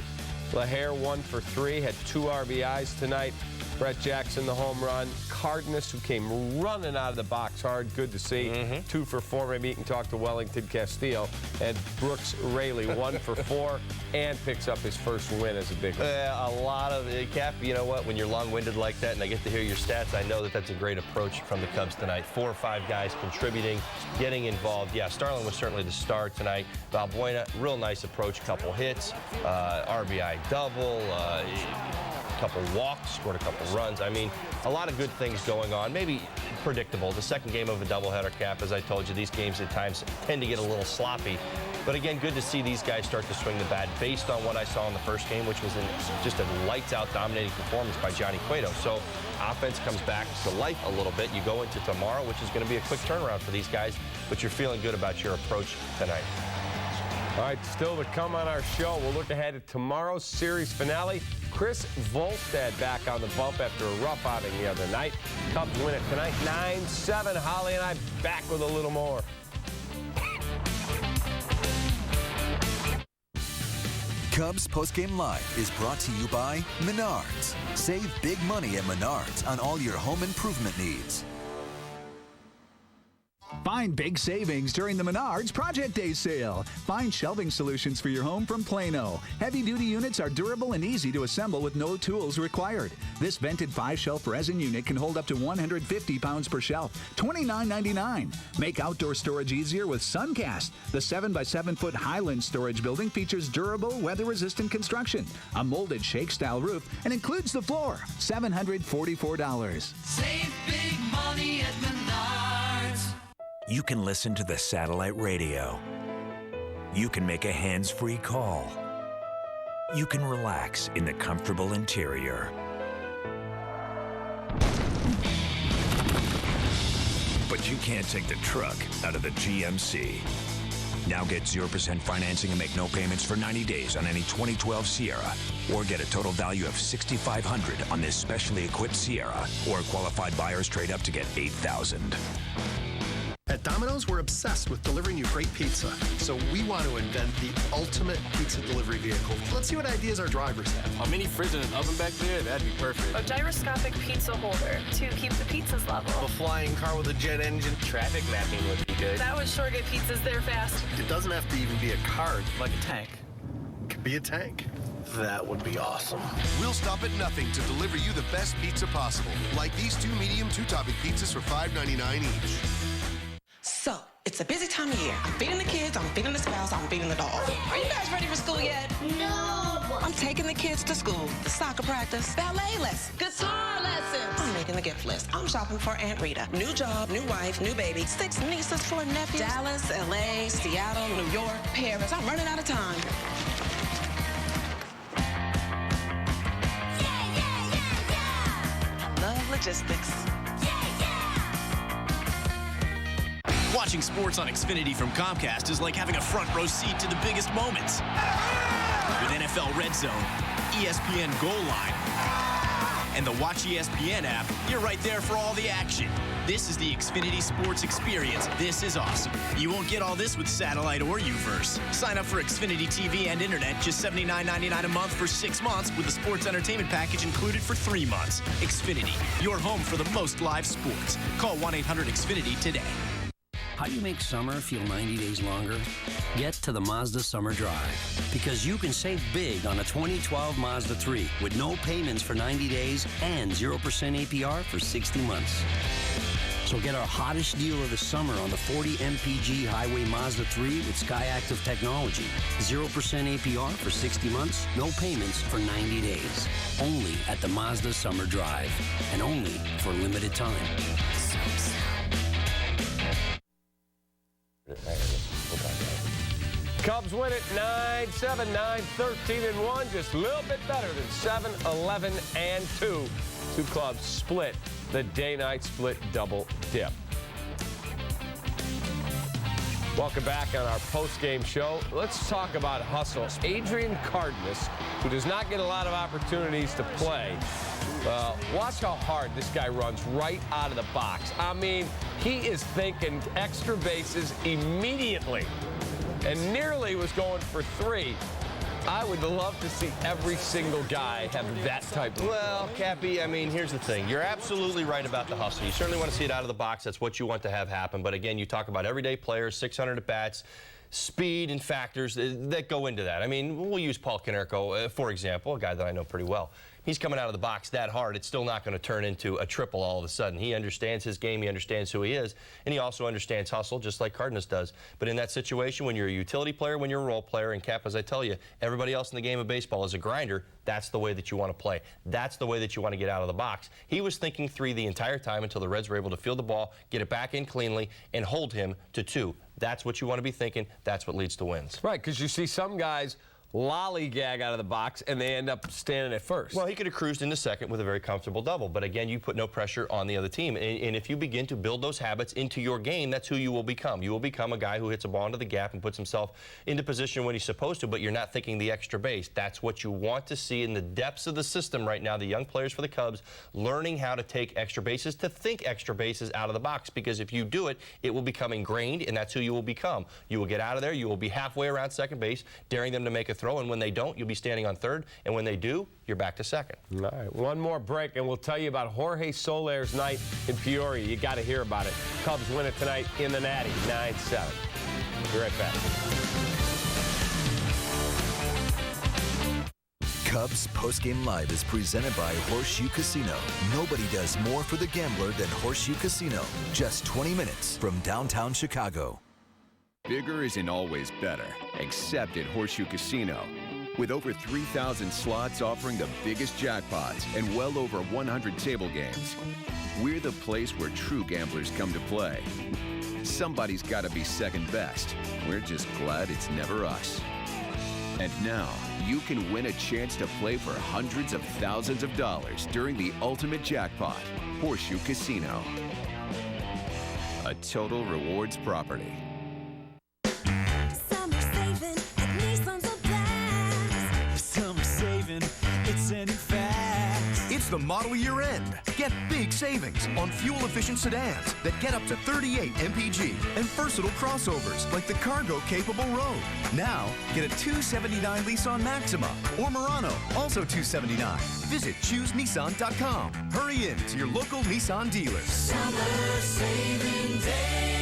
S4: LaHair, 1 for 3, had 2 RBIs tonight. Brett Jackson, the home run. Cardenas, who came running out of the box hard. Good to see. 2 for 4. Maybe you can talk to Wellington Castillo. And Brooks Raley, 1 for 4, and picks up his first win as a big one.
S5: A lot of Cap, you know what? When you're long-winded like that and I get to hear your stats, I know that that's a great approach from the Cubs tonight. 4 or 5 guys contributing, getting involved. Yeah, Starlin was certainly the star tonight. Valbuena, real nice approach. Couple hits, RBI double, couple walks, scored a couple runs. I mean, a lot of good things going on. Maybe predictable. The second game of a doubleheader, Cap, as I told you, these games at times tend to get a little sloppy. But again, good to see these guys start to swing the bat based on what I saw in the first game, which was just a lights-out dominating performance by Johnny Cueto. So offense comes back to life a little bit. You go into tomorrow, which is going to be a quick turnaround for these guys, but you're feeling good about your approach tonight.
S4: All right, still to come on our show, we'll look ahead at tomorrow's series finale. Chris Volstad back on the bump after a rough outing the other night. Cubs win it tonight, 9-7. Holly and I back with a little more.
S6: Cubs Postgame Live is brought to you by Menards. Save big money at Menards on all your home improvement needs.
S9: Find big savings during the Menards Project Day sale. Find shelving solutions for your home from Plano. Heavy-duty units are durable and easy to assemble with no tools required. This vented 5-shelf resin unit can hold up to 150 pounds per shelf, $29.99. Make outdoor storage easier with Suncast. The 7x7-foot Highland storage building features durable, weather-resistant construction, a molded shake-style roof, and includes the floor. $744.
S12: Save big money at Menards.
S15: You can listen to the satellite radio. You can make a hands-free call. You can relax in the comfortable interior. But you can't take the truck out of the GMC. Now get 0% financing and make no payments for 90 days on any 2012 Sierra. Or get a total value of $6,500 on this specially equipped Sierra. Or qualified buyers trade up to get $8,000.
S18: At Domino's, we're obsessed with delivering you great pizza. So we want to invent the ultimate pizza delivery vehicle. Let's see what ideas our drivers have.
S28: A mini fridge and an oven back there, that'd be perfect.
S19: A gyroscopic pizza holder to keep the pizzas level.
S18: A flying car with a jet engine.
S28: Traffic mapping would be good.
S19: That would sure get pizzas there fast.
S18: It doesn't have to even be a car, like a tank. It could be a tank. That would be awesome.
S20: We'll stop at nothing to deliver you the best pizza possible. Like these 2 medium 2-topping pizzas for $5.99 each.
S17: So, it's a busy time of year. I'm feeding the kids, I'm feeding the spouse, I'm feeding the dog. Are you guys ready for school yet? No! I'm taking the kids to school, the soccer practice, ballet lessons, guitar lessons. I'm making the gift list. I'm shopping for Aunt Rita. New job, new wife, new baby, 6 nieces, 4 nephews. Dallas, LA, Seattle, New York, Paris. I'm running out of time. I love logistics.
S23: Watching sports on Xfinity from Comcast is like having a front row seat to the biggest moments. With NFL Red Zone, ESPN Goal Line, and the Watch ESPN app, you're right there for all the action. This is the Xfinity Sports Experience. This is awesome. You won't get all this with satellite or Uverse. Sign up for Xfinity TV and Internet, just $79.99 a month for 6 months with a sports entertainment package included for 3 months. Xfinity, your home for the most live sports. Call 1-800-XFINITY today.
S26: How do you make summer feel 90 days longer? Get to the Mazda Summer Drive, because you can save big on a 2012 Mazda 3 with no payments for 90 days and 0% APR for 60 months. So get our hottest deal of the summer on the 40 mpg Highway Mazda 3 with Skyactiv technology. 0% APR for 60 months, no payments for 90 days. Only at the Mazda Summer Drive, and only for a limited time.
S4: Cubs win it 9-7, 9-13-1, just a little bit better than 7-11-2. Two clubs split the day-night split double dip. Welcome back on our post-game show. Let's talk about hustle. Adrian Cardenas, who does not get a lot of opportunities to play. Watch how hard this guy runs right out of the box. I mean, he is thinking extra bases immediately, and nearly was going for 3. I would love to see every single guy have that type of...
S5: Well, Cappy, I mean, here's the thing. You're absolutely right about the hustle. You certainly want to see it out of the box. That's what you want to have happen. But again, you talk about everyday players, 600 at-bats, speed and factors that go into that. I mean, we'll use Paul Konerko, for example, a guy that I know pretty well. He's coming out of the box that hard, it's still not going to turn into a triple all of a sudden. He understands his game, he understands who he is, and he also understands hustle, just like Cardenas does. But in that situation, when you're a utility player, when you're a role player, and Cap, as I tell you, everybody else in the game of baseball is a grinder, that's the way that you want to play. That's the way that you want to get out of the box. He was thinking 3 the entire time until the Reds were able to field the ball, get it back in cleanly, and hold him to 2. That's what you want to be thinking. That's what leads to wins.
S4: Right, because you see some guys lollygag out of the box, and they end up standing at first.
S5: Well, he could have cruised into second with a very comfortable double, but again, you put no pressure on the other team. And if you begin to build those habits into your game, that's who you will become. You will become a guy who hits a ball into the gap and puts himself into position when he's supposed to, but you're not thinking the extra base. That's what you want to see in the depths of the system right now, the young players for the Cubs learning how to take extra bases, to think extra bases out of the box, because if you do it, it will become ingrained, and that's who you will become. You will get out of there, you will be halfway around second base, daring them to make a throw throw, and when they don't, you'll be standing on third, and when they do, you're back to second.
S4: All right, one more break, and we'll tell you about Jorge Soler's night in Peoria. You got to hear about it. Cubs win it tonight in the Natty, 9-7. Be right back.
S6: Cubs Postgame Live is presented by Horseshoe Casino. Nobody does more for the gambler than Horseshoe Casino. Just 20 minutes from downtown Chicago.
S1: Bigger isn't always better, except at Horseshoe Casino. With over 3,000 slots offering the biggest jackpots and well over 100 table games, we're the place where true gamblers come to play. Somebody's got to be second best. We're just glad it's never us. And now, you can win a chance to play for hundreds of thousands of dollars during the ultimate jackpot, Horseshoe Casino. A total rewards property.
S12: Summer saving at Nissan's a blast. Summer saving, it's a new fast.
S3: It's the model year end. Get big savings on fuel-efficient sedans that get up to 38 mpg and versatile crossovers like the cargo-capable Rogue. Now, get a $279 lease on Maxima or Murano, also $279. Visit ChooseNissan.com. Hurry in to your local Nissan dealer.
S12: Summer saving days.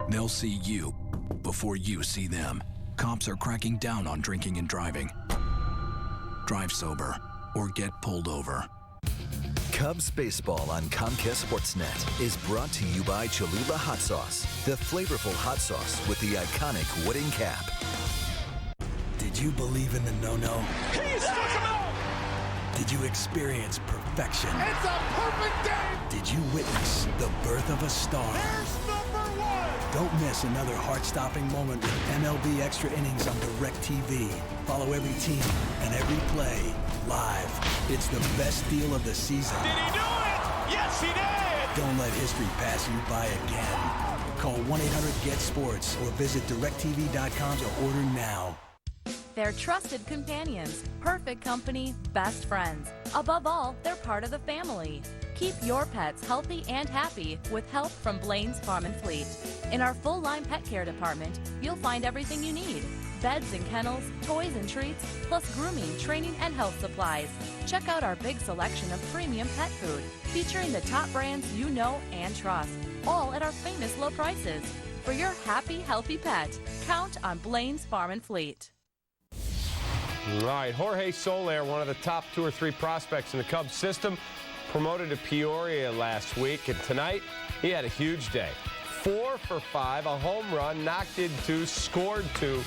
S7: They'll see you before you see them. Cops are cracking down on drinking and driving. Drive sober or get pulled over.
S6: Cubs baseball on Comcast Sportsnet is brought to you by Cholula Hot Sauce, the flavorful hot sauce with the iconic wooden cap.
S22: Did you believe in the no-no? He struck him out! Did you experience perfection?
S12: It's a perfect game.
S22: Did you witness the birth of a star?
S12: There's number one.
S22: Don't miss another heart-stopping moment with MLB Extra Innings on DirecTV. Follow every team and every play live. It's the best deal of the season.
S12: Did he do it? Yes, he did.
S22: Don't let history pass you by again. Call 1-800-GET-SPORTS or visit DirecTV.com to order now.
S8: They're trusted companions, perfect company, best friends. Above all, they're part of the family. Keep your pets healthy and happy with help from Blaine's Farm and Fleet. In our full-line pet care department, you'll find everything you need. Beds and kennels, toys and treats, plus grooming, training, and health supplies. Check out our big selection of premium pet food, featuring the top brands you know and trust, all at our famous low prices. For your happy, healthy pet, count on Blaine's Farm and Fleet.
S4: All right, Jorge Soler, one of the top 2 or 3 prospects in the Cubs system, promoted to Peoria last week, and tonight he had a huge day. 4 for 5, a home run, knocked in 2, scored 2.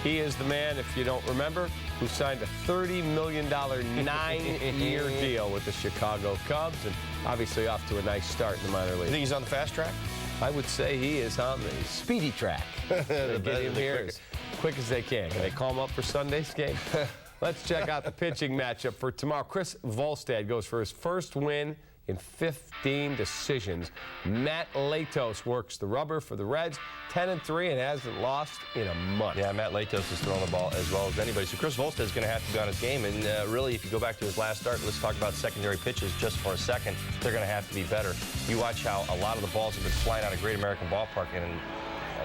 S4: He is the man, if you don't remember, who signed a $30 million 9-year deal with the Chicago Cubs, and obviously off to a nice start in the minor league.
S5: You think he's on the fast track?
S4: I would say he is on the speedy track. They get him here as quick as they can. Can they call him up for Sunday's game? Let's check out the pitching matchup for tomorrow. Chris Volstad goes for his first win in 15 decisions. Matt Latos works the rubber for the Reds, 10-3, and hasn't lost in a month.
S5: Yeah, Matt Latos is throwing the ball as well as anybody. So Chris Volstad is going to have to be on his game. And really, if you go back to his last start, let's talk about secondary pitches just for a second. They're going to have to be better. You watch how a lot of the balls have been flying out of Great American Ballpark, and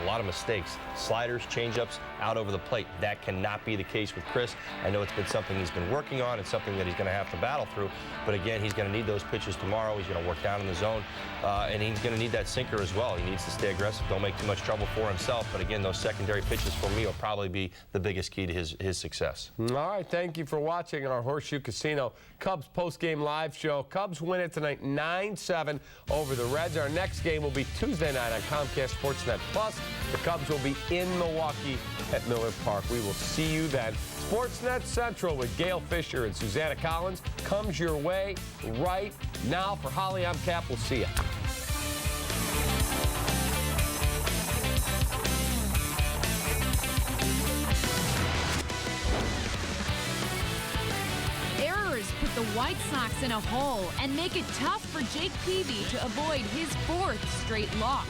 S5: a lot of mistakes. Sliders, changeups, out over the plate. That cannot be the case with Chris. I know it's been something he's been working on. It's something that he's going to have to battle through. But again, he's going to need those pitches tomorrow. He's going to work down in the zone. And he's going to need that sinker as well. He needs to stay aggressive. Don't make too much trouble for himself. But again, those secondary pitches for me will probably be the biggest key to his success.
S4: All right, thank you for watching our Horseshoe Casino Cubs postgame live show. Cubs win it tonight 9-7 over the Reds. Our next game will be Tuesday night on Comcast Sportsnet Plus. The Cubs will be in Milwaukee at Miller Park. We will see you then. Sportsnet Central with Gail Fisher and Susanna Collins comes your way right now. For Holly, I'm Cap. We'll see you.
S11: Errors put the
S10: White Sox in a hole and make it tough for Jake Peavy to avoid his 4th straight loss.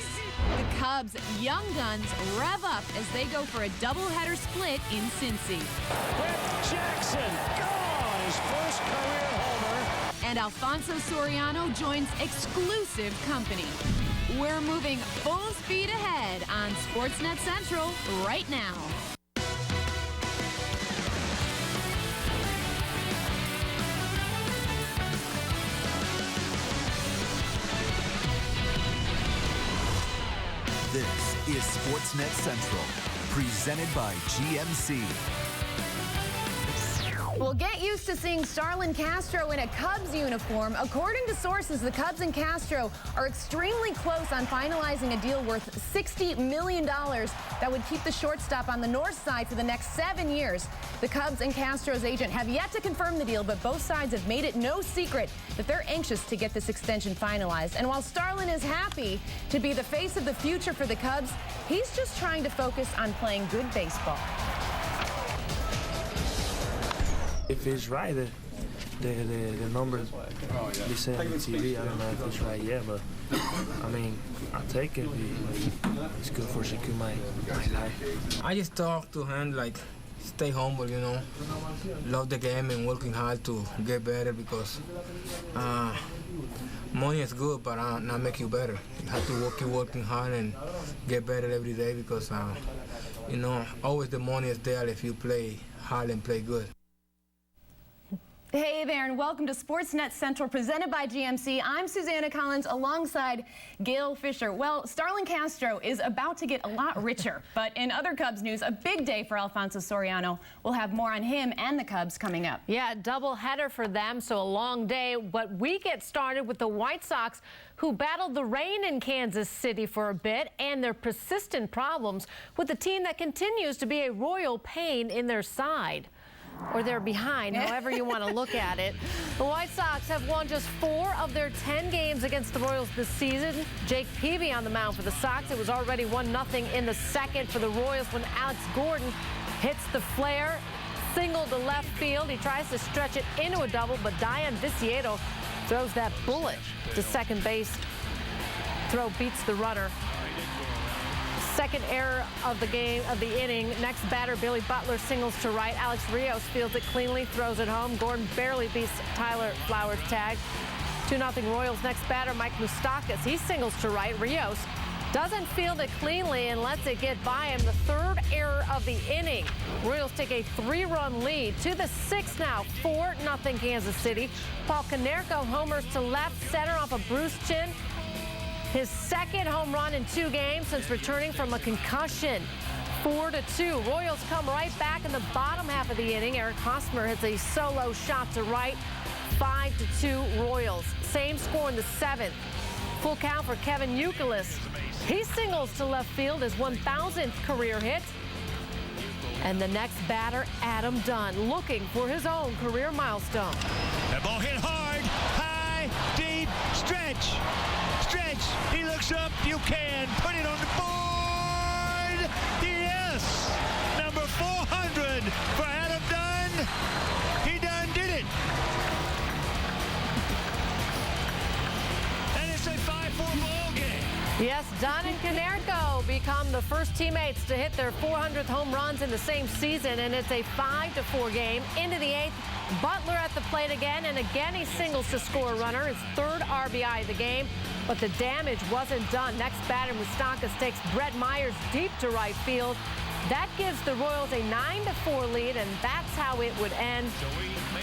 S10: The Cubs' young guns rev up as they go for a doubleheader split in Cincy.
S11: With Jackson, gone, his first career homer.
S10: And Alfonso Soriano joins exclusive company. We're moving full speed ahead on Sportsnet Central right now.
S6: This is Sportsnet Central, presented by GMC.
S13: Well, get used to seeing Starlin Castro in a Cubs uniform. According to sources, the Cubs and Castro are extremely close on finalizing a deal worth $60 million that would keep the shortstop on the north side for the next 7 years. The Cubs and Castro's agent have yet to confirm the deal, but both sides have made it no secret that they're anxious to get this extension finalized. And while Starlin is happy to be the face of the future for the Cubs, he's just trying to focus on playing good baseball.
S14: If it's right, the numbers they say on the TV, I don't know if it's right yet, but I mean, I'll take it. It's good for secure my life.
S16: I just talk to him like, stay humble, you know, love the game and working hard to get better because money is good, but not make you better. You have to keep working hard and get better every day because, you know, always the money is there if you play hard and play good.
S13: Hey there, and welcome to Sportsnet Central, presented by GMC. I'm Susanna Collins alongside Gail Fisher. Well, Starlin Castro is about to get a lot richer, but in other Cubs news, a big day for Alfonso Soriano. We'll have more on him and the Cubs coming up.
S21: Yeah, double header for them, so a long day. But we get started with the White Sox, who battled the rain in Kansas City for a bit, and their persistent problems with a team that continues to be a royal pain in their side. Or they're behind, however you want to look at it. The White Sox have won just 4 of their 10 games against the Royals this season. Jake Peavy on the mound for the Sox. It was already 1-0 in the second for the Royals when Alex Gordon hits the flare, single to left field. He tries to stretch it into a double, but Dayan Viciedo throws that bullet to second base. Throw beats the runner. Second error of the game, of the inning. Next batter, Billy Butler singles to right. Alex Rios fields it cleanly, throws it home. Gordon barely beats Tyler Flowers' tag. 2-0 Royals. Next batter, Mike Moustakas. He singles to right. Rios doesn't field it cleanly and lets it get by him. The third error of the inning. Royals take a 3-run lead to the 6th now. 4-0 Kansas City. Paul Konerko homers to left center off of Bruce Chin. His second home run in 2 games since returning from a concussion. 4-2. Royals come right back in the bottom half of the inning. Eric Hosmer hits a solo shot to right. 5-2 Royals. Same score in the 7th. Full count for Kevin Youkilis. He singles to left field, his 1,000th career hit. And the next batter, Adam Dunn, looking for his own career milestone.
S11: That ball hit hard, high, deep, stretch. He looks up, you can put it on the board. Yes, number 400 for Adam Dunn. He done did it. And it's a 5-4 ball game.
S21: Yes, Dunn and Konerko become the first teammates to hit their 400th home runs in the same season, and it's a 5-4 game. Into the 8th, Butler at the plate again, and again he singles to score a runner, his 3rd RBI of the game. But the damage wasn't done. Next batter, Moustakas takes Brett Myers deep to right field. That gives the Royals a 9-4 lead, and that's how it would end.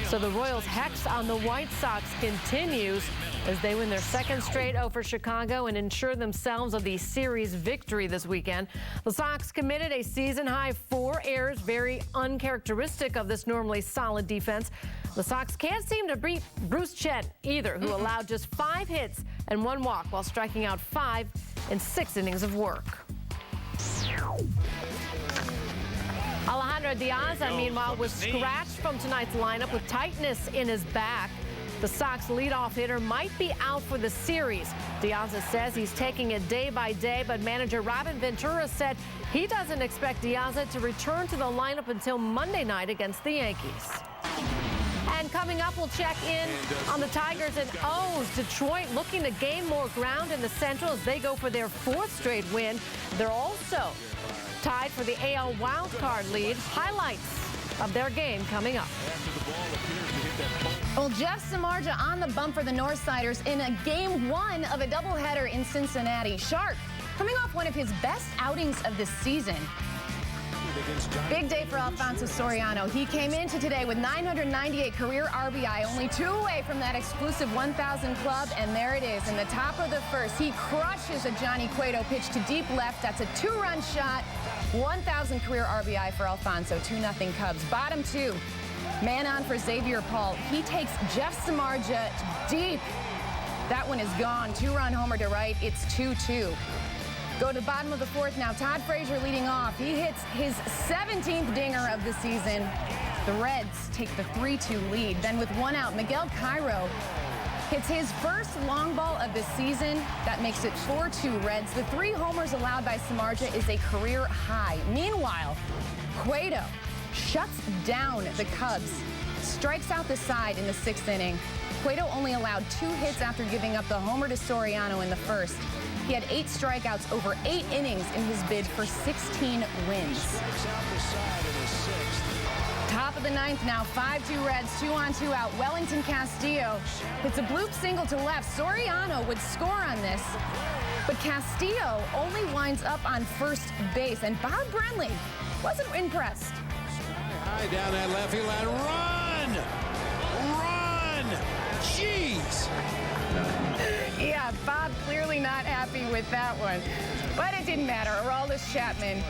S21: So the Royals' hex on the White Sox continues as they win their 2nd straight over Chicago and ensure themselves of the series victory this weekend. The Sox committed a season-high 4 errors, very uncharacteristic of this normally solid defense. The Sox can't seem to beat Bruce Chen either, who allowed just 5 hits and 1 walk while striking out 5 in 6 innings of work. Alejandro Diaz, meanwhile, was scratched from tonight's lineup with tightness in his back. The Sox leadoff hitter might be out for the series. Diaz says he's taking it day by day, but manager Robin Ventura said he doesn't expect Diaz to return to the lineup until Monday night against the Yankees. And coming up, we'll check in on the Tigers and O's. Detroit looking to gain more ground in the Central as they go for their 4th straight win. They're also tied for the AL wildcard lead. Highlights of their game coming up.
S13: Well, Jeff Samardzija on the bump for the Northsiders in a game 1 of a doubleheader in Cincinnati. Sharp coming off one of his best outings of the season. Big day for Alfonso Soriano. He came into today with 998 career RBI, only 2 away from that exclusive 1,000 club, and there it is in the top of the 1st. He crushes a Johnny Cueto pitch to deep left. That's a 2-run shot. 1,000 career RBI for Alfonso. 2-0 Cubs. Bottom 2. Man on for Xavier Paul. He takes Jeff Samardzija deep. That one is gone. 2-run homer to right. It's 2-2. Go to the bottom of the 4th now. Todd Frazier leading off. He hits his 17th dinger of the season. The Reds take the 3-2 lead. Then with 1 out, Miguel Cairo hits his first long ball of the season. That makes it 4-2 Reds. The 3 homers allowed by Samardzija is a career high. Meanwhile, Cueto shuts down the Cubs. Strikes out the side in the 6th inning. Cueto only allowed 2 hits after giving up the homer to Soriano in the 1st. He had 8 strikeouts over 8 innings in his bid for 16 wins. Top of the 9th now, 5-2 Reds, 2-on-2 out. Wellington Castillo hits a bloop single to left. Soriano would score on this, but Castillo only winds up on first base, and Bob Brenly wasn't impressed.
S11: High down that left field line. Run! Jeez!
S13: Yeah, Bob clearly not happy with that one. But it didn't matter. Aroldis Chapman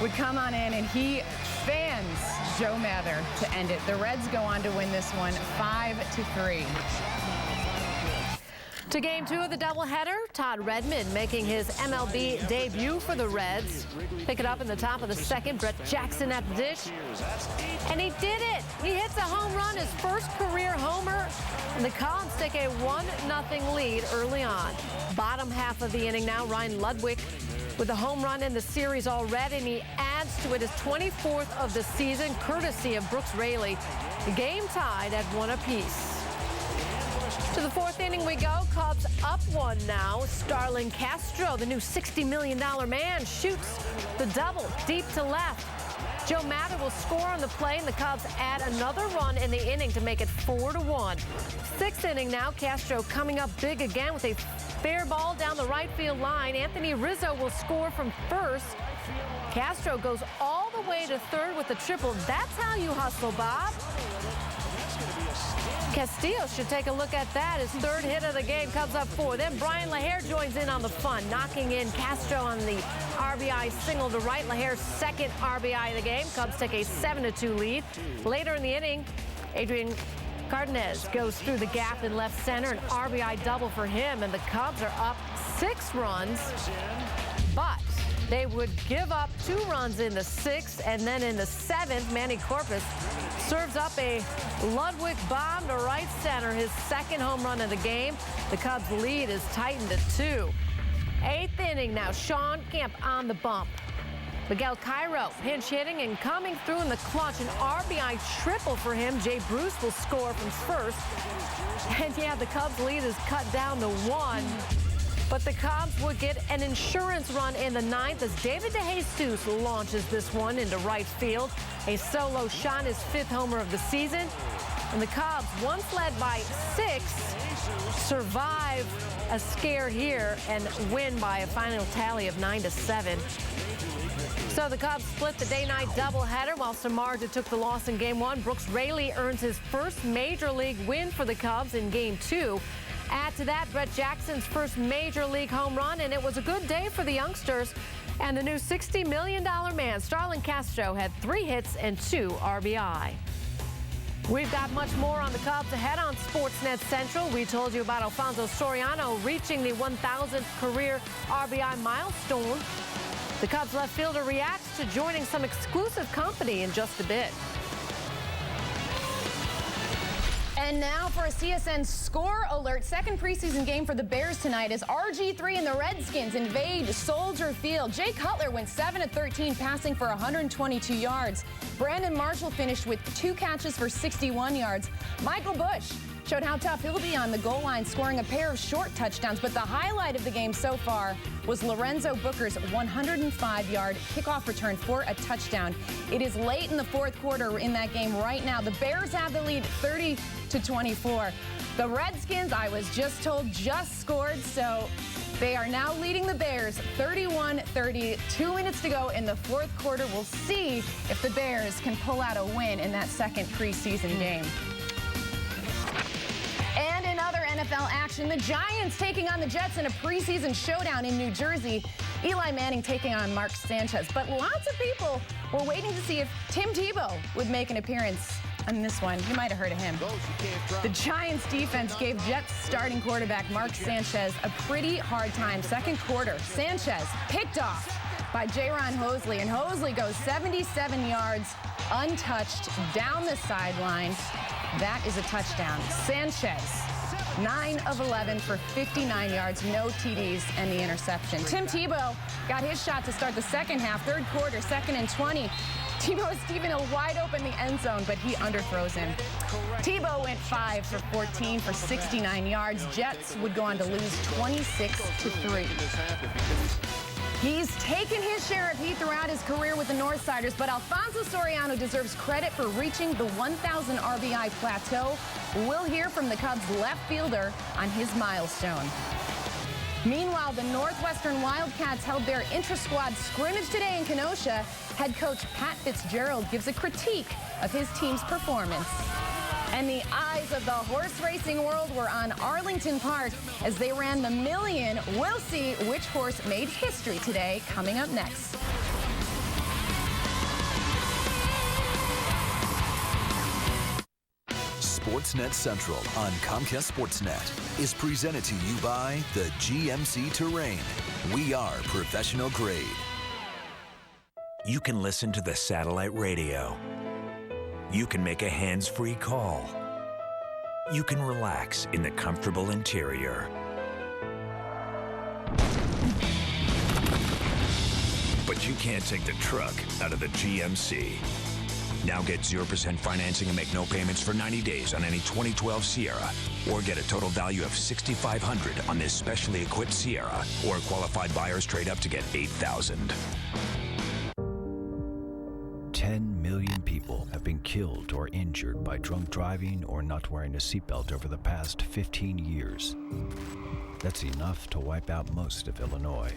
S13: would come on in, and he fans Joe Mather to end it. The Reds go on to win this one 5-3.
S21: To game 2 of the doubleheader, Todd Redmond making his MLB debut for the Reds. Pick it up in the top of the 2nd. Brett Jackson at the dish. And he did it. He hits a home run, his first career homer. And the Cubs take a 1-0 lead early on. Bottom half of the inning now, Ryan Ludwig with a home run in the series already. And he adds to it his 24th of the season, courtesy of Brooks Raley. The game tied at 1 apiece. To the 4th inning we go. Cubs up 1 now. Starlin Castro, the new $60 million man, shoots the double deep to left. Joe Mather will score on the play, and the Cubs add another run in the inning to make it 4-1. 6th inning now. Castro coming up big again with a fair ball down the right field line. Anthony Rizzo will score from first. Castro goes all the way to 3rd with the triple. That's how you hustle, Bob. Castillo should take a look at that. His 3rd hit of the game. Cubs up 4. Then Brian LaHair joins in on the fun, knocking in Castro on the RBI single to right. LaHair's 2nd RBI of the game. Cubs take a 7-2 lead. Later in the inning, Adrian Cardenas goes through the gap in left center. An RBI double for him, and the Cubs are up 6 runs. But they would give up 2 runs in the 6th, and then in the 7th, Manny Corpus serves up a Ludwig bomb to right center, his 2nd home run of the game. The Cubs' lead is tightened to 2. 8th inning now, Sean Kemp on the bump. Miguel Cairo pinch hitting and coming through in the clutch. An RBI triple for him. Jay Bruce will score from first. And yeah, the Cubs' lead is cut down to 1. But the Cubs would get an insurance run in the 9th as David DeJesus launches this one into right field. A solo shot, his 5th homer of the season. And the Cubs, once led by 6, survive a scare here and win by a final tally of 9-7. So the Cubs split the day-night doubleheader while Samardzija took the loss in Game 1. Brooks Raley earns his first Major League win for the Cubs in Game 2. Add to that Brett Jackson's first Major League home run, and it was a good day for the youngsters. And the new $60 million man, Starlin Castro, had 3 hits and 2 RBI. We've got much more on the Cubs ahead on Sportsnet Central. We told you about Alfonso Soriano reaching the 1,000th career RBI milestone. The Cubs left fielder reacts to joining some exclusive company in just a bit.
S13: And now for a CSN score alert. Second preseason game for the Bears tonight as RG3 and the Redskins invade Soldier Field. Jay Cutler went 7 of 13, passing for 122 yards. Brandon Marshall finished with 2 catches for 61 yards. Michael Bush showed how tough he'll be on the goal line, scoring a pair of short touchdowns. But the highlight of the game so far was Lorenzo Booker's 105-yard kickoff return for a touchdown. It is late in the fourth quarter in that game right now. The Bears have the lead 30-24. The Redskins, I was just told, just scored, so they are now leading the Bears 31-30. 2 minutes to go in the fourth quarter. We'll see if the Bears can pull out a win in that second preseason game. And in other NFL action, the Giants taking on the Jets in a preseason showdown in New Jersey. Eli Manning taking on Mark Sanchez. But lots of people were waiting to see if Tim Tebow would make an appearance on this one. You might have heard of him. The Giants defense gave Jets starting quarterback Mark Sanchez a pretty hard time. Second quarter, Sanchez picked off by Jaron Hosley, and Hosley goes 77 yards untouched down the sideline. That is a touchdown. Sanchez, 9 of 11 for 59 yards, no TDs, and the interception. Tim Tebow got his shot to start the second half. Third quarter, 2nd and 20. Tebow is Stephen Hill wide open the end zone, but he underthrows him. Tebow went 5 for 14 for 69 yards. Jets would go on to lose 26-3. He's taken his share of heat throughout his career with the Northsiders, but Alfonso Soriano deserves credit for reaching the 1,000 RBI plateau. We'll hear from the Cubs left fielder on his milestone. Meanwhile, the Northwestern Wildcats held their intra-squad scrimmage today in Kenosha. Head coach Pat Fitzgerald gives a critique of his team's performance. And the eyes of the horse racing world were on Arlington Park as they ran the Million. We'll see which horse made history today, coming up next.
S6: Sportsnet Central on Comcast Sportsnet is presented to you by the GMC Terrain. We are professional grade.
S2: You can listen to the satellite radio. You can make a hands-free call. You can relax in the comfortable interior. But you can't take the truck out of the GMC. Now get 0% financing and make no payments for 90 days on any 2012 Sierra, or get a total value of $6,500 on this specially equipped Sierra, or qualified buyers trade up to get $8,000.
S9: 10 million people have been killed or injured by drunk driving or not wearing a seatbelt over the past 15 years. That's enough to wipe out most of Illinois.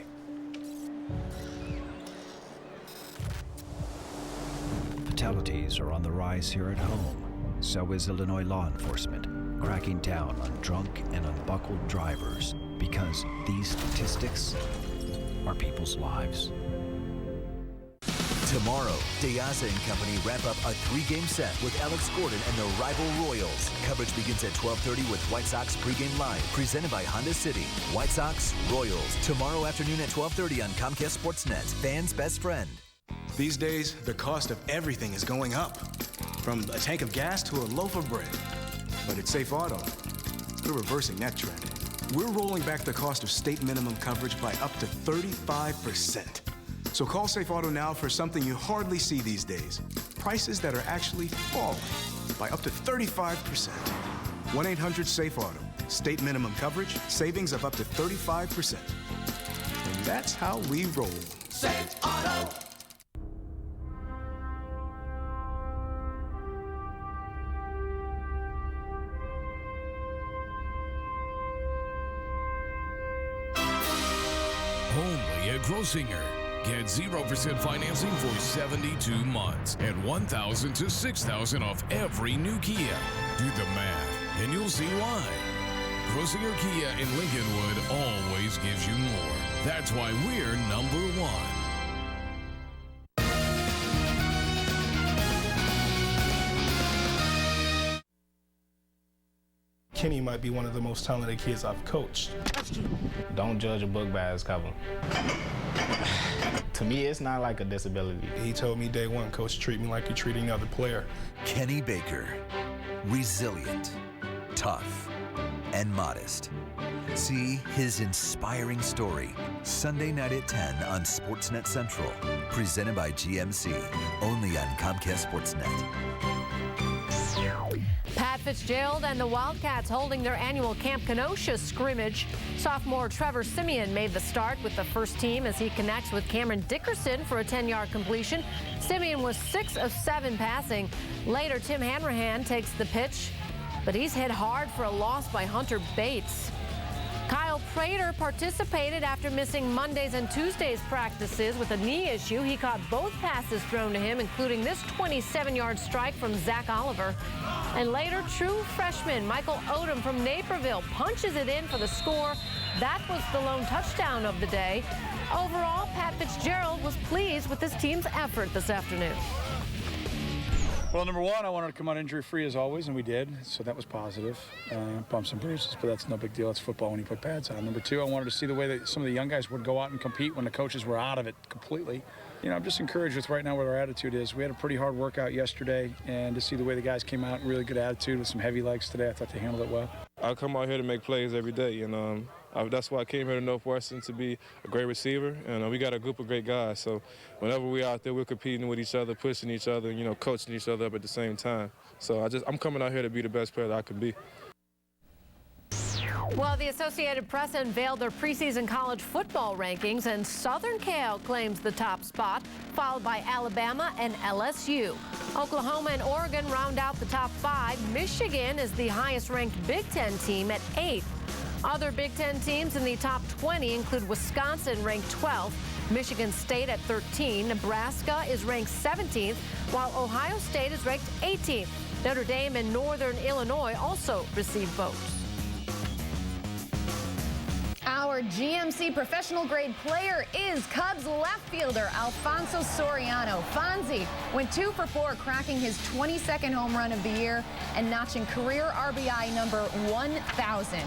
S9: Fatalities are on the rise here at home. So is Illinois law enforcement, cracking down on drunk and unbuckled drivers, because these statistics are people's lives.
S6: Tomorrow, Diaz and company wrap up a 3-game set with Alex Gordon and the rival Royals. Coverage begins at 12:30 with White Sox pregame live, presented by Honda City. White Sox, Royals, tomorrow afternoon at 12:30 on Comcast Sportsnet, fans' best friend.
S15: These days, the cost of everything is going up, from a tank of gas to a loaf of bread. But at Safe Auto, we're reversing that trend. We're rolling back the cost of state minimum coverage by up to 35%. So call Safe Auto now for something you hardly see these days. Prices that are actually falling by up to 35%. 1-800-SAFE-AUTO. State minimum coverage, savings of up to 35%. And that's how we roll.
S12: Safe Auto.
S19: Only at Grossinger. Get 0% financing for 72 months and $1,000 to $6,000 off every new Kia. Do the math, and you'll see why. Grossinger Kia in Lincolnwood always gives you more. That's why we're number one.
S24: Kenny might be one of the most talented kids I've coached.
S25: Don't judge a book by its cover. To me, it's not like a disability.
S24: He told me day one, Coach, treat me like you treat any other player.
S6: Kenny Baker, resilient, tough, and modest. See his inspiring story Sunday night at 10 on Sportsnet Central. Presented by GMC. Only on Comcast Sportsnet.
S21: Pat Fitzgerald and the Wildcats holding their annual Camp Kenosha scrimmage. Sophomore Trevor Simeon made the start with the first team as he connects with Cameron Dickerson for a 10-yard completion. Simeon was 6 of 7 passing. Later, Tim Hanrahan takes the pitch, but he's hit hard for a loss by Hunter Bates. Kyle Prater participated after missing Mondays and Tuesdays practices with a knee issue. He caught both passes thrown to him, including this 27-yard strike from Zach Oliver. And later, true freshman Michael Odom from Naperville punches it in for the score. That was the lone touchdown of the day. Overall, Pat Fitzgerald was pleased with his team's effort this afternoon.
S1: Well, number one, I wanted to come out injury-free as always, and we did, so that was positive. Bumps and bruises, but that's no big deal. It's football when you put pads on. Number two, I wanted to see the way that some of the young guys would go out and compete when the coaches were out of it completely. You know, I'm just encouraged with right now what our attitude is. We had a pretty hard workout yesterday, and to see the way the guys came out, really good attitude with some heavy legs today, I thought they handled it well.
S17: I come out here to make plays every day, and that's why I came here to Northwestern, to be a great receiver, and we got a group of great guys. So whenever we're out there, we're competing with each other, pushing each other, you know, coaching each other up at the same time. So I'm coming out here to be the best player that I can be.
S21: Well, the Associated Press unveiled their preseason college football rankings, and Southern Cal claims the top spot, followed by Alabama and LSU. Oklahoma and Oregon round out the top 5. Michigan is the highest-ranked Big Ten team at 8th. Other Big Ten teams in the top 20 include Wisconsin, ranked 12th, Michigan State at 13, Nebraska is ranked 17th, while Ohio State is ranked 18th. Notre Dame and Northern Illinois also received votes.
S13: Our GMC professional grade player is Cubs left fielder Alfonso Soriano. Fonzie went 2 for 4, cracking his 22nd home run of the year and notching career RBI number 1,000.